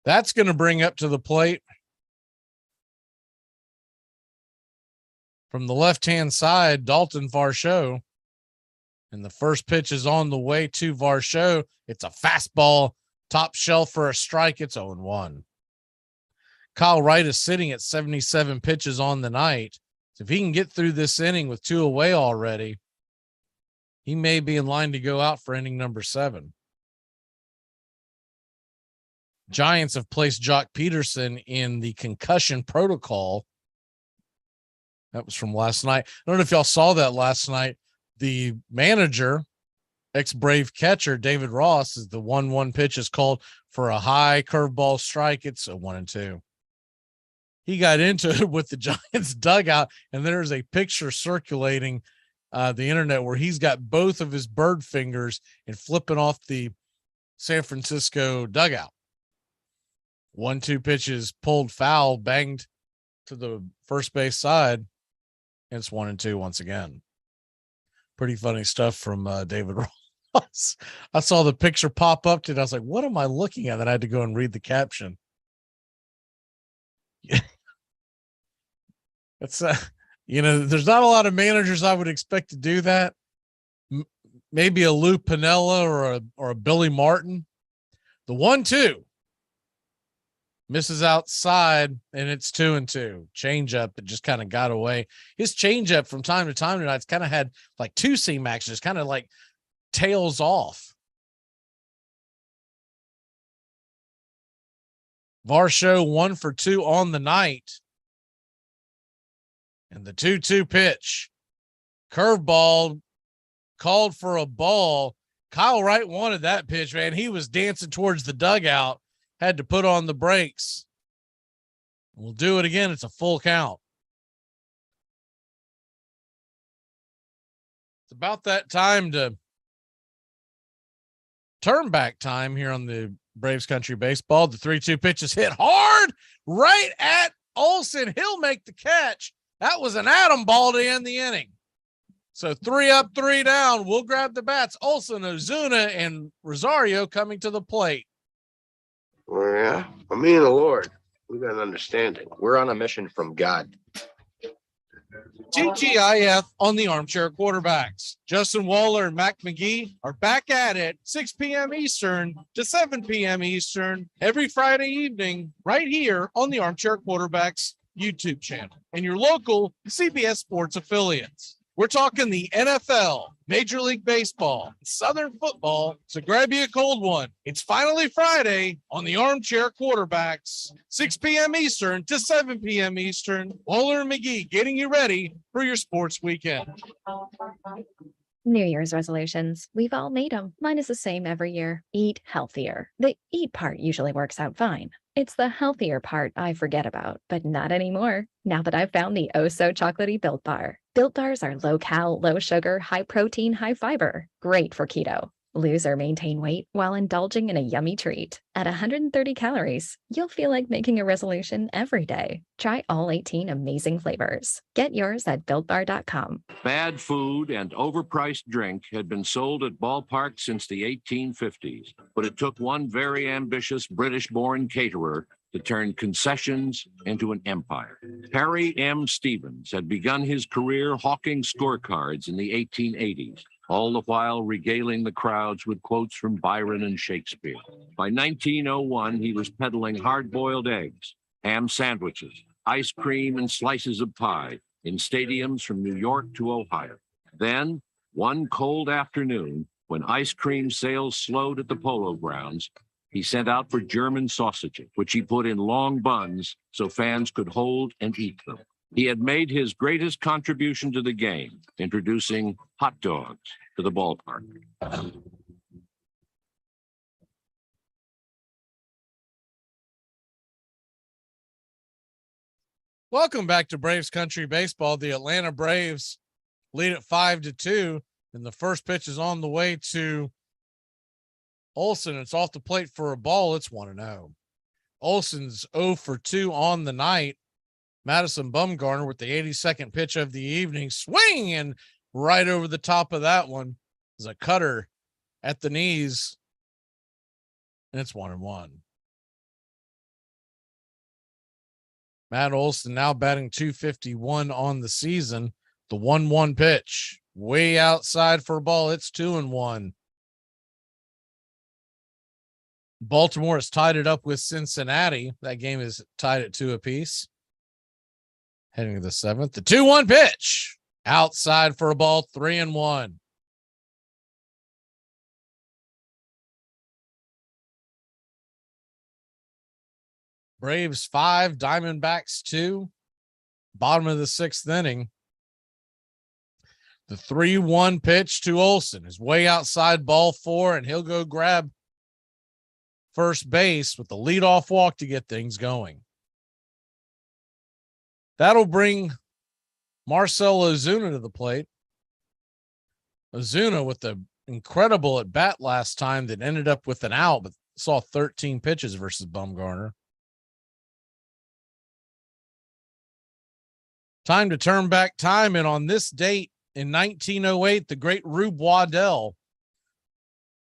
That's going to bring up to the plate from the left-hand side, Dalton Varsho. And the first pitch is on the way to Varsho. It's a fastball, top shelf for a strike. It's 0-1. Kyle Wright is sitting at 77 pitches on the night. So if he can get through this inning with 2 away already, he may be in line to go out for inning number 7. Giants have placed Jock Peterson in the concussion protocol. That was from last night. I don't know if y'all saw that last night. The manager, ex-Brave catcher, David Ross, is the 1-1 pitch is called for a high curveball strike. It's a 1-2. He got into it with the Giants dugout, and there's a picture circulating the internet where he's got both of his bird fingers and flipping off the San Francisco dugout. 1-2 pitches pulled foul, banged to the first base side, and it's 1-2 once again. Pretty funny stuff from David Ross. I saw the picture pop up today. I was like, what am I looking at? And I had to go and read the caption. It's there's not a lot of managers I would expect to do that. Maybe a Lou Piniella or a Billy Martin. The 1-2 misses outside, and it's 2-2. Changeup, it just kind of got away. His changeup from time to time tonight, it's kind of had like 2 seam actions, kind of like tails off. Varsho 1 for 2 on the night. And the 2-2 pitch, curveball, called for a ball. Kyle Wright wanted that pitch, man. He was dancing towards the dugout, had to put on the brakes. We'll do it again. It's a full count. It's about that time to turn back time here on the Braves Country Baseball. The 3-2 pitch is hit hard right at Olsen. He'll make the catch. That was an atom ball to end the inning. So 3 up, 3 down. We'll grab the bats. Olsen, Ozuna, and Rosario coming to the plate. Well, yeah. For me and the Lord, we got an understanding. We're on a mission from God. TGIF on the Armchair Quarterbacks. Justin Waller and Mac McGee are back at it 6 p.m. Eastern to 7 p.m. Eastern every Friday evening right here on the Armchair Quarterbacks YouTube channel and your local CBS Sports affiliates. We're talking the NFL, Major League Baseball, Southern football, so grab you a cold one. It's finally Friday on the Armchair Quarterbacks, 6 p.m. Eastern to 7 p.m. Eastern. Waller and McGee getting you ready for your sports weekend. New Year's resolutions. We've all made them. Mine is the same every year. Eat healthier. The eat part usually works out fine. It's the healthier part I forget about, but not anymore. Now that I've found the oh-so-chocolatey Built Bar. Built Bars are low-cal, low-sugar, high-protein, high-fiber. Great for keto. Lose or maintain weight while indulging in a yummy treat. At 130 calories, you'll feel like making a resolution every day. Try all 18 amazing flavors. Get yours at BuiltBar.com. Bad food and overpriced drink had been sold at ballparks since the 1850s, but it took one very ambitious British-born caterer to turn concessions into an empire. Harry M. Stevens had begun his career hawking scorecards in the 1880s, all the while regaling the crowds with quotes from Byron and Shakespeare. By 1901, he was peddling hard-boiled eggs, ham sandwiches, ice cream, and slices of pie in stadiums from New York to Ohio. Then, one cold afternoon, when ice cream sales slowed at the Polo Grounds, he sent out for German sausages, which he put in long buns so fans could hold and eat them. He had made his greatest contribution to the game, introducing hot dogs to the ballpark. Welcome back to Braves Country Baseball. The Atlanta Braves lead at 5-2, and the first pitch is on the way to Olson. It's off the plate for a ball. It's 1-0. Olson's 0 for 2 on the night. Madison Bumgarner with the 82nd pitch of the evening, swing, and right over the top of that one is a cutter at the knees, and it's 1-1. Matt Olson now batting .251 on the season. The 1-1 pitch way outside for a ball. It's 2-1. Baltimore has tied it up with Cincinnati. That game is tied at 2 apiece. Heading to the 7th, the 2-1 pitch outside for a ball, 3-1. Braves 5, Diamondbacks 2. Bottom of the 6th inning. The 3-1 pitch to Olson is way outside, ball 4, and he'll go grab first base with the leadoff walk to get things going. That'll bring Marcell Ozuna to the plate. Ozuna with the incredible at bat last time that ended up with an out, but saw 13 pitches versus Bumgarner. Time to turn back time, and on this date in 1908, the great Rube Waddell,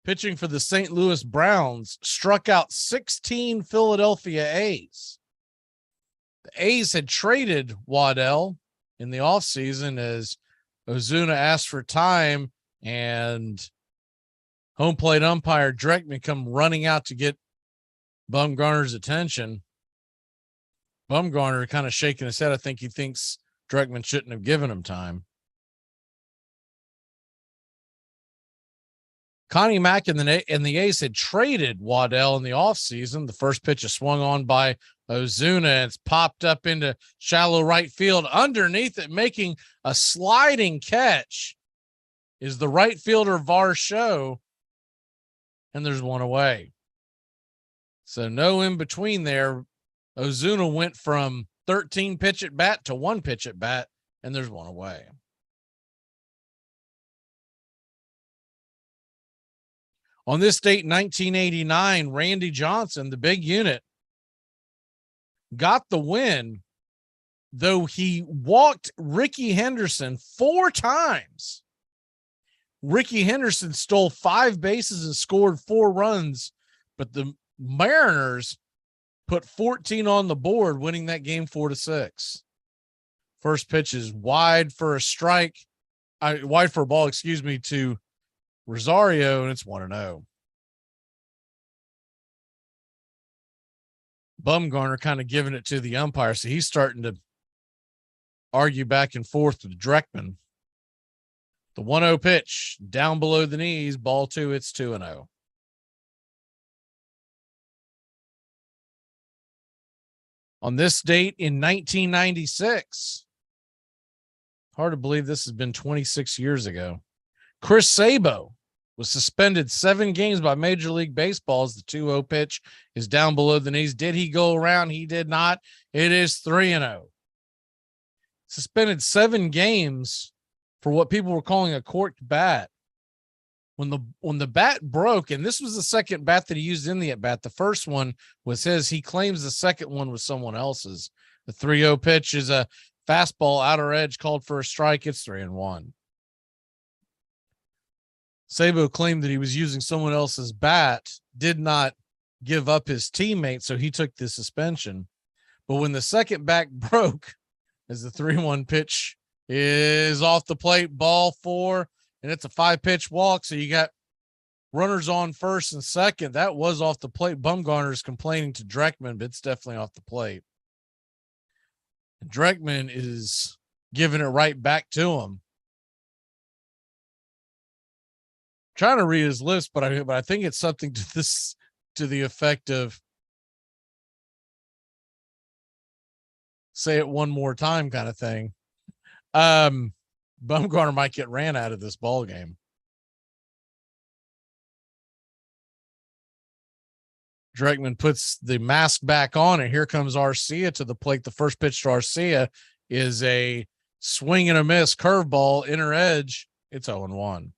pitching for the St. Louis Browns, struck out 16 Philadelphia A's. The A's had traded Waddell in the offseason as Ozuna asked for time, and home plate umpire Dreckman come running out to get Bumgarner's attention. Bumgarner kind of shaking his head. I think he thinks Dreckman shouldn't have given him time. Connie Mack and the A's had traded Waddell in the offseason. The first pitch is swung on by Ozuna. It's popped up into shallow right field. Underneath it, making a sliding catch, is the right fielder Varsho, and there's one away. So no in between there. Ozuna went from 13 pitch at bat to 1 pitch at bat, and there's one away. On this date, 1989, Randy Johnson, the big unit, got the win, though he walked Ricky Henderson 4 times. Ricky Henderson stole 5 bases and scored 4 runs, but the Mariners put 14 on the board, winning that game 4-6. First pitch is wide for a strike, wide for a ball, to Rosario, and it's 1-0. Bumgarner kind of giving it to the umpire, so he's starting to argue back and forth with Dreckman. The 1-0 pitch down below the knees, ball 2, it's 2-0. On this date in 1996, hard to believe this has been 26 years ago, Chris Sabo was suspended 7 games by Major League Baseball as the 2-0 pitch is down below the knees. Did he go around? He did not. It is 3-0. Suspended 7 games for what people were calling a corked bat. When the bat broke, and this was the second bat that he used in the at-bat. The first one was his. He claims the second one was someone else's. The 3-0 pitch is a fastball outer edge called for a strike. It's 3-1. Sabo claimed that he was using someone else's bat, did not give up his teammate, so he took the suspension. But when the second bat broke, as the 3-1 pitch is off the plate, ball 4, and it's a 5-pitch walk. So you got runners on first and second. That was off the plate. Bumgarner's complaining to Dreckman, but it's definitely off the plate. Dreckman is giving it right back to him. Trying to read his list, but I think it's something to the effect of say it one more time kind of thing. Bumgarner might get ran out of this ball game. Dreckman puts the mask back on, and here comes Arcia to the plate. The first pitch to Arcia is a swing and a miss curveball, inner edge. It's 0-1.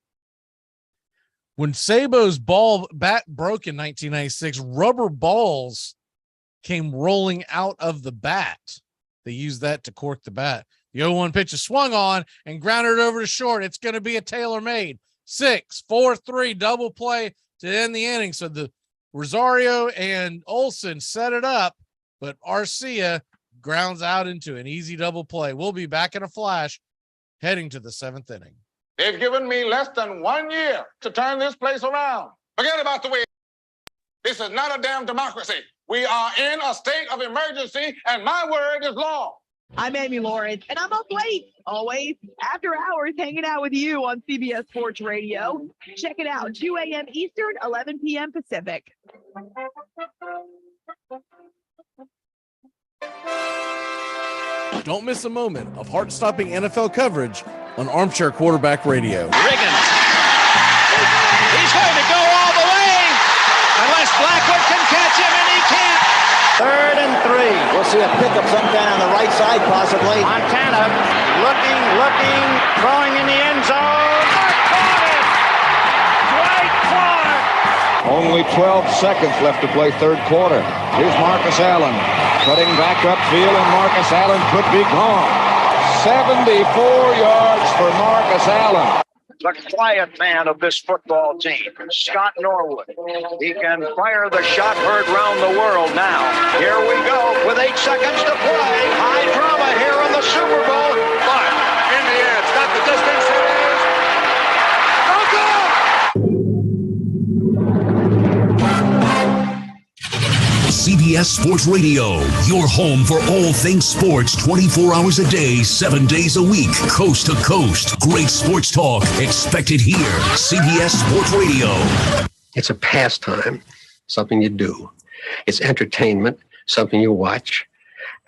When Sabo's bat broke in 1996, rubber balls came rolling out of the bat. They used that to cork the bat. The 0-1 pitch is swung on and grounded over to short. It's going to be a tailor-made 6-4-3 double play to end the inning. So the Rosario and Olsen set it up, but Arcia grounds out into an easy double play. We'll be back in a flash heading to the 7th inning. They've given me less than 1 year to turn this place around. Forget about the way. This is not a damn democracy. We are in a state of emergency, and my word is law. I'm Amy Lawrence, and I'm up late, always, after hours, hanging out with you on CBS Sports Radio. Check it out, 2 a.m. Eastern, 11 p.m. Pacific. Don't miss a moment of heart-stopping NFL coverage on Armchair Quarterback Radio. Riggins. He's going to go all the way, unless Blackwood can catch him, and he can't. 3rd and 3. We'll see a pickup sometime on the right side, possibly. Montana looking, throwing in the end zone. Caught it! Dwight Clark! Only 12 seconds left to play 3rd quarter. Here's Marcus Allen cutting back upfield, and Marcus Allen could be gone. 74 yards for Marcus Allen. The quiet man of this football team, Scott Norwood. He can fire the shot heard round the world now. Here we go with 8 seconds to play. High drama here in the Super Bowl. But in the air, it's got the distance. It is. No good! CBS Sports Radio, your home for all things sports 24 hours a day, 7 days a week, coast to coast. Great sports talk expected here. CBS Sports Radio. It's a pastime, something you do. It's entertainment, something you watch.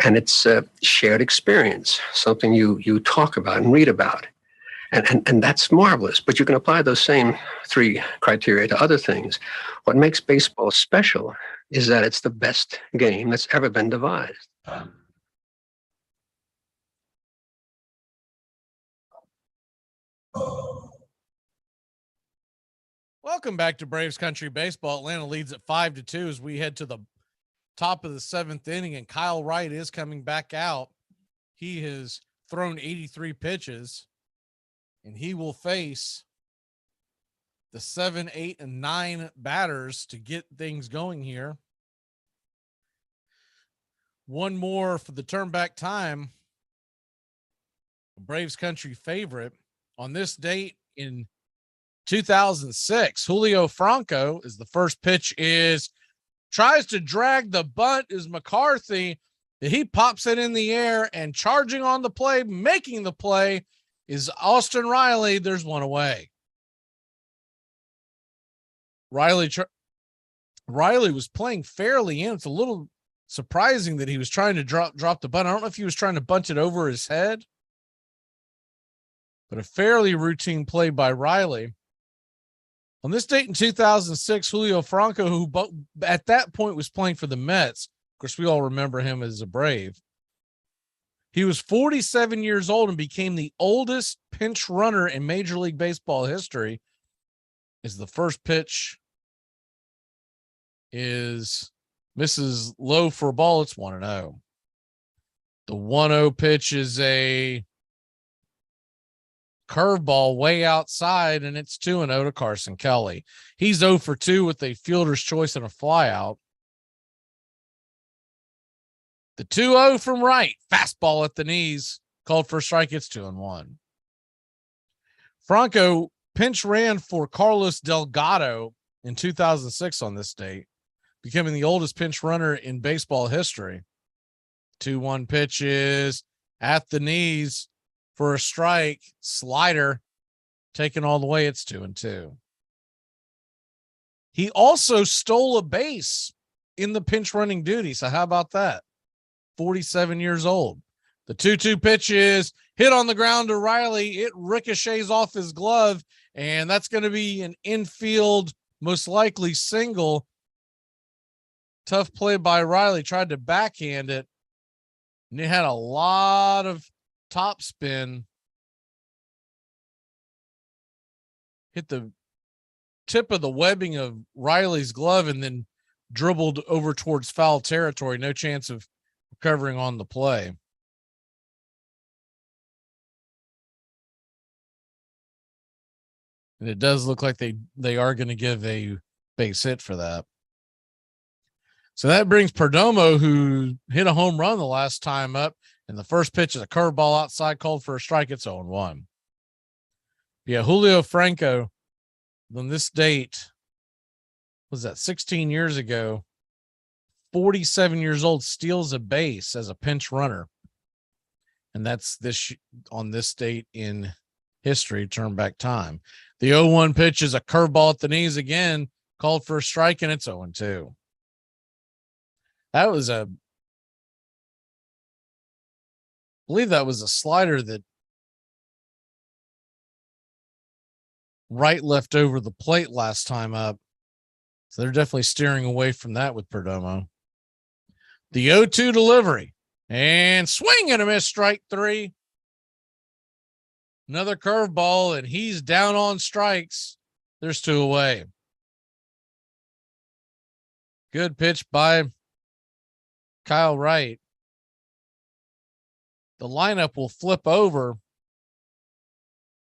And it's a shared experience, something you talk about and read about. And that's marvelous. But you can apply those same 3 criteria to other things. What makes baseball special is that it's the best game that's ever been devised. Welcome back to Braves Country Baseball. Atlanta leads at 5-2 as we head to the top of the 7th inning, and Kyle Wright is coming back out. He has thrown 83 pitches, and he will face the 7, 8, and 9 batters to get things going here. One more for the turn back time. Braves country favorite. On this date in 2006, Julio Franco is the first pitch tries to drag the bunt is McCarthy. He pops it in the air, and charging on the play, making the play is Austin Riley. There's one away. Riley was playing fairly in. It's a little surprising that he was trying to drop the bunt. I don't know if he was trying to bunt it over his head, but a fairly routine play by Riley. On this date in 2006, Julio Franco, who at that point was playing for the Mets, of course, we all remember him as a Brave. He was 47 years old and became the oldest pinch runner in Major League Baseball history. Is the first pitch misses low for a ball. It's 1-0. The 1-0 pitch is a curveball way outside, and it's 2-0 to Carson Kelly. He's 0 for 2 with a fielder's choice and a flyout. The 2-0 from right, fastball at the knees, called for a strike. It's 2-1. Franco pinch ran for Carlos Delgado in 2006 on this date, becoming the oldest pinch runner in baseball history. 2-1 pitch is at the knees for a strike, slider taken all the way. It's 2-2. He also stole a base in the pinch running duty. So how about that? 47 years old. The 2-2 pitch is hit on the ground to Riley. It ricochets off his glove, and that's going to be an infield, most likely single. Tough play by Riley. Tried to backhand it, and it had a lot of top spin. Hit the tip of the webbing of Riley's glove and then dribbled over towards foul territory. No chance of recovering on the play. And it does look like they are going to give a base hit for that. So that brings Perdomo, who hit a home run the last time up, and the first pitch is a curveball outside, called for a strike. It's 0-1. Yeah, Julio Franco, on this date, was that 16 years ago, 47 years old, steals a base as a pinch runner. And that's on this date in history, turn back time. The 0-1 pitch is a curveball at the knees again, called for a strike, and it's 0-2. That was I believe that was a slider that Wright left over the plate last time up. So they're definitely steering away from that with Perdomo. The 0-2 delivery and swing and a miss, strike 3. Another curveball, and he's down on strikes. There's 2 away. Good pitch by Kyle Wright. The lineup will flip over.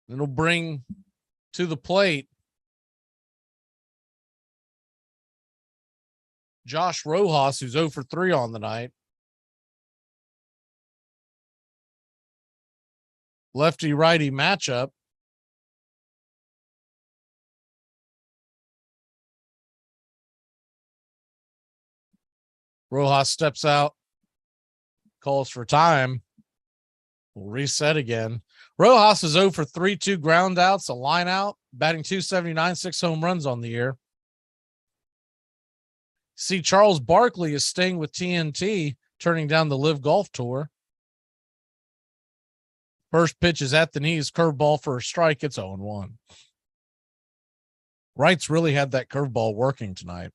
It'll bring to the plate Josh Rojas, who's 0 for 3 on the night. Lefty-righty matchup. Rojas steps out, calls for time. We'll reset again. Rojas is 0 for 3, 2 ground outs, a line out, batting .279, 6 home runs on the year. See, Charles Barkley is staying with TNT, turning down the Live Golf Tour. First pitch is at the knees, curveball for a strike. It's 0-1. Wright's really had that curveball working tonight.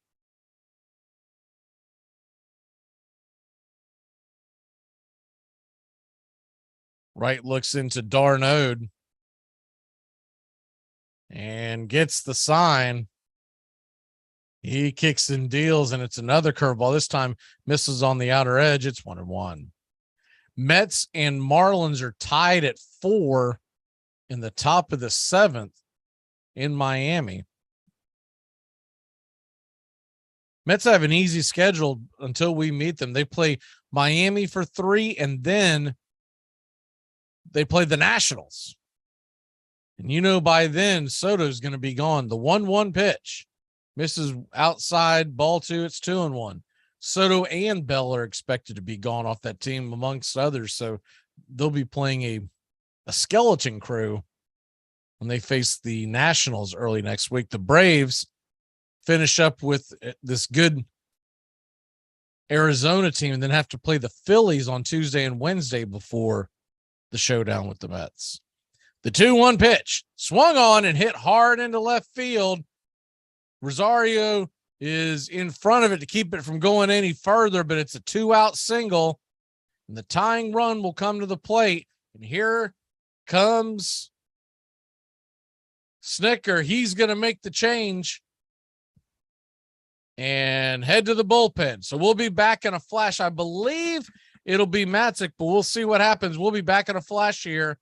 Wright looks into Darnode and gets the sign. He kicks and deals, and it's another curveball. This time misses on the outer edge. It's 1-1. Mets and Marlins are tied at 4 in the top of the 7th in Miami. Mets have an easy schedule until we meet them. They play Miami for 3, and then they play the Nationals. And by then Soto's going to be gone. The 1-1 pitch misses outside, ball 2. It's 2-1. Soto and Bell are expected to be gone off that team amongst others. So they'll be playing a skeleton crew when they face the Nationals early next week. The Braves finish up with this good Arizona team and then have to play the Phillies on Tuesday and Wednesday before the showdown with the Mets. The 2-1 pitch swung on and hit hard into left field. Rosario is in front of it to keep it from going any further, but it's a 2-out single, and the tying run will come to the plate. And here comes Snicker. He's going to make the change and head to the bullpen. So we'll be back in a flash. I believe it'll be Matzik, but we'll see what happens. We'll be back in a flash here.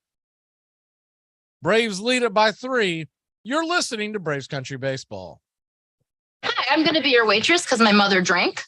Braves lead it by 3. You're listening to Braves Country Baseball. Hi, I'm going to be your waitress because my mother drank.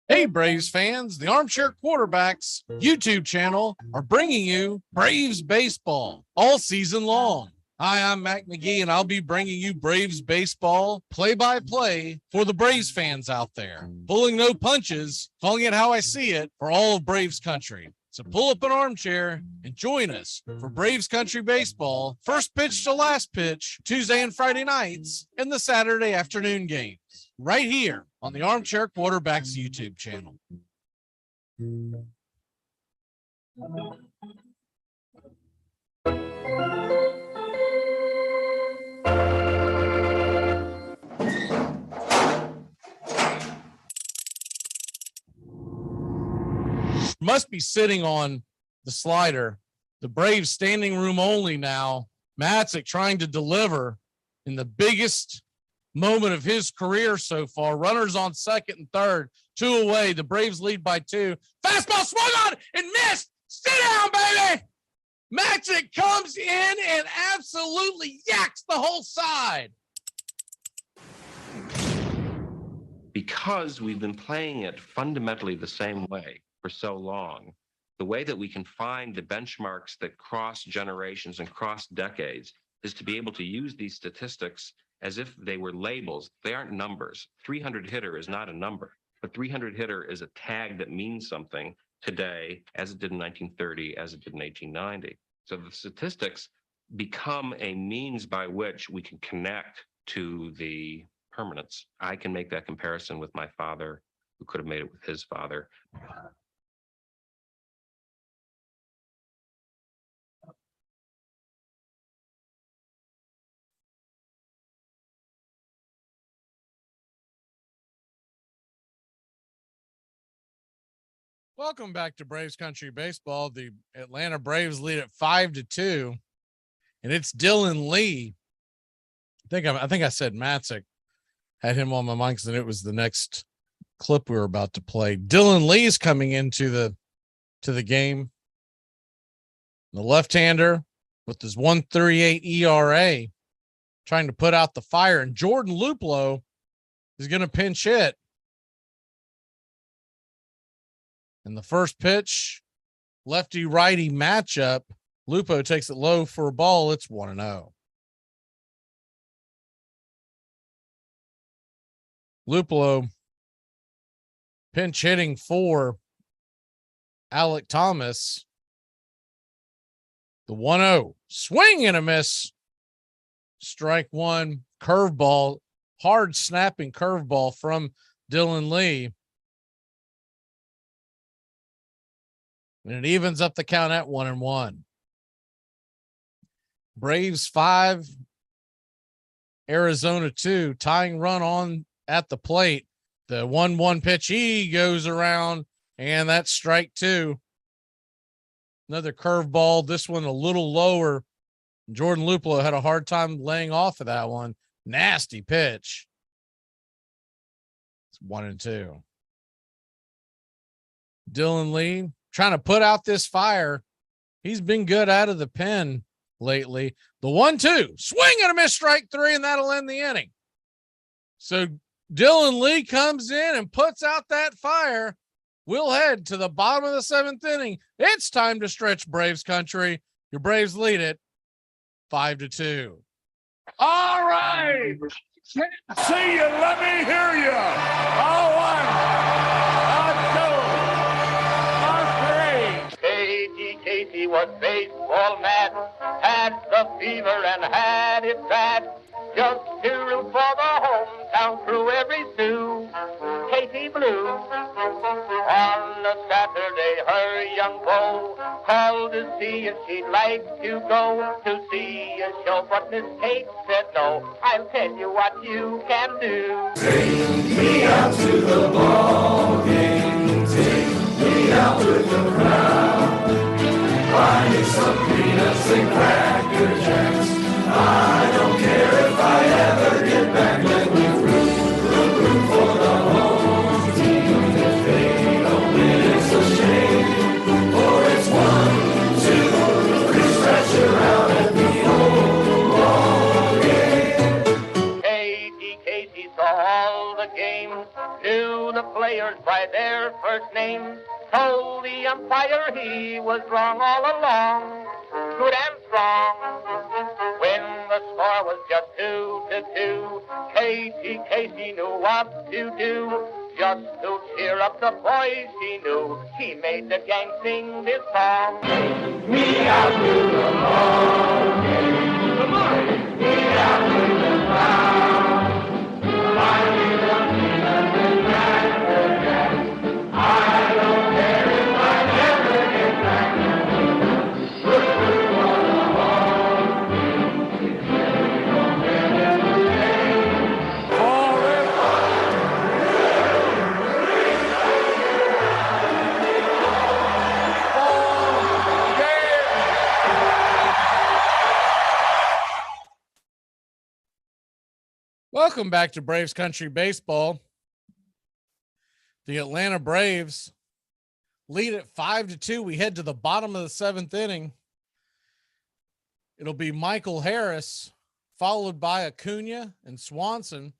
Hey, Braves fans, the Armchair Quarterbacks YouTube channel are bringing you Braves baseball all season long. Hi, I'm Mac McGee, and I'll be bringing you Braves baseball play-by-play for the Braves fans out there. Pulling no punches, calling it how I see it for all of Braves country. So pull up an armchair and join us for Braves Country Baseball, first pitch to last pitch, Tuesday and Friday nights, and the Saturday afternoon games, right here on the Armchair Quarterbacks YouTube channel. Must be sitting on the slider. The Braves standing room only now. Matzik trying to deliver in the biggest moment of his career so far. Runners on second and third, 2 away. The Braves lead by 2. Fastball swung on and missed. Sit down, baby. Matzik comes in and absolutely yaks the whole side. Because we've been playing it fundamentally the same way for so long, the way that we can find the benchmarks that cross generations and cross decades is to be able to use these statistics as if they were labels. They aren't numbers. 300 hitter is not a number. A 300 hitter is a tag that means something today, as it did in 1930, as it did in 1890. So the statistics become a means by which we can connect to the permanence. I can make that comparison with my father, who could have made it with his father. Welcome back to Braves Country Baseball. The Atlanta Braves lead at 5-2, and it's Dylan Lee. I think I said Matzik. Had him on my mind because it was the next clip we were about to play. Dylan Lee's coming into the game. The left-hander with his 1.38 ERA, trying to put out the fire, and Jordan Luplow is going to pinch hit. And the first pitch, lefty-righty matchup, Lupo takes it low for a ball. It's 1-0. Luplo pinch hitting for Alec Thomas. The 1-0. Swing and a miss. Strike one. Curveball. Hard snapping curveball from Dylan Lee. And it evens up the count at 1-1. Braves 5, Arizona 2, tying run on at the plate. The 1-1 pitch, he goes around, and that's strike 2. Another curveball, this one a little lower. Jordan Luplow had a hard time laying off of that one. Nasty pitch. It's 1-2. Dylan Lee trying to put out this fire. He's been good out of the pen lately. The 1-2, swing and a miss, strike 3, and that'll end the inning. So Dylan Lee comes in and puts out that fire. we'll head to the bottom of the 7th inning. It's time to stretch Braves country. Your Braves lead it 5-2. All right. See you. Let me hear you. A one, a two, a three. Casey was baseball mad, had the fever and had it bad. Just to root for the hometown crew every stew. Casey Blue. On a Saturday, her young beau called to see if she'd like to go to see a show, but Miss Kate said no. I'll tell you what you can do. Take me out to the ball game. Take me out with the crowd. Buy me some peanuts and cracker jacks. I don't care if I ever get back. Let me root for the home team. If they don't win, it's a shame. For it's 1, 2, 3, stretch her out at the old ball game. Casey saw all the games, knew the players by their first names, told the umpire he was wrong all along, good and strong. When the score was just 2-2, Casey knew what to do. Just to cheer up the boys he knew, he made the gang sing this song. Me out to the ball game. Come on. Me out with the crowd. Buy me the peanuts and cracker jacks. I don't care if I never get back. Root for the home team. If they don't win, it's a shame. Welcome back to Braves Country Baseball. The Atlanta Braves lead at 5-2. We head to the bottom of the 7th inning. It'll be Michael Harris, followed by Acuna and Swanson.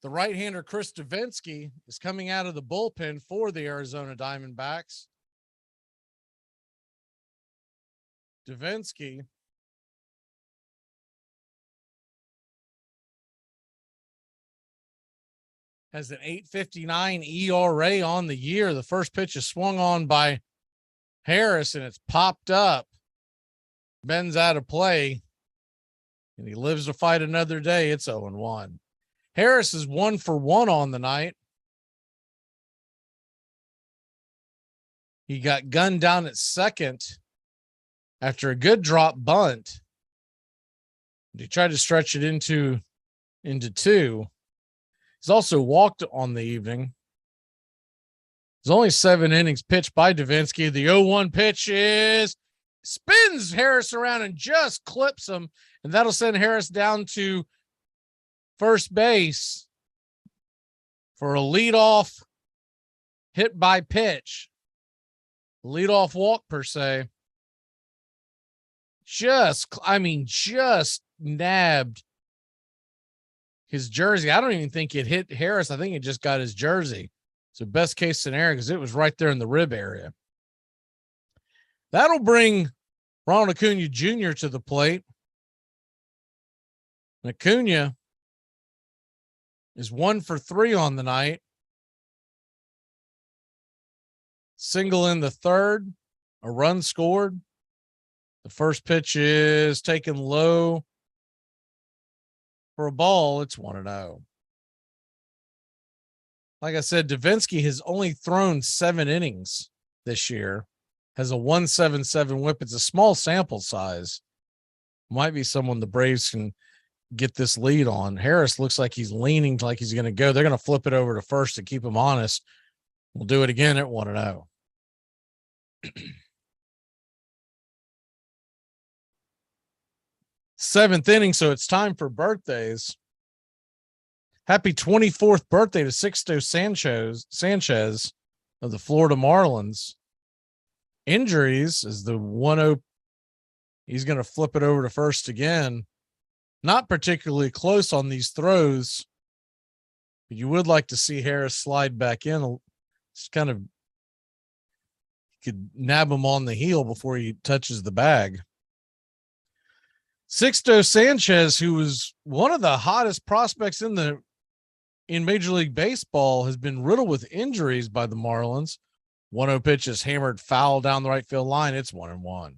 The right-hander Chris Davinsky is coming out of the bullpen for the Arizona Diamondbacks. Davinsky has an 8.59 ERA on the year. The first pitch is swung on by Harris, and it's popped up. Ben's out of play, and he lives to fight another day. It's 0-1. Harris is 1 for 1 on the night. He got gunned down at second after a good drop bunt. He tried to stretch it into 2. He's also walked on the evening. There's only 7 innings pitched by Davinsky. The 0-1 pitch spins Harris around and just clips him, and that'll send Harris down to first base for a leadoff hit by pitch. Leadoff walk, per se. Just nabbed his jersey. I don't even think it hit Harris. I think it just got his jersey. So best case scenario, because it was right there in the rib area. That'll bring Ronald Acuna Jr. to the plate. Acuna is 1 for 3 on the night. Single in the third, a run scored. The first pitch is taken low for a ball. It's 1-0. Like I said, Davinsky has only thrown 7 innings this year, has a 1.77 whip. It's a small sample size. Might be someone the Braves can get this lead on. Harris looks like he's leaning like he's going to go. They're going to flip it over to first to keep him honest. We'll do it again at 1-0. Seventh inning, so it's time for birthdays. Happy 24th birthday to Sixto Sanchez of the Florida Marlins. Injuries is the 1-0. He's going to flip it over to first again. Not particularly close on these throws. But you would like to see Harris slide back in. It's kind of could nab him on the heel before he touches the bag. Sixto Sanchez, who was one of the hottest prospects in Major League Baseball, has been riddled with injuries by the Marlins. 1-0 pitch is hammered foul down the right field line. It's 1-1.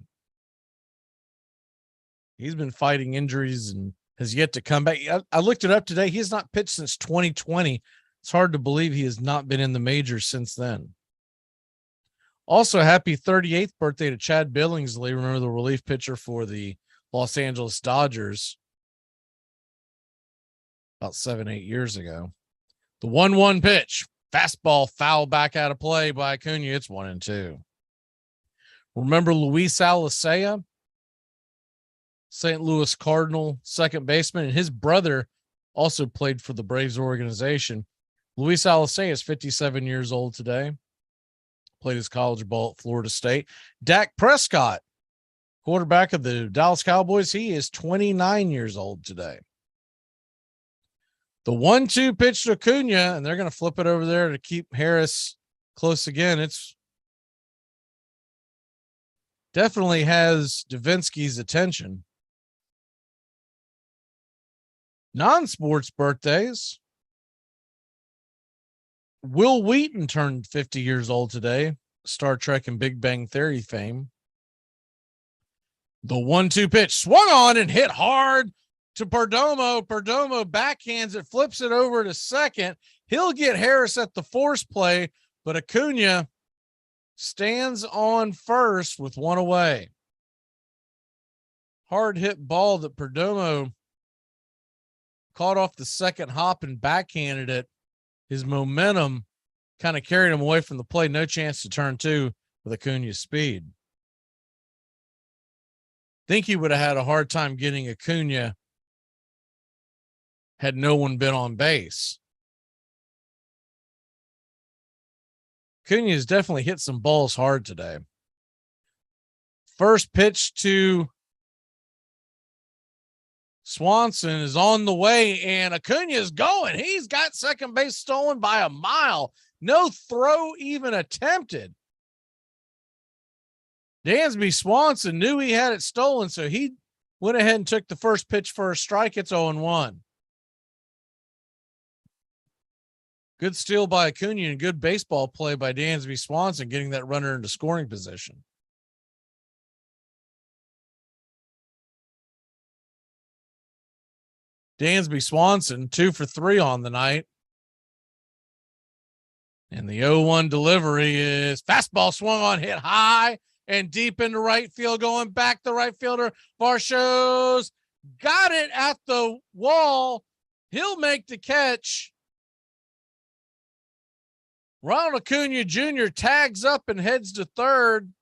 He's been fighting injuries and has yet to come back. I looked it up today. He has not pitched since 2020. It's hard to believe he has not been in the majors since then. Also, happy 38th birthday to Chad Billingsley. Remember the relief pitcher for the Los Angeles Dodgers about 7-8 years ago. The 1-1 pitch, fastball foul back out of play by Acuna. It's 1-2. Remember Luis Alicea, St. Louis Cardinal second baseman, and his brother also played for the Braves organization. Luis Alicea is 57 years old today. Played his college ball at Florida State. Dak Prescott, quarterback of the Dallas Cowboys, he is 29 years old today. The 1-2 pitch to Acuna, and they're going to flip it over there to keep Harris close again. It's definitely has Davinsky's attention. Non-sports birthdays. Will Wheaton turned 50 years old today. Star Trek and Big Bang Theory fame. The 1-2 pitch swung on and hit hard to Perdomo. Perdomo backhands it, flips it over to second. He'll get Harris at the force play, but Acuna stands on first with one away. Hard hit ball that Perdomo caught off the second hop and backhanded it. His momentum kind of carried him away from the play. No chance to turn two with Acuna's speed. Think he would have had a hard time getting Acuna had no one been on base. Acuna has definitely hit some balls hard today. First pitch to Swanson is on the way, and Acuna is going. He's got second base stolen by a mile. No throw even attempted. Dansby Swanson knew he had it stolen, so he went ahead and took the first pitch for a strike. It's 0-1. Good steal by Acuna and good baseball play by Dansby Swanson, getting that runner into scoring position. Dansby Swanson, 2 for 3 on the night. And the 0-1 delivery is fastball swung on, hit high and deep into right field, going back the right fielder. Varsho's got it at the wall. He'll make the catch. Ronald Acuna Jr. tags up and heads to third.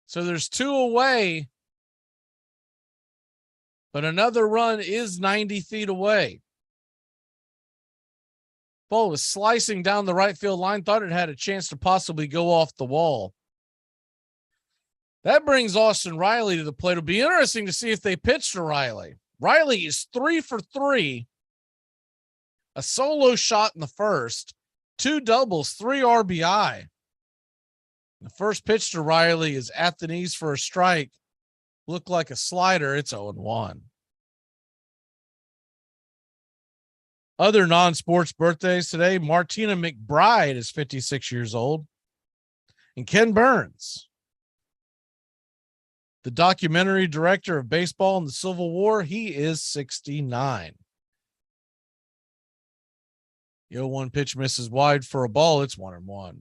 So there's 2 away. But another run is 90 feet away. Ball was slicing down the right field line. Thought it had a chance to possibly go off the wall. That brings Austin Riley to the plate. It'll be interesting to see if they pitch to Riley. Riley is 3 for 3. A solo shot in the first. 2 doubles, 3 RBI. The first pitch to Riley is at the knees for a strike. Looked like a slider. It's 0-1. Other non-sports birthdays today. Martina McBride is 56 years old. And Ken Burns, the documentary director of baseball in the Civil War, he is 69. The 0-1 pitch misses wide for a ball. It's 1-1.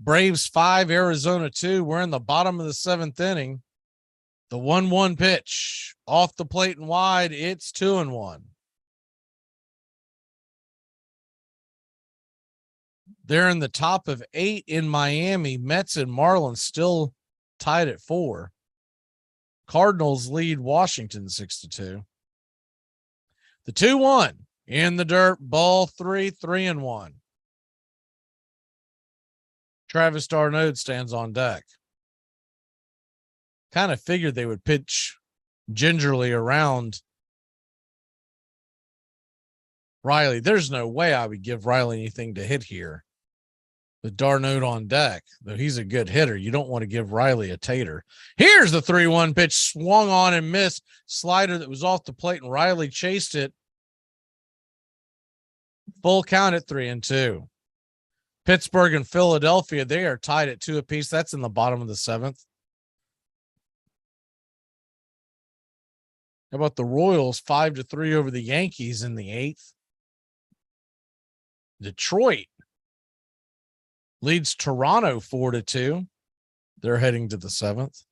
Braves 5, Arizona 2. We're in the bottom of the 7th inning. The 1-1 pitch off the plate and wide. It's 2-1. They're in the top of 8 in Miami. Mets and Marlins still tied at 4. Cardinals lead Washington 6-2. The 2-1 in the dirt, ball 3, 3-1. Travis d'Arnaud stands on deck. Kind of figured they would pitch gingerly around Riley. There's no way I would give Riley anything to hit here. with Darnold on deck, though he's a good hitter. You don't want to give Riley a tater. Here's the 3-1 pitch, swung on and missed. Slider that was off the plate, and Riley chased it. Full count at 3-2. Pittsburgh and Philadelphia, they are tied at 2 apiece. That's in the bottom of the 7th. How about the Royals 5-3 over the Yankees in the 8th? Detroit leads Toronto 4-2. They're heading to the 7th.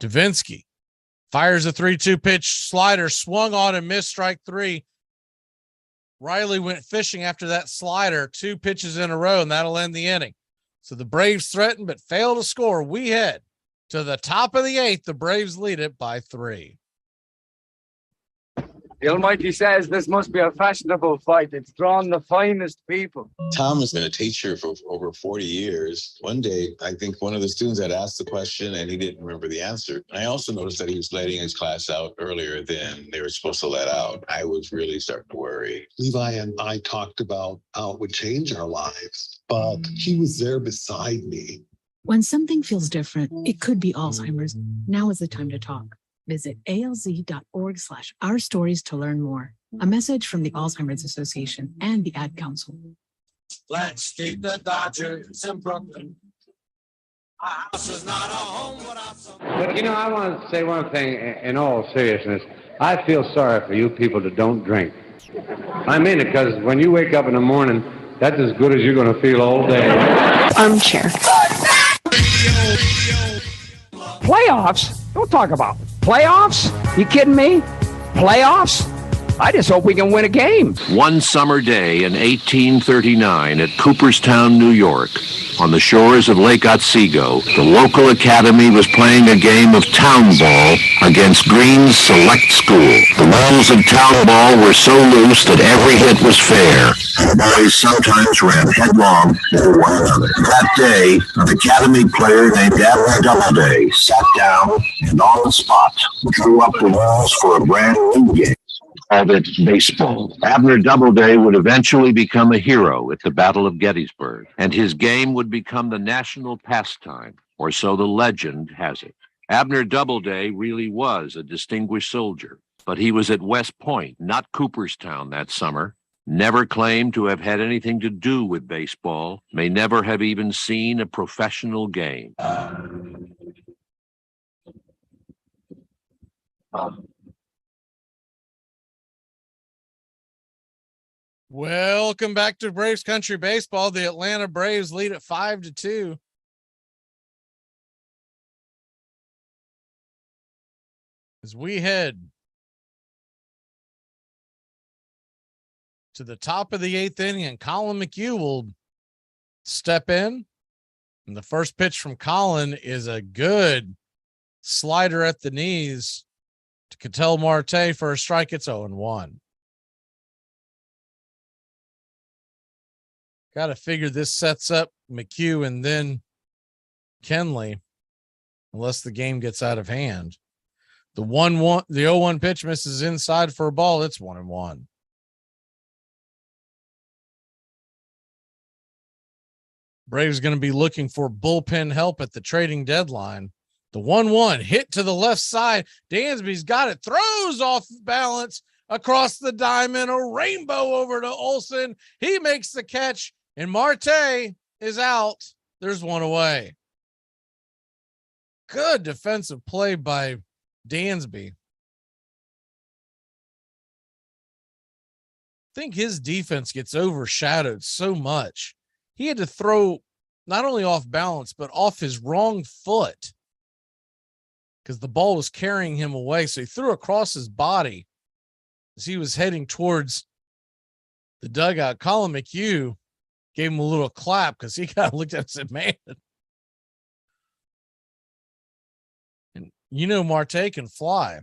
Davinsky fires a 3-2 pitch, slider swung on and missed, strike 3. Riley went fishing after that slider, 2 pitches in a row, and that'll end the inning. So the Braves threaten but fail to score. We head to the top of the 8th. The Braves lead it by 3. The Almighty says this must be a fashionable fight. It's drawn the finest people. Tom has been a teacher for over 40 years. One day, I think one of the students had asked the question and he didn't remember the answer. I also noticed that he was letting his class out earlier than they were supposed to let out. I was really starting to worry. Levi and I talked about how it would change our lives, but he was there beside me. When something feels different, it could be Alzheimer's. Now is the time to talk. Visit alz.org/ourstories to learn more. A message from the Alzheimer's Association and the Ad Council. Let's keep the Dodgers in Brooklyn. Our house is not a home without some. But you know, I want to say one thing in all seriousness. I feel sorry for you people that don't drink. I mean it, because when you wake up in the morning, that's as good as you're going to feel all day. Armchair. Playoffs? Don't talk about playoffs. You kidding me? Playoffs? I just hope we can win a game. One summer day in 1839 at Cooperstown, New York, on the shores of Lake Otsego, the local academy was playing a game of town ball against Green's Select School. The rules of town ball were so loose that every hit was fair. The boys sometimes ran headlong into one another. That day, an academy player named Abner Doubleday sat down and on the spot drew up the rules for a brand new game. Called it baseball. Abner Doubleday would eventually become a hero at the Battle of Gettysburg, and his game would become the national pastime, or so the legend has it. Abner Doubleday really was a distinguished soldier, but he was at West Point, not Cooperstown, that summer. Never claimed to have had anything to do with baseball, may never have even seen a professional game. Welcome back to Braves Country Baseball. The Atlanta Braves lead at 5-2. As we head to the top of the 8th inning, and Colin McHugh will step in. And the first pitch from Colin is a good slider at the knees to Ketel Marte for a strike. It's 0-1. Got to figure this sets up McHugh and then Kenley, unless the game gets out of hand. The 0-1 pitch misses inside for a ball. It's 1-1. Braves going to be looking for bullpen help at the trading deadline. The 1-1 hit to the left side. Dansby's got it, throws off balance across the diamond, a rainbow over to Olsen. He makes the catch. And Marte is out. There's one away. Good defensive play by Dansby. I think his defense gets overshadowed so much. He had to throw not only off balance, but off his wrong foot because the ball was carrying him away. So he threw across his body as he was heading towards the dugout. Colin McHugh gave him a little clap because he kind of looked at us and said, man. And you know, Marte can fly.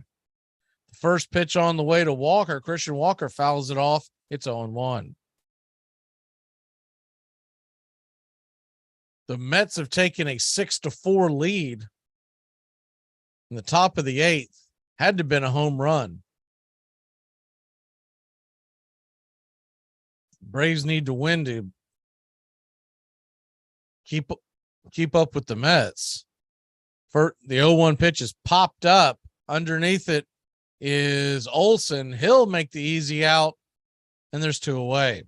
The first pitch on the way to Walker, Christian Walker fouls it off. It's 0-1. The Mets have taken a 6-4 lead in the top of the 8th. Had to have been a home run. Braves need to win to keep up with the Mets. For the 0-1 pitch is popped up. Underneath it is Olson. He'll make the easy out, and there's 2 away.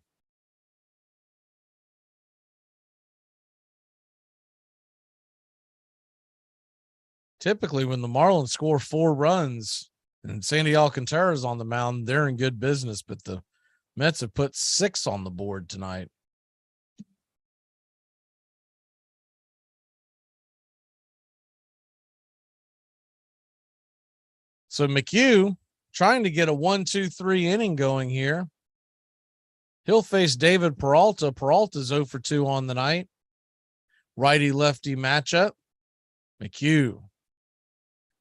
Typically, when the Marlins score 4 runs and Sandy Alcantara's on the mound, they're in good business, but the Mets have put 6 on the board tonight. So McHugh trying to get a 1-2-3 inning going here. He'll face David Peralta. Peralta's 0 for 2 on the night. Righty-lefty matchup. McHugh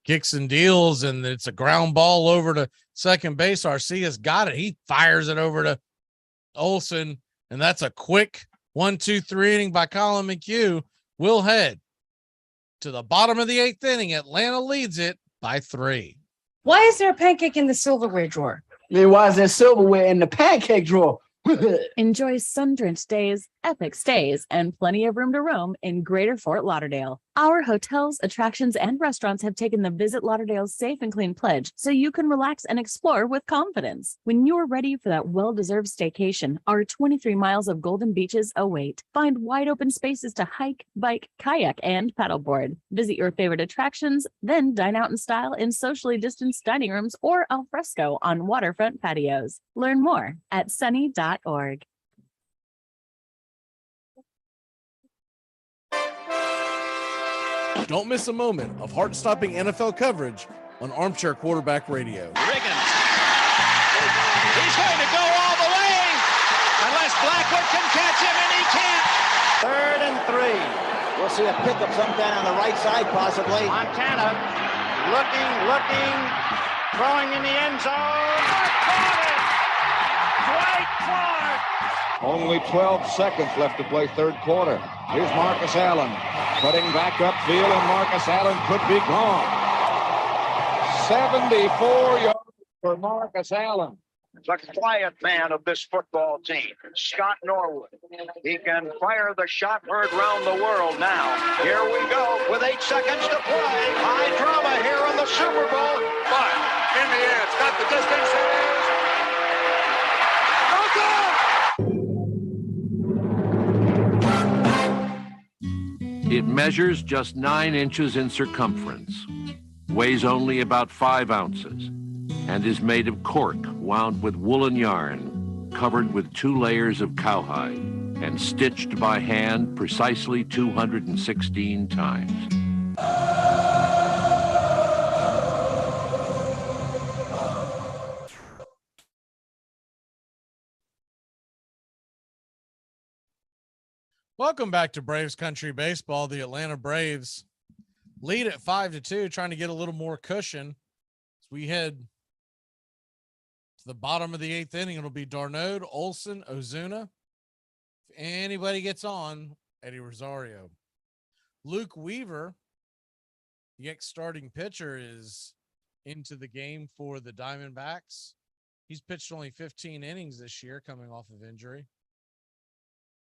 kicks and deals, and it's a ground ball over to second base. Arcia's got it. He fires it over to Olson, and that's a quick 1-2-3 inning by Colin McHugh. We'll head to the bottom of the 8th inning. Atlanta leads it by 3. Why is there a pancake in the silverware drawer? I mean, why is there silverware in the pancake drawer? Enjoy sun-drenched days, epic stays, and plenty of room to roam in Greater Fort Lauderdale. Our hotels, attractions, and restaurants have taken the Visit Lauderdale's Safe and Clean pledge, so you can relax and explore with confidence. When you're ready for that well-deserved staycation, our 23 miles of golden beaches await. Find wide-open spaces to hike, bike, kayak, and paddleboard. Visit your favorite attractions, then dine out in style in socially distanced dining rooms or al fresco on waterfront patios. Learn more at sunny.org. Don't miss a moment of heart-stopping NFL coverage on Armchair Quarterback Radio. Riggins. He's going to go all the way unless Blackwood can catch him, and he can't. 3rd and 3. We'll see a pickup sometime on the right side, possibly. Montana looking, throwing in the end zone. Caught it! Dwight Clark. Only 12 seconds left to play third quarter. Here's Marcus Allen cutting back upfield, and Marcus Allen could be gone. 74 yards for Marcus Allen. The quiet man of this football team, Scott Norwood. He can fire the shot heard round the world now. Here we go with 8 seconds to play. High drama here in the Super Bowl. But in the air, it's got the distance. It measures just 9 inches in circumference, weighs only about 5 ounces, and is made of cork wound with woolen yarn, covered with 2 layers of cowhide, and stitched by hand precisely 216 times. Welcome back to Braves Country Baseball. The Atlanta Braves lead at 5-2, trying to get a little more cushion. As we head to the bottom of the 8th inning, it'll be Darnode, Olson, Ozuna. If anybody gets on, Eddie Rosario. Luke Weaver, the ex-starting pitcher, is into the game for the Diamondbacks. He's pitched only 15 innings this year, coming off of injury.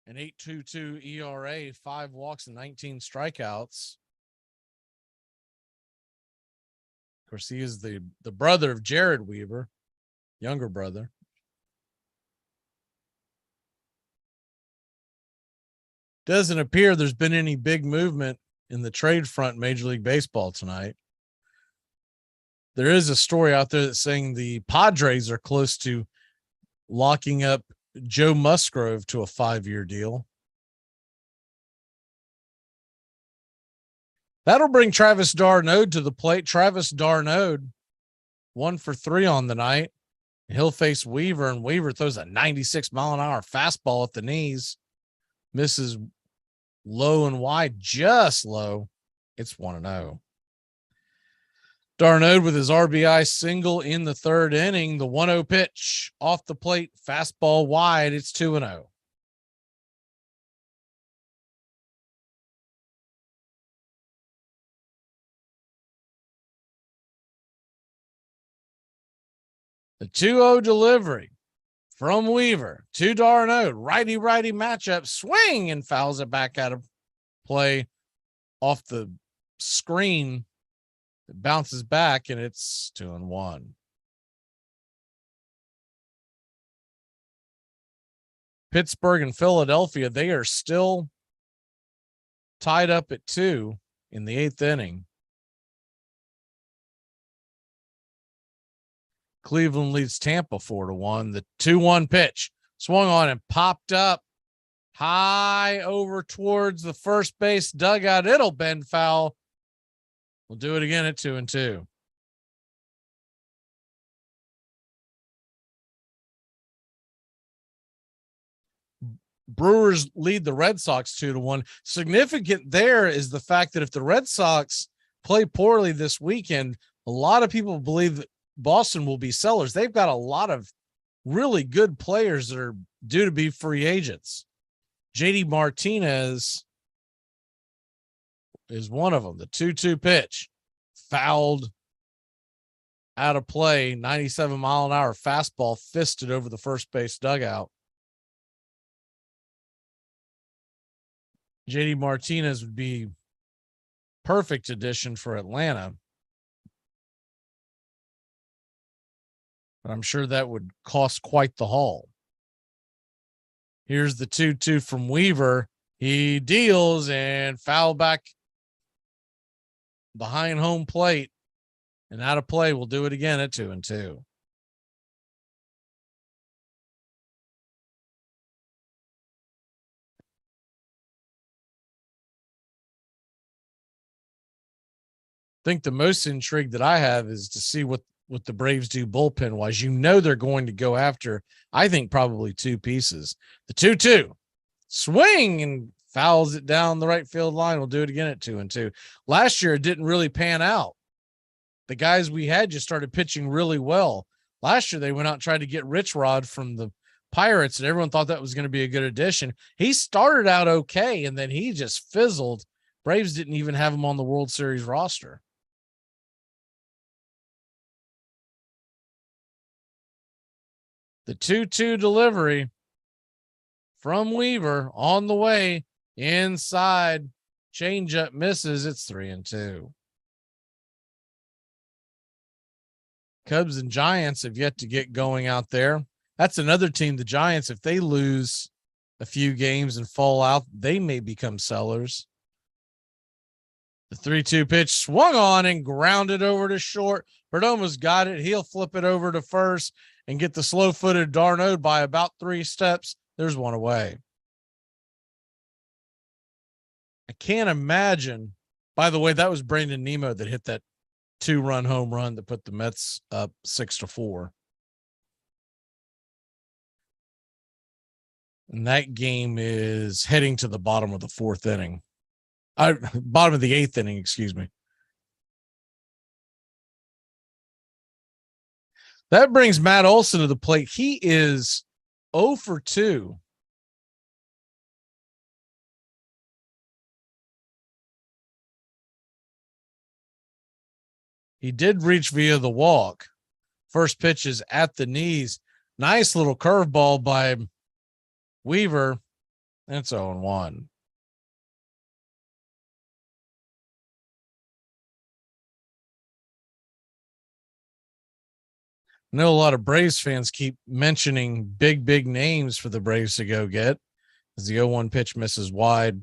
An 8.22 ERA, 5 walks and 19 strikeouts. Of course, he is the brother of Jared Weaver, younger brother. Doesn't appear there's been any big movement in the trade front in Major League Baseball tonight. There is a story out there that's saying the Padres are close to locking up Joe Musgrove to a 5-year deal. That'll bring Travis d'Arnaud to the plate. Travis d'Arnaud 1 for 3 on the night. He'll face Weaver, and Weaver throws a 96-mile-an-hour fastball at the knees. Misses low and wide, just low. It's 1-0. d'Arnaud with his RBI single in the 3rd inning. The 1-0 pitch off the plate, fastball wide. It's 2-0. The 2-0 delivery from Weaver to d'Arnaud. Righty-righty matchup. Swing and fouls it back out of play off the screen. It bounces back, and it's 2-1. Pittsburgh and Philadelphia, they are still tied up at 2 in the 8th inning. Cleveland leads Tampa 4-1. The 2-1 pitch swung on and popped up high over towards the first base dugout. It'll bend foul. We'll do it again at 2-2. Brewers lead the Red Sox 2-1. Significant there is the fact that if the Red Sox play poorly this weekend, a lot of people believe that Boston will be sellers. They've got a lot of really good players that are due to be free agents. JD Martinez is one of them. The 2-2 pitch fouled out of play, 97-mile-an-hour fastball fisted over the first base dugout. JD Martinez would be perfect addition for Atlanta. But I'm sure that would cost quite the haul. Here's the 2-2 from Weaver. He deals and foul back behind home plate and out of play. We'll do it again at 2-2. I think the most intrigue that I have is to see what the Braves do bullpen wise. You know, they're going to go after, I think, probably 2 pieces. The 2-2 swing and fouls it down the right field line. We'll do it again at 2-2. Last year, it didn't really pan out. The guys we had just started pitching really well. Last year, they went out and tried to get Rich Rod from the Pirates, and everyone thought that was going to be a good addition. He started out okay, and then he just fizzled. Braves didn't even have him on the World Series roster. The 2-2 delivery from Weaver on the way inside. Changeup misses. It's 3-2. Cubs and Giants have yet to get going out there. That's another team, the Giants, if they lose a few games and fall out, they may become sellers. The 3-2 pitch swung on and grounded over to short. Perdomo's got it. He'll flip it over to first and get the slow-footed d'Arnaud by about 3 steps. There's one away. I can't imagine. By the way, that was Brandon Nimmo that hit that 2-run home run that put the Mets up 6-4. And that game is heading to the bottom of the 4th inning. Bottom of the 8th inning, excuse me. That brings Matt Olson to the plate. He is 0 for 2. He did reach via the walk. First pitch is at the knees. Nice little curveball by Weaver. It's 0-1. I know a lot of Braves fans keep mentioning big names for the Braves to go get as the 0-1 pitch misses wide.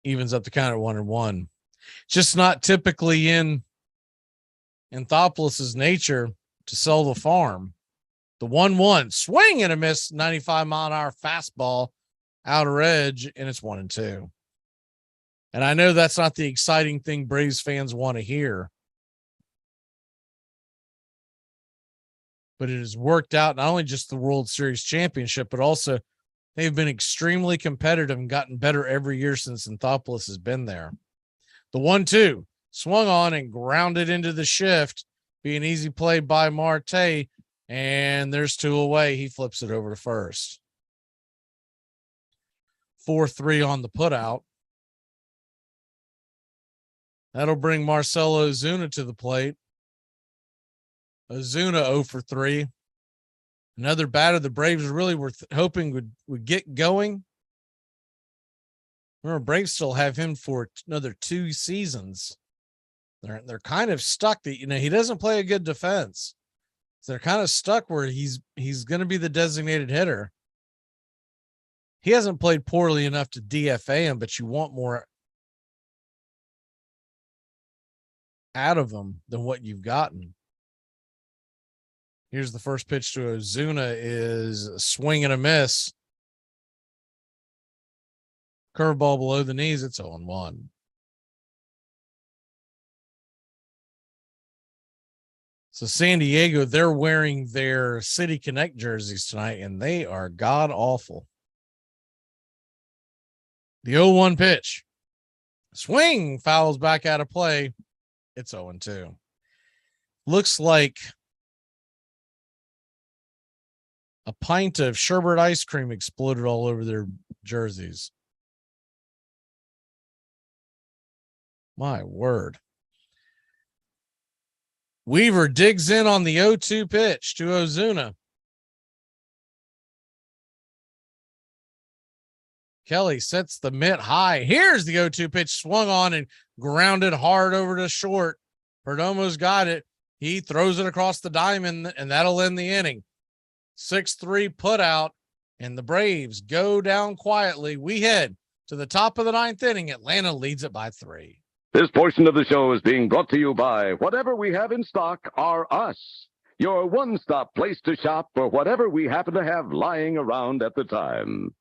Evens up the count at 1-1. Just not typically in Anthopoulos' nature to sell the farm. The 1-1 swing and a miss, 95-mile-an-hour fastball, outer edge, and it's 1-2. And I know that's not the exciting thing Braves fans want to hear. But it has worked out, not only just the World Series championship, but also they've been extremely competitive and gotten better every year since Anthopoulos has been there. The 1-2 swung on and grounded into the shift. Be an easy play by Marte. And there's 2 away. He flips it over to first. 4-3 on the putout. That'll bring Marcelo Ozuna to the plate. Ozuna 0 for 3. Another batter the Braves really were hoping would get going. Remember, Braves still have him for another 2 seasons. They're kind of stuck that, he doesn't play a good defense. So they're kind of stuck where he's going to be the designated hitter. He hasn't played poorly enough to DFA him, but you want more out of him than what you've gotten. Here's the first pitch to Ozuna, is a swing and a miss. Curveball below the knees. It's 0-1. So San Diego, they're wearing their City Connect jerseys tonight, and they are god awful. The 0-1 pitch. Swing, fouls back out of play. It's 0-2. Looks like a pint of sherbet ice cream exploded all over their jerseys. My word. Weaver digs in on the 0-2 pitch to Ozuna. Kelly sets the mitt high. Here's the 0-2 pitch, swung on and grounded hard over to short. Perdomo's got it. He throws it across the diamond, and that'll end the inning. 6-3 put out, and the Braves go down quietly. We head to the top of the 9th inning. Atlanta leads it by 3. This portion of the show is being brought to you by Whatever We Have in Stock Are Us, your one-stop place to shop for whatever we happen to have lying around at the time.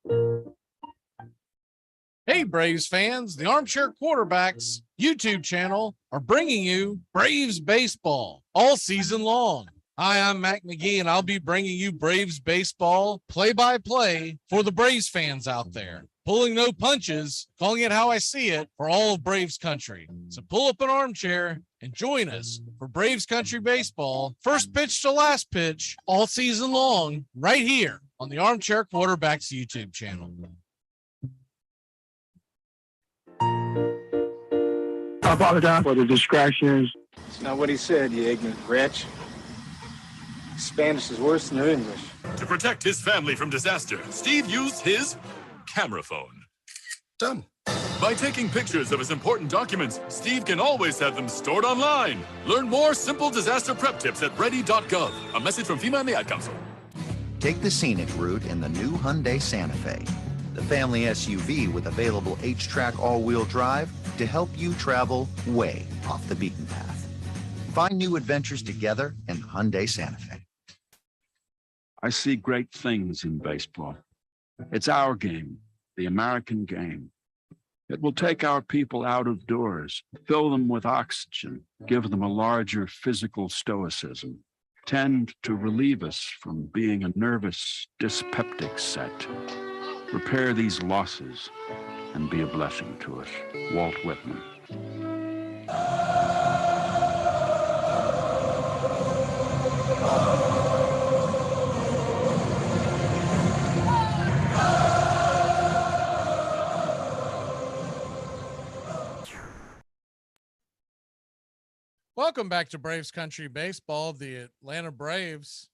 Hey, Braves fans, the Armchair Quarterbacks YouTube channel are bringing you Braves baseball all season long. Hi, I'm Mac McGee, and I'll be bringing you Braves baseball play-by-play for the Braves fans out there. Pulling no punches, calling it how I see it for all of Braves country. So pull up an armchair and join us for Braves country baseball, first pitch to last pitch, all season long, right here on the Armchair Quarterbacks YouTube channel. I apologize for the distractions. It's not what he said, you ignorant wretch. Spanish is worse than English. To protect his family from disaster, Steve used his camera phone. Done. By taking pictures of his important documents, Steve can always have them stored online. Learn more simple disaster prep tips at ready.gov. A message from FEMA and the Ad Council. Take the scenic route in the new Hyundai Santa Fe, the family SUV with available H-Track all-wheel drive to help you travel way off the beaten path. Find new adventures together in the Hyundai Santa Fe. I see great things in baseball. It's our game, the American game. It will take our people out of doors, fill them with oxygen, give them a larger physical stoicism, tend to relieve us from being a nervous, dyspeptic set, repair these losses, and be a blessing to us. Walt Whitman. Welcome back to Braves Country Baseball. The Atlanta Braves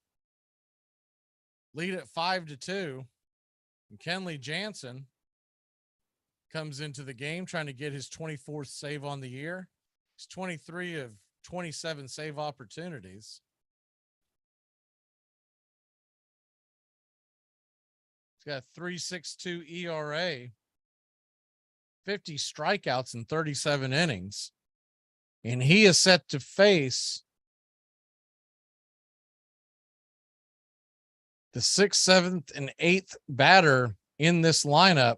lead at 5-2. And Kenley Jansen comes into the game trying to get his 24th save on the year. He's 23 of 27 save opportunities. He's got a 3.62 ERA, 50 strikeouts in 37 innings. And he is set to face the 6th, 7th, and 8th batter in this lineup.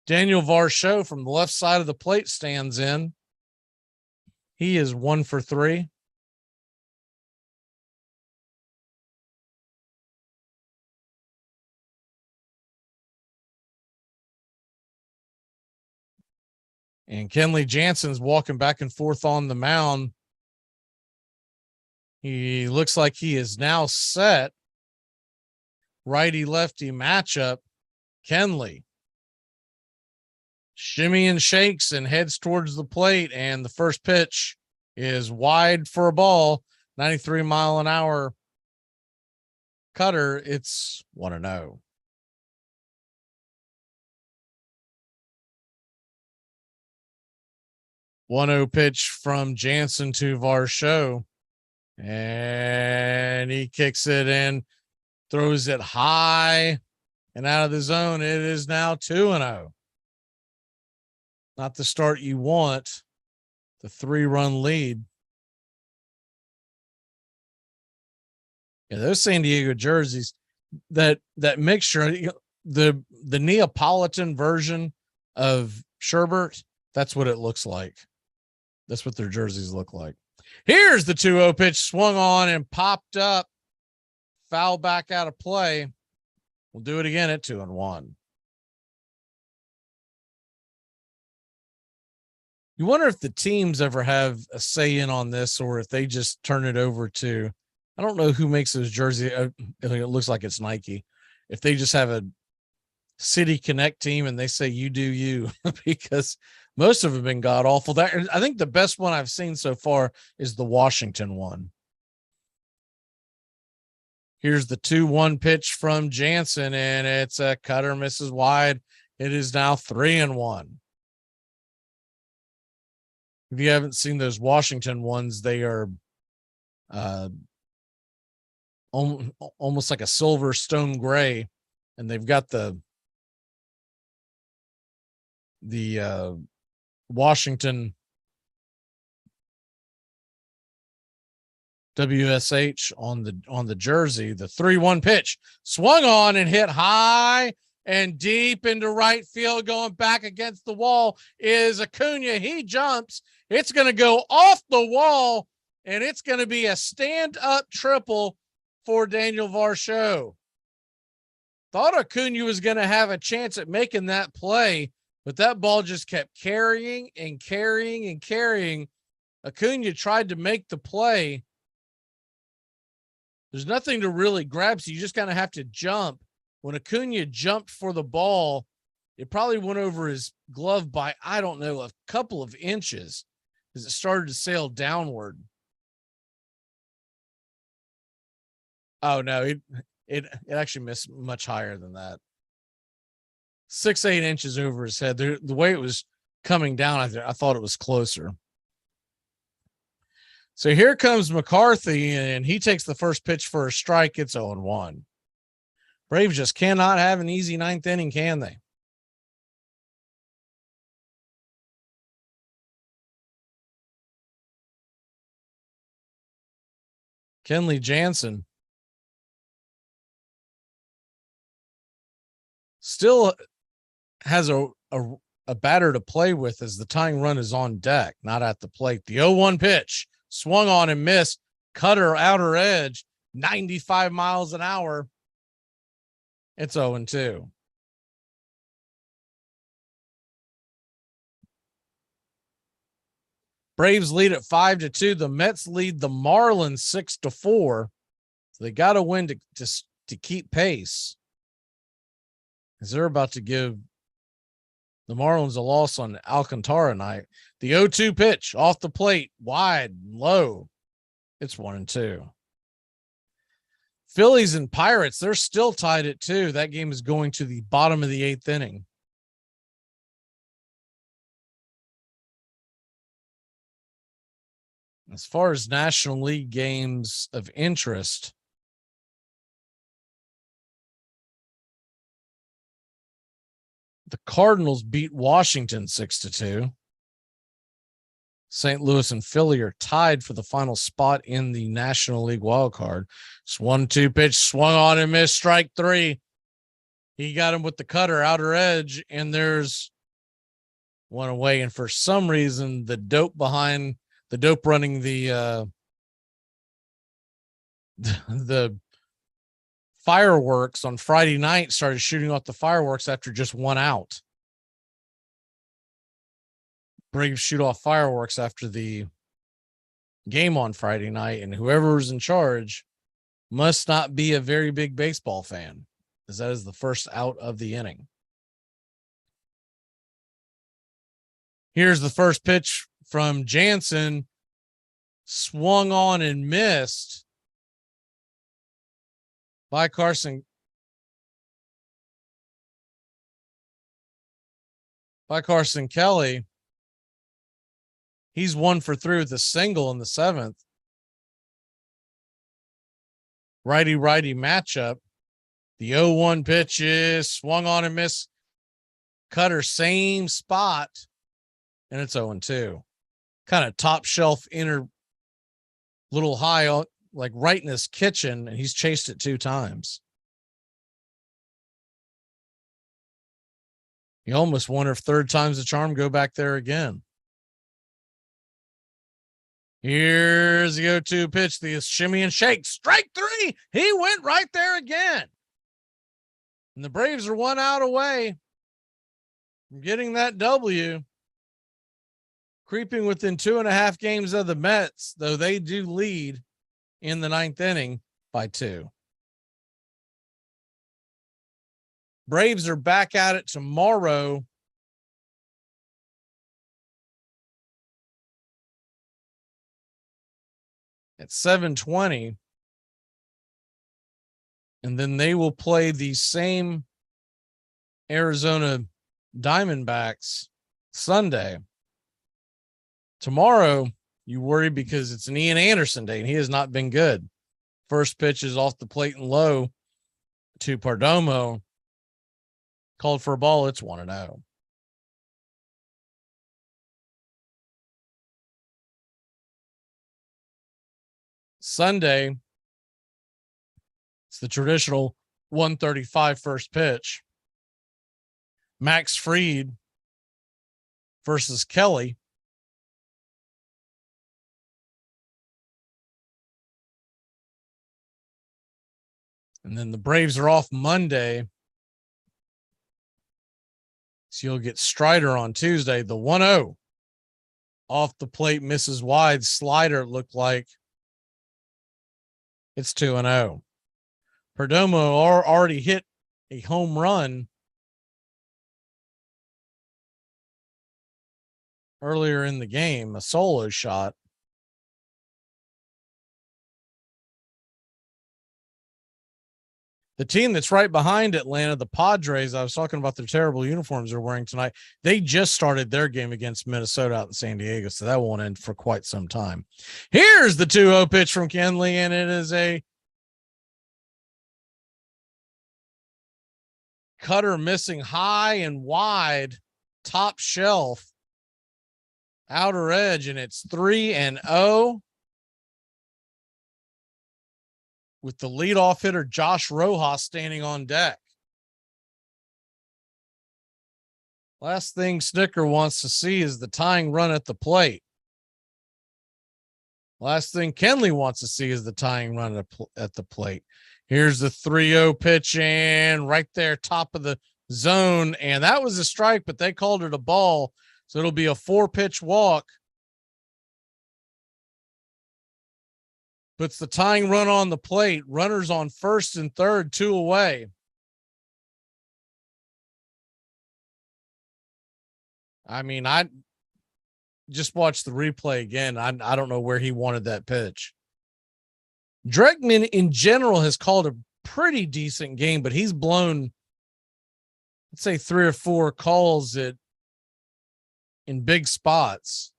Daniel Varsho from the left side of the plate stands in. He is 1 for 3. And Kenley Jansen's walking back and forth on the mound. He looks like he is now set. Righty-lefty matchup. Kenley shimmy and shakes and heads towards the plate. And the first pitch is wide for a ball, 93-mile-an-hour cutter. It's 1-0. One-0 pitch from Jansen to Varsho, and he kicks it in, throws it high and out of the zone. It is now 2-0. Not the start you want. The 3-run lead. Yeah, those San Diego jerseys, that mixture, the Neapolitan version of Sherbert, that's what it looks like. That's what their jerseys look like. Here's the 2-0 pitch, swung on and popped up. Foul back out of play. We'll do it again at 2-1. You wonder if the teams ever have a say in on this, or if they just turn it over to, I don't know who makes those jerseys. It looks like it's Nike. If they just have a City Connect team and they say, you do you, because most of them have been god awful. I think the best one I've seen so far is the Washington one. Here's the 2-1 pitch from Jansen, and it's a cutter, misses wide. It is now 3-1. If you haven't seen those Washington ones, they are almost like a silver stone gray, and they've got the Washington WSH on the jersey. The 3-1 pitch swung on and hit high and deep into right field, going back against the wall is Acuna. He jumps. It's going to go off the wall, and it's going to be a stand-up triple for Daniel Varsho. Thought Acuna was going to have a chance at making that play, but that ball just kept carrying and carrying and carrying. Acuna tried to make the play. There's nothing to really grab, so you just kind of have to jump. When Acuna jumped for the ball, it probably went over his glove by, I don't know, a couple of inches as it started to sail downward. Oh, no, it actually missed much higher than that. 6-8 inches over his head. The way it was coming down, I thought it was closer. So here comes McCarthy, and he takes the first pitch for a strike. It's 0-1. Braves just cannot have an easy ninth inning, can they? Kenley Jansen still has a batter to play with as the tying run is on deck, not at the plate. The 0-1 pitch swung on and missed. Cutter outer edge, 95 miles an hour. It's 0-2. Braves lead at 5-2. The Mets lead the Marlins 6-4. So they got to win to keep pace, as they're about to give the Marlins a loss on Alcantara night. The 0-2 pitch off the plate, wide, low. It's 1-2. Phillies and Pirates, they're still tied at 2. That game is going to the bottom of the 8th inning. As far as National League games of interest, the Cardinals beat Washington 6-2. St. Louis and Philly are tied for the final spot in the National League wild card. It's 1-2 pitch, swung on and missed, strike 3. He got him with the cutter, outer edge, and there's one away. And for some reason, the dope running the fireworks on Friday night started shooting off the fireworks after just 1 out. Braves shoot off fireworks after the game on Friday night, and whoever is in charge must not be a very big baseball fan, as that is the first out of the inning. Here's the first pitch from Jansen. swung on and missed by Carson Kelly. He's 1 for 3 with a single in the 7th. Righty-righty matchup. The 0-1 pitch is swung on and missed. Cutter, same spot, and it's 0-2. Kind of top shelf inner, little high, like right in his kitchen, and he's chased it 2 times. You almost wonder if third time's the charm, go back there again. Here's the 0-2 pitch, the shimmy and shake. Strike 3. He went right there again. And the Braves are 1 out away from getting that W. Creeping within 2.5 games of the Mets, though they do lead in the 9th inning by 2. Braves are back at it tomorrow. At 7:20. And then they will play the same Arizona Diamondbacks Sunday. Tomorrow, you worry because it's an Ian Anderson day, and he has not been good. First pitch is off the plate and low to Perdomo. Called for a ball. It's 1-0. Sunday, it's the traditional 1:35 first pitch. Max Fried versus Kelly. And then the Braves are off Monday. So you'll get Strider on Tuesday. The 1-0 off the plate misses wide. Slider looked like. It's 2-0. Perdomo already hit a home run earlier in the game, a solo shot. The team that's right behind Atlanta, the Padres, I was talking about their terrible uniforms they're wearing tonight. They just started their game against Minnesota out in San Diego, so that won't end for quite some time. Here's the 2-0 pitch from Kenley, and it is a cutter missing high and wide, top shelf, outer edge, and it's 3-0. With the leadoff hitter, Josh Rojas, standing on deck. Last thing Snicker wants to see is the tying run at the plate. Last thing Kenley wants to see is the tying run at the plate. Here's the 3-0 pitch, and right there, top of the zone. And that was a strike, but they called it a ball. So it'll be a 4-pitch walk. Puts the tying run on the plate. Runners on first and third, 2 away. I mean, I just watched the replay again. I don't know where he wanted that pitch. Dregman in general has called a pretty decent game, but he's blown, let's say, 3 or 4 calls in big spots.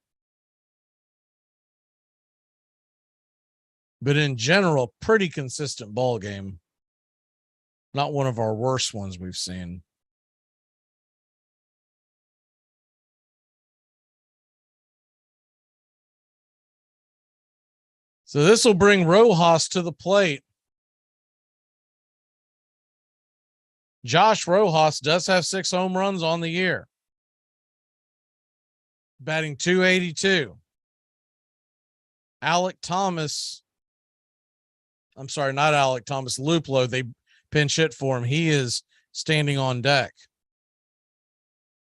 But in general, pretty consistent ball game. Not one of our worst ones we've seen. So this will bring Rojas to the plate. Josh Rojas does have 6 home runs on the year. Batting .282. Luplo, they pinch hit for him. He is standing on deck.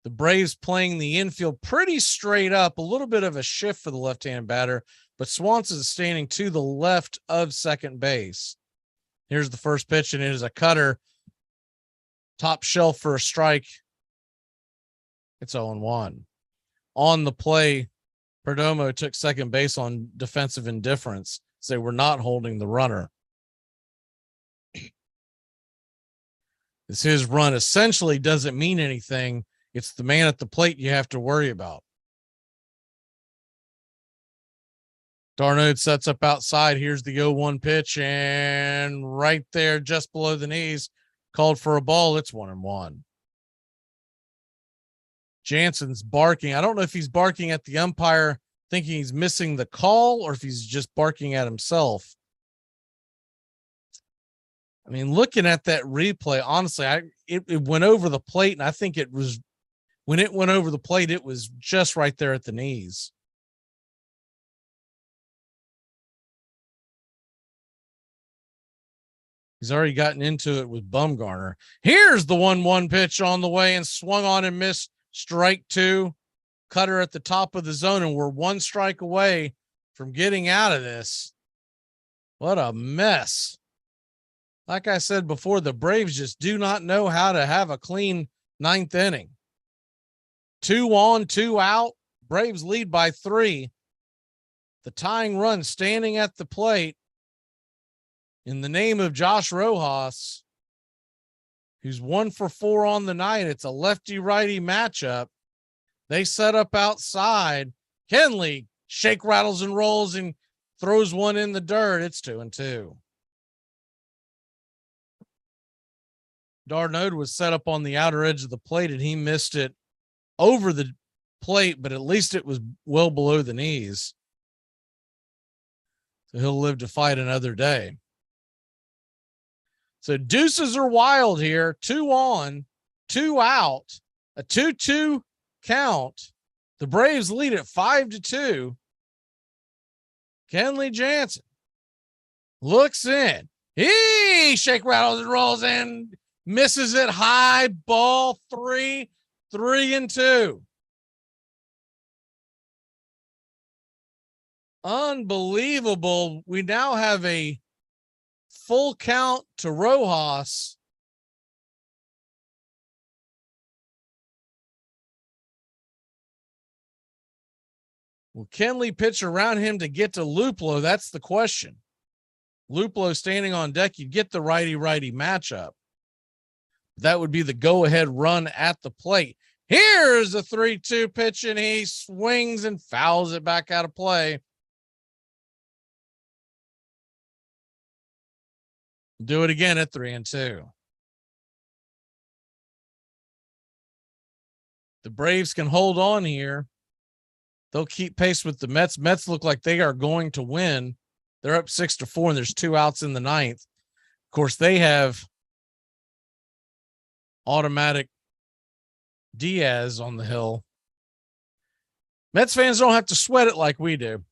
The Braves playing the infield pretty straight up, a little bit of a shift for the left-handed batter, but Swanson is standing to the left of second base. Here's the first pitch, and it is a cutter. Top shelf for a strike. It's 0-1. On the play, Perdomo took second base on defensive indifference. So we're not holding the runner. It's his run essentially doesn't mean anything. It's the man at the plate you have to worry about. Darno sets up outside. Here's the 0-1 pitch, and right there, just below the knees, called for a ball. It's 1-1. Jansen's barking. I don't know if he's barking at the umpire, thinking he's missing the call, or if he's just barking at himself. I mean, looking at that replay, honestly, it went over the plate, and I think it was, when it went over the plate, it was just right there at the knees. He's already gotten into it with Bumgarner. Here's the 1-1 pitch on the way and swung on and missed. Strike two. Cutter at the top of the zone, and we're one strike away from getting out of this. What a mess. Like I said before, the Braves just do not know how to have a clean ninth inning. 2 on, 2 out. Braves lead by 3. The tying run standing at the plate in the name of Josh Rojas, who's 1 for 4 on the night. It's a lefty-righty matchup. They set up outside. Kenley shake, rattles, and rolls and throws one in the dirt. It's 2-2. Darno was set up on the outer edge of the plate, and he missed it over the plate, but at least it was well below the knees. So he'll live to fight another day. So deuces are wild here. 2 on, 2 out, a 2-2 count. The Braves lead at 5-2. Kenley Jansen looks in. He shake, rattles, and rolls and misses it high. Ball 3, 3-2. Unbelievable. We now have a full count to Rojas. Will Kenley pitch around him to get to Luplow? That's the question. Luplow standing on deck, you get the righty-righty matchup. That would be the go-ahead run at the plate. Here's a 3-2 pitch, and he swings and fouls it back out of play. Do it again at 3-2. The Braves can hold on here. They'll keep pace with the Mets. Mets look like they are going to win. They're up 6-4, and there's 2 outs in the ninth. Of course, they have automatic Diaz on the hill. Mets fans don't have to sweat it like we do.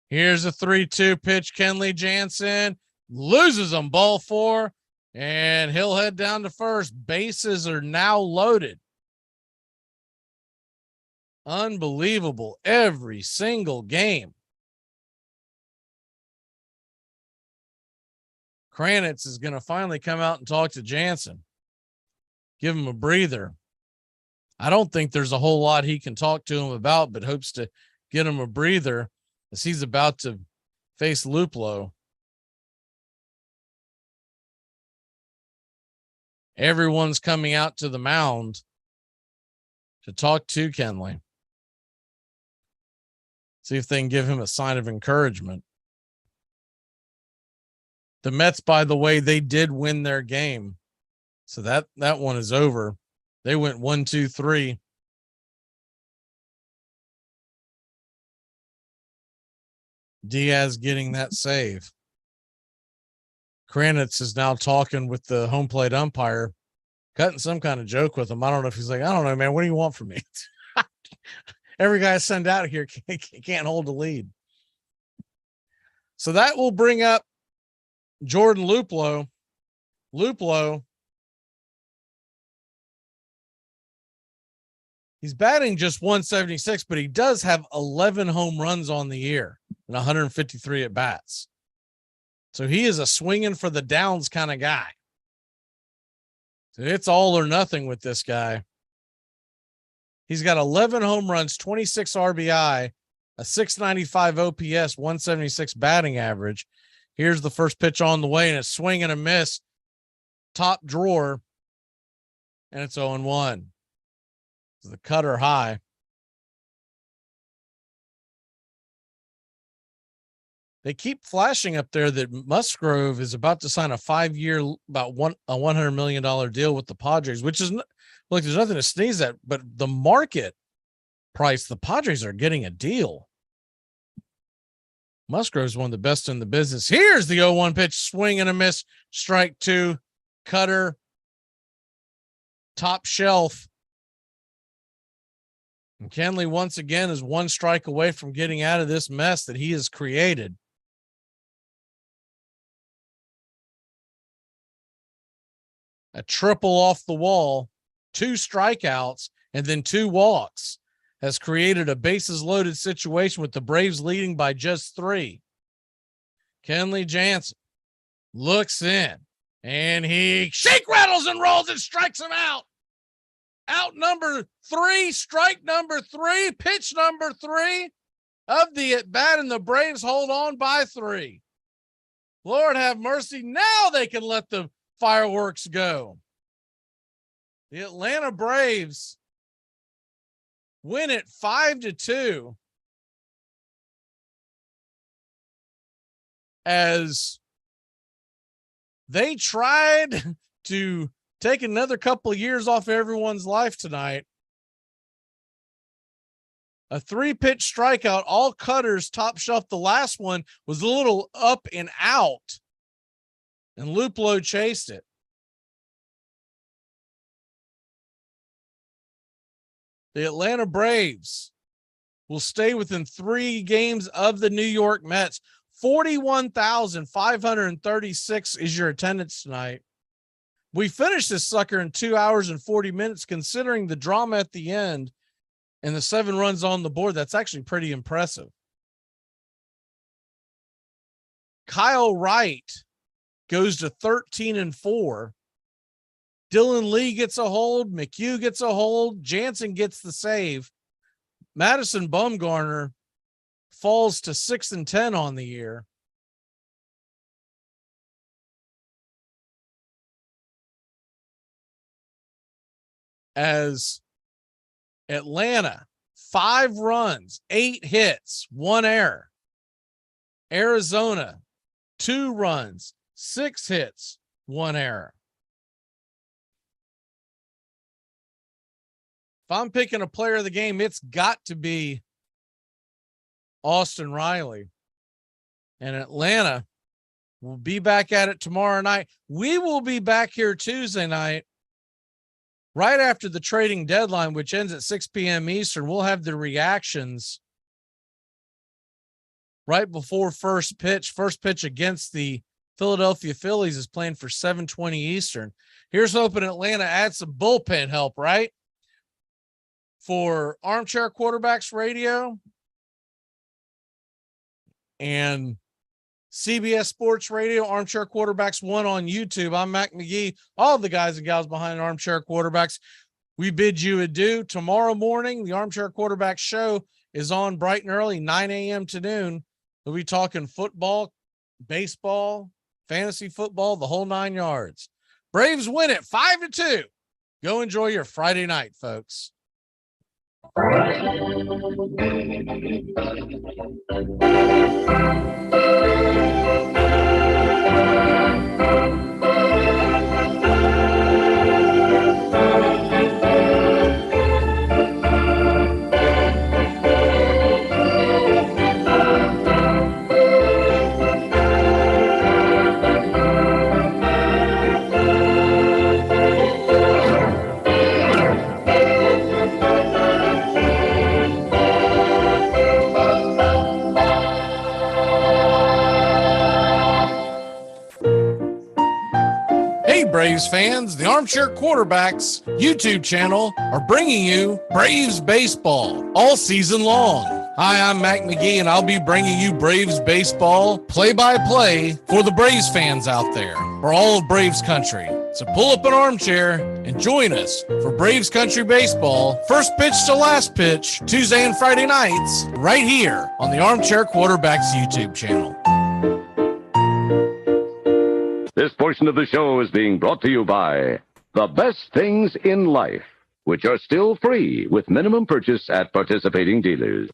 Here's a 3-2 pitch. Kenley Jansen loses them. Ball 4, and he'll head down to first. Bases are now loaded. Unbelievable. Every single game. Kranitz is going to finally come out and talk to Jansen. Give him a breather. I don't think there's a whole lot he can talk to him about, but hopes to get him a breather as he's about to face Luplow. Everyone's coming out to the mound to talk to Kenley. See if they can give him a sign of encouragement. The Mets, by the way, they did win their game. So that one is over. They went 1-2-3. Diaz getting that save. Kranitz is now talking with the home plate umpire, cutting some kind of joke with him. I don't know if he's like, I don't know, man. What do you want from me? Every guy I send out here can't hold a lead. So that will bring up Jordan Luplow. Luplow, he's batting just 176, but he does have 11 home runs on the year and 153 at bats. So he is a swinging for the downs kind of guy. So it's all or nothing with this guy. He's got 11 home runs, 26 RBI, a 695 OPS, 176 batting average. Here's the first pitch on the way, and a swing and a miss. Top drawer, and it's 0-1. It's the cutter high. They keep flashing up there that Musgrove is about to sign a 5-year, about a $100 million deal with the Padres, which is, look, there's nothing to sneeze at, but the market price, the Padres are getting a deal. Musgrove's one of the best in the business. Here's the 0-1 pitch, swing and a miss, strike two, cutter, top shelf. And Kenley once again is one strike away from getting out of this mess that he has created. A triple off the wall, 2 strikeouts, and then 2 walks has created a bases loaded situation with the Braves leading by just 3. Kenley Jansen looks in, and he shake, rattles, and rolls and strikes him out. Out number 3, strike number 3, pitch number 3 of the at bat, and the Braves hold on by 3. Lord have mercy. Now they can let the fireworks go. The Atlanta Braves win it 5-2 as they tried to take another couple of years off everyone's life tonight. A 3-pitch strikeout, all cutters, top shelf. The last one was a little up and out, and Luplow chased it. The Atlanta Braves will stay within 3 games of the New York Mets. 41,536 is your attendance tonight. We finished this sucker in 2 hours and 40 minutes, considering the drama at the end and the 7 runs on the board. That's actually pretty impressive. Kyle Wright goes to 13-4. Dylan Lee gets a hold. McHugh gets a hold. Jansen gets the save. Madison Bumgarner falls to 6-10 on the year. As Atlanta, 5 runs, 8 hits, 1 error. Arizona, 2 runs, 6 hits, 1 error. If I'm picking a player of the game, it's got to be Austin Riley. And Atlanta will be back at it tomorrow night. We will be back here Tuesday night, right after the trading deadline, which ends at 6 p.m. Eastern. We'll have the reactions right before first pitch. First pitch against the Philadelphia Phillies is planned for 7:20 Eastern. Here's hoping Atlanta adds some bullpen help, right? For Armchair Quarterbacks Radio and CBS Sports Radio, Armchair Quarterbacks 1 on YouTube. I'm Mac McGee, all the guys and gals behind Armchair Quarterbacks. We bid you adieu. Tomorrow morning, the Armchair Quarterbacks show is on bright and early, 9 a.m. to noon. We'll be talking football, baseball, fantasy football, the whole 9 yards. Braves win it 5-2. Go enjoy your Friday night, folks. Braves fans, the Armchair Quarterbacks YouTube channel are bringing you Braves baseball all season long. Hi, I'm Mac McGee, and I'll be bringing you Braves baseball play-by-play for the Braves fans out there, for all of Braves country. So pull up an armchair and join us for Braves Country Baseball, first pitch to last pitch, Tuesday and Friday nights, right here on the Armchair Quarterbacks YouTube channel. This portion of the show is being brought to you by The Best Things in Life, which are still free with minimum purchase at participating dealers.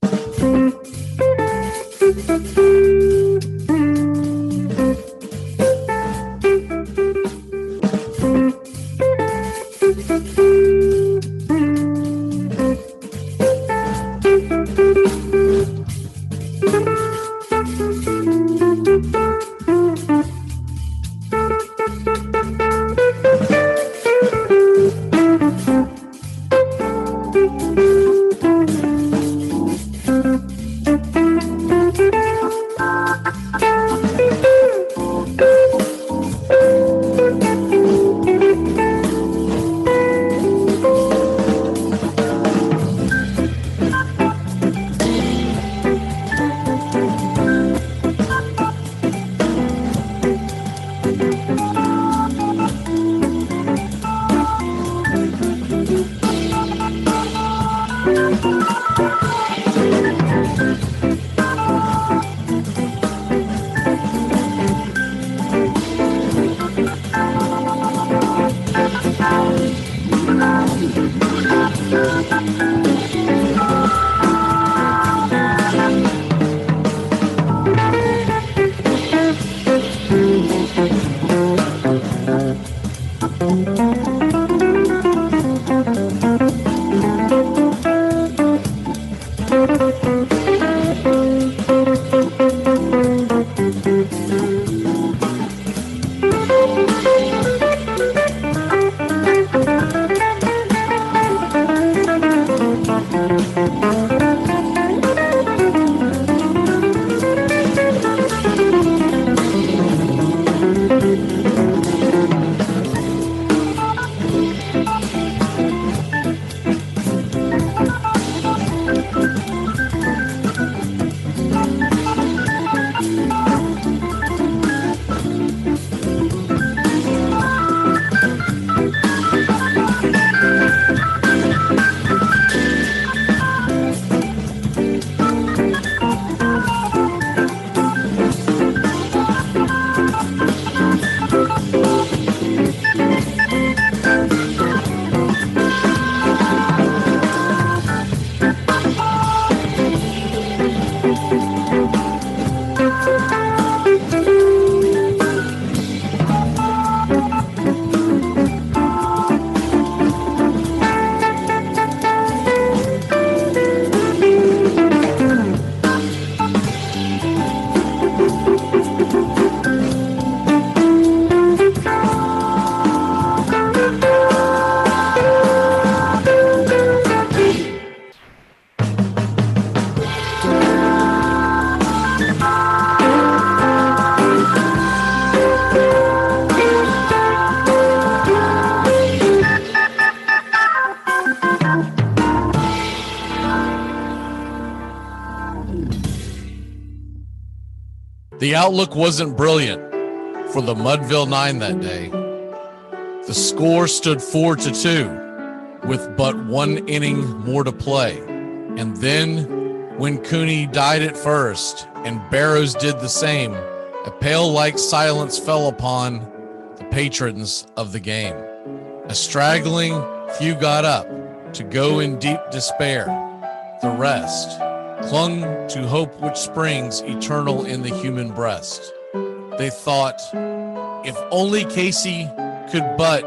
The outlook wasn't brilliant for the Mudville Nine that day. The score stood 4-2 with but one inning more to play. And then when Cooney died at first and Barrows did the same, a pale-like silence fell upon the patrons of the game. A straggling few got up to go in deep despair. The rest clung to hope which springs eternal in the human breast. They thought, if only Casey could but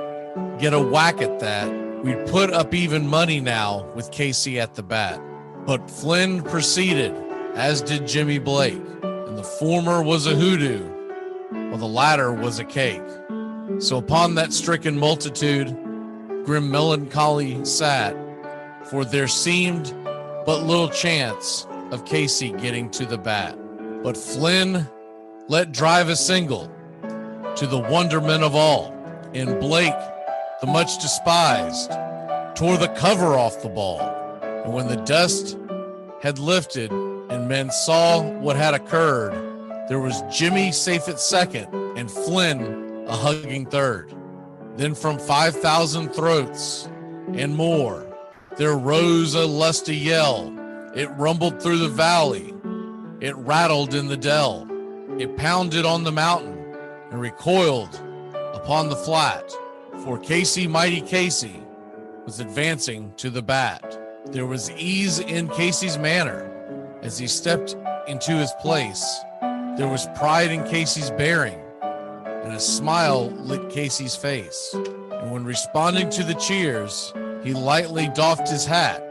get a whack at that, we'd put up even money now with Casey at the bat. But Flynn proceeded, as did Jimmy Blake, and the former was a hoodoo, while the latter was a cake. So upon that stricken multitude, grim melancholy sat, for there seemed but little chance of Casey getting to the bat. But Flynn let drive a single to the wonderment of all, and Blake, the much despised, tore the cover off the ball. And when the dust had lifted and men saw what had occurred, there was Jimmy safe at second and Flynn a hugging third. Then from 5,000 throats and more, there rose a lusty yell. It rumbled through the valley. It rattled in the dell. It pounded on the mountain and recoiled upon the flat. For Casey, mighty Casey, was advancing to the bat. There was ease in Casey's manner as he stepped into his place. There was pride in Casey's bearing, and a smile lit Casey's face. And when responding to the cheers, he lightly doffed his hat.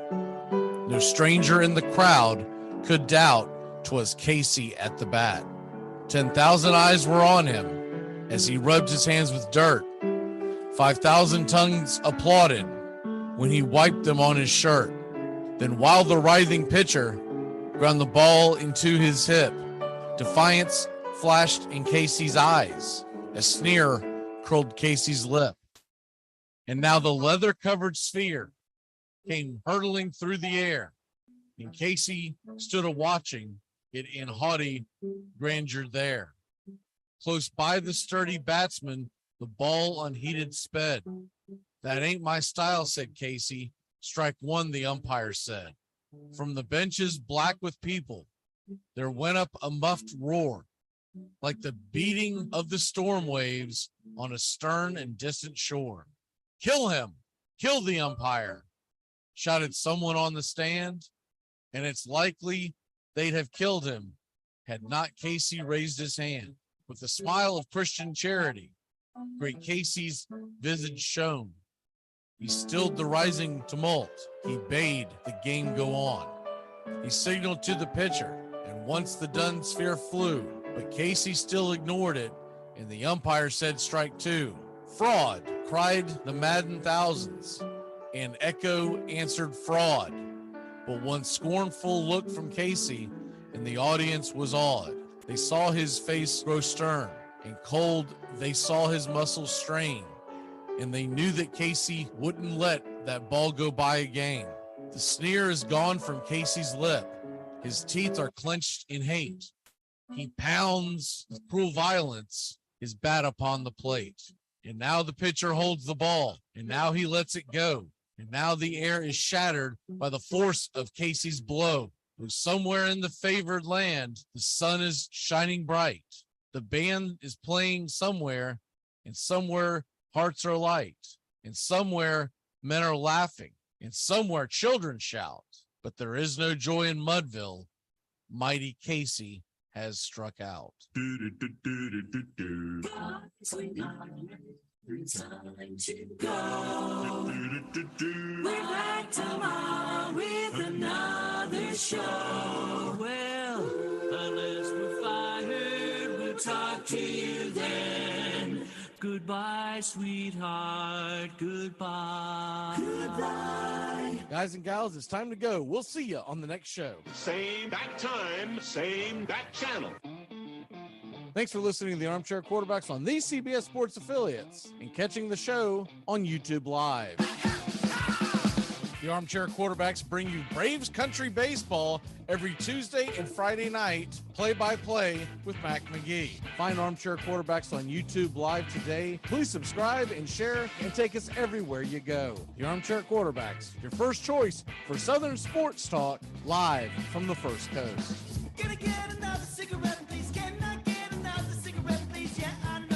No stranger in the crowd could doubt 'twas Casey at the bat. 10,000 eyes were on him as he rubbed his hands with dirt. 5,000 tongues applauded when he wiped them on his shirt. Then while the writhing pitcher ground the ball into his hip, defiance flashed in Casey's eyes. A sneer curled Casey's lip. And now the leather-covered sphere came hurtling through the air, and Casey stood a-watching it in haughty grandeur there. Close by the sturdy batsman, the ball unheeded sped. That ain't my style, said Casey. Strike one, the umpire said. From the benches black with people, there went up a muffled roar, like the beating of the storm waves on a stern and distant shore. Kill him! Kill the umpire! Shouted someone on the stand, and it's likely they'd have killed him had not Casey raised his hand. With a smile of Christian charity, great Casey's visage shone. He stilled the rising tumult. He bade the game go on. He signaled to the pitcher, and once the dun sphere flew, but Casey still ignored it, and the umpire said strike two. Fraud, cried the maddened thousands, and echo answered fraud. But one scornful look from Casey, and the audience was awed. They saw his face grow stern and cold. They saw his muscles strain, and they knew that Casey wouldn't let that ball go by again. The sneer is gone from Casey's lip. His teeth are clenched in hate. He pounds with cruel violence his bat upon the plate. And now the pitcher holds the ball, and now he lets it go. And now the air is shattered by the force of Casey's blow. Somewhere in the favored land, the sun is shining bright. The band is playing somewhere, and somewhere hearts are light, and somewhere men are laughing, and somewhere children shout. But there is no joy in Mudville. Mighty Casey has struck out. Time to go. We're back tomorrow with another show. Well, unless we're fired, we'll talk to you then. Goodbye, sweetheart. Goodbye. Goodbye. Guys and gals, it's time to go. We'll see you on the next show. Same bat time, same bat channel. Thanks for listening to the Armchair Quarterbacks on these CBS Sports affiliates and catching the show on YouTube Live. The Armchair Quarterbacks bring you Braves Country Baseball every Tuesday and Friday night, play-by-play with Mac McGee. Find Armchair Quarterbacks on YouTube Live today. Please subscribe and share and take us everywhere you go. The Armchair Quarterbacks, your first choice for Southern sports talk, live from the First Coast. Gonna get another cigarette, please. Can I get another cigarette, please? Yeah, I know.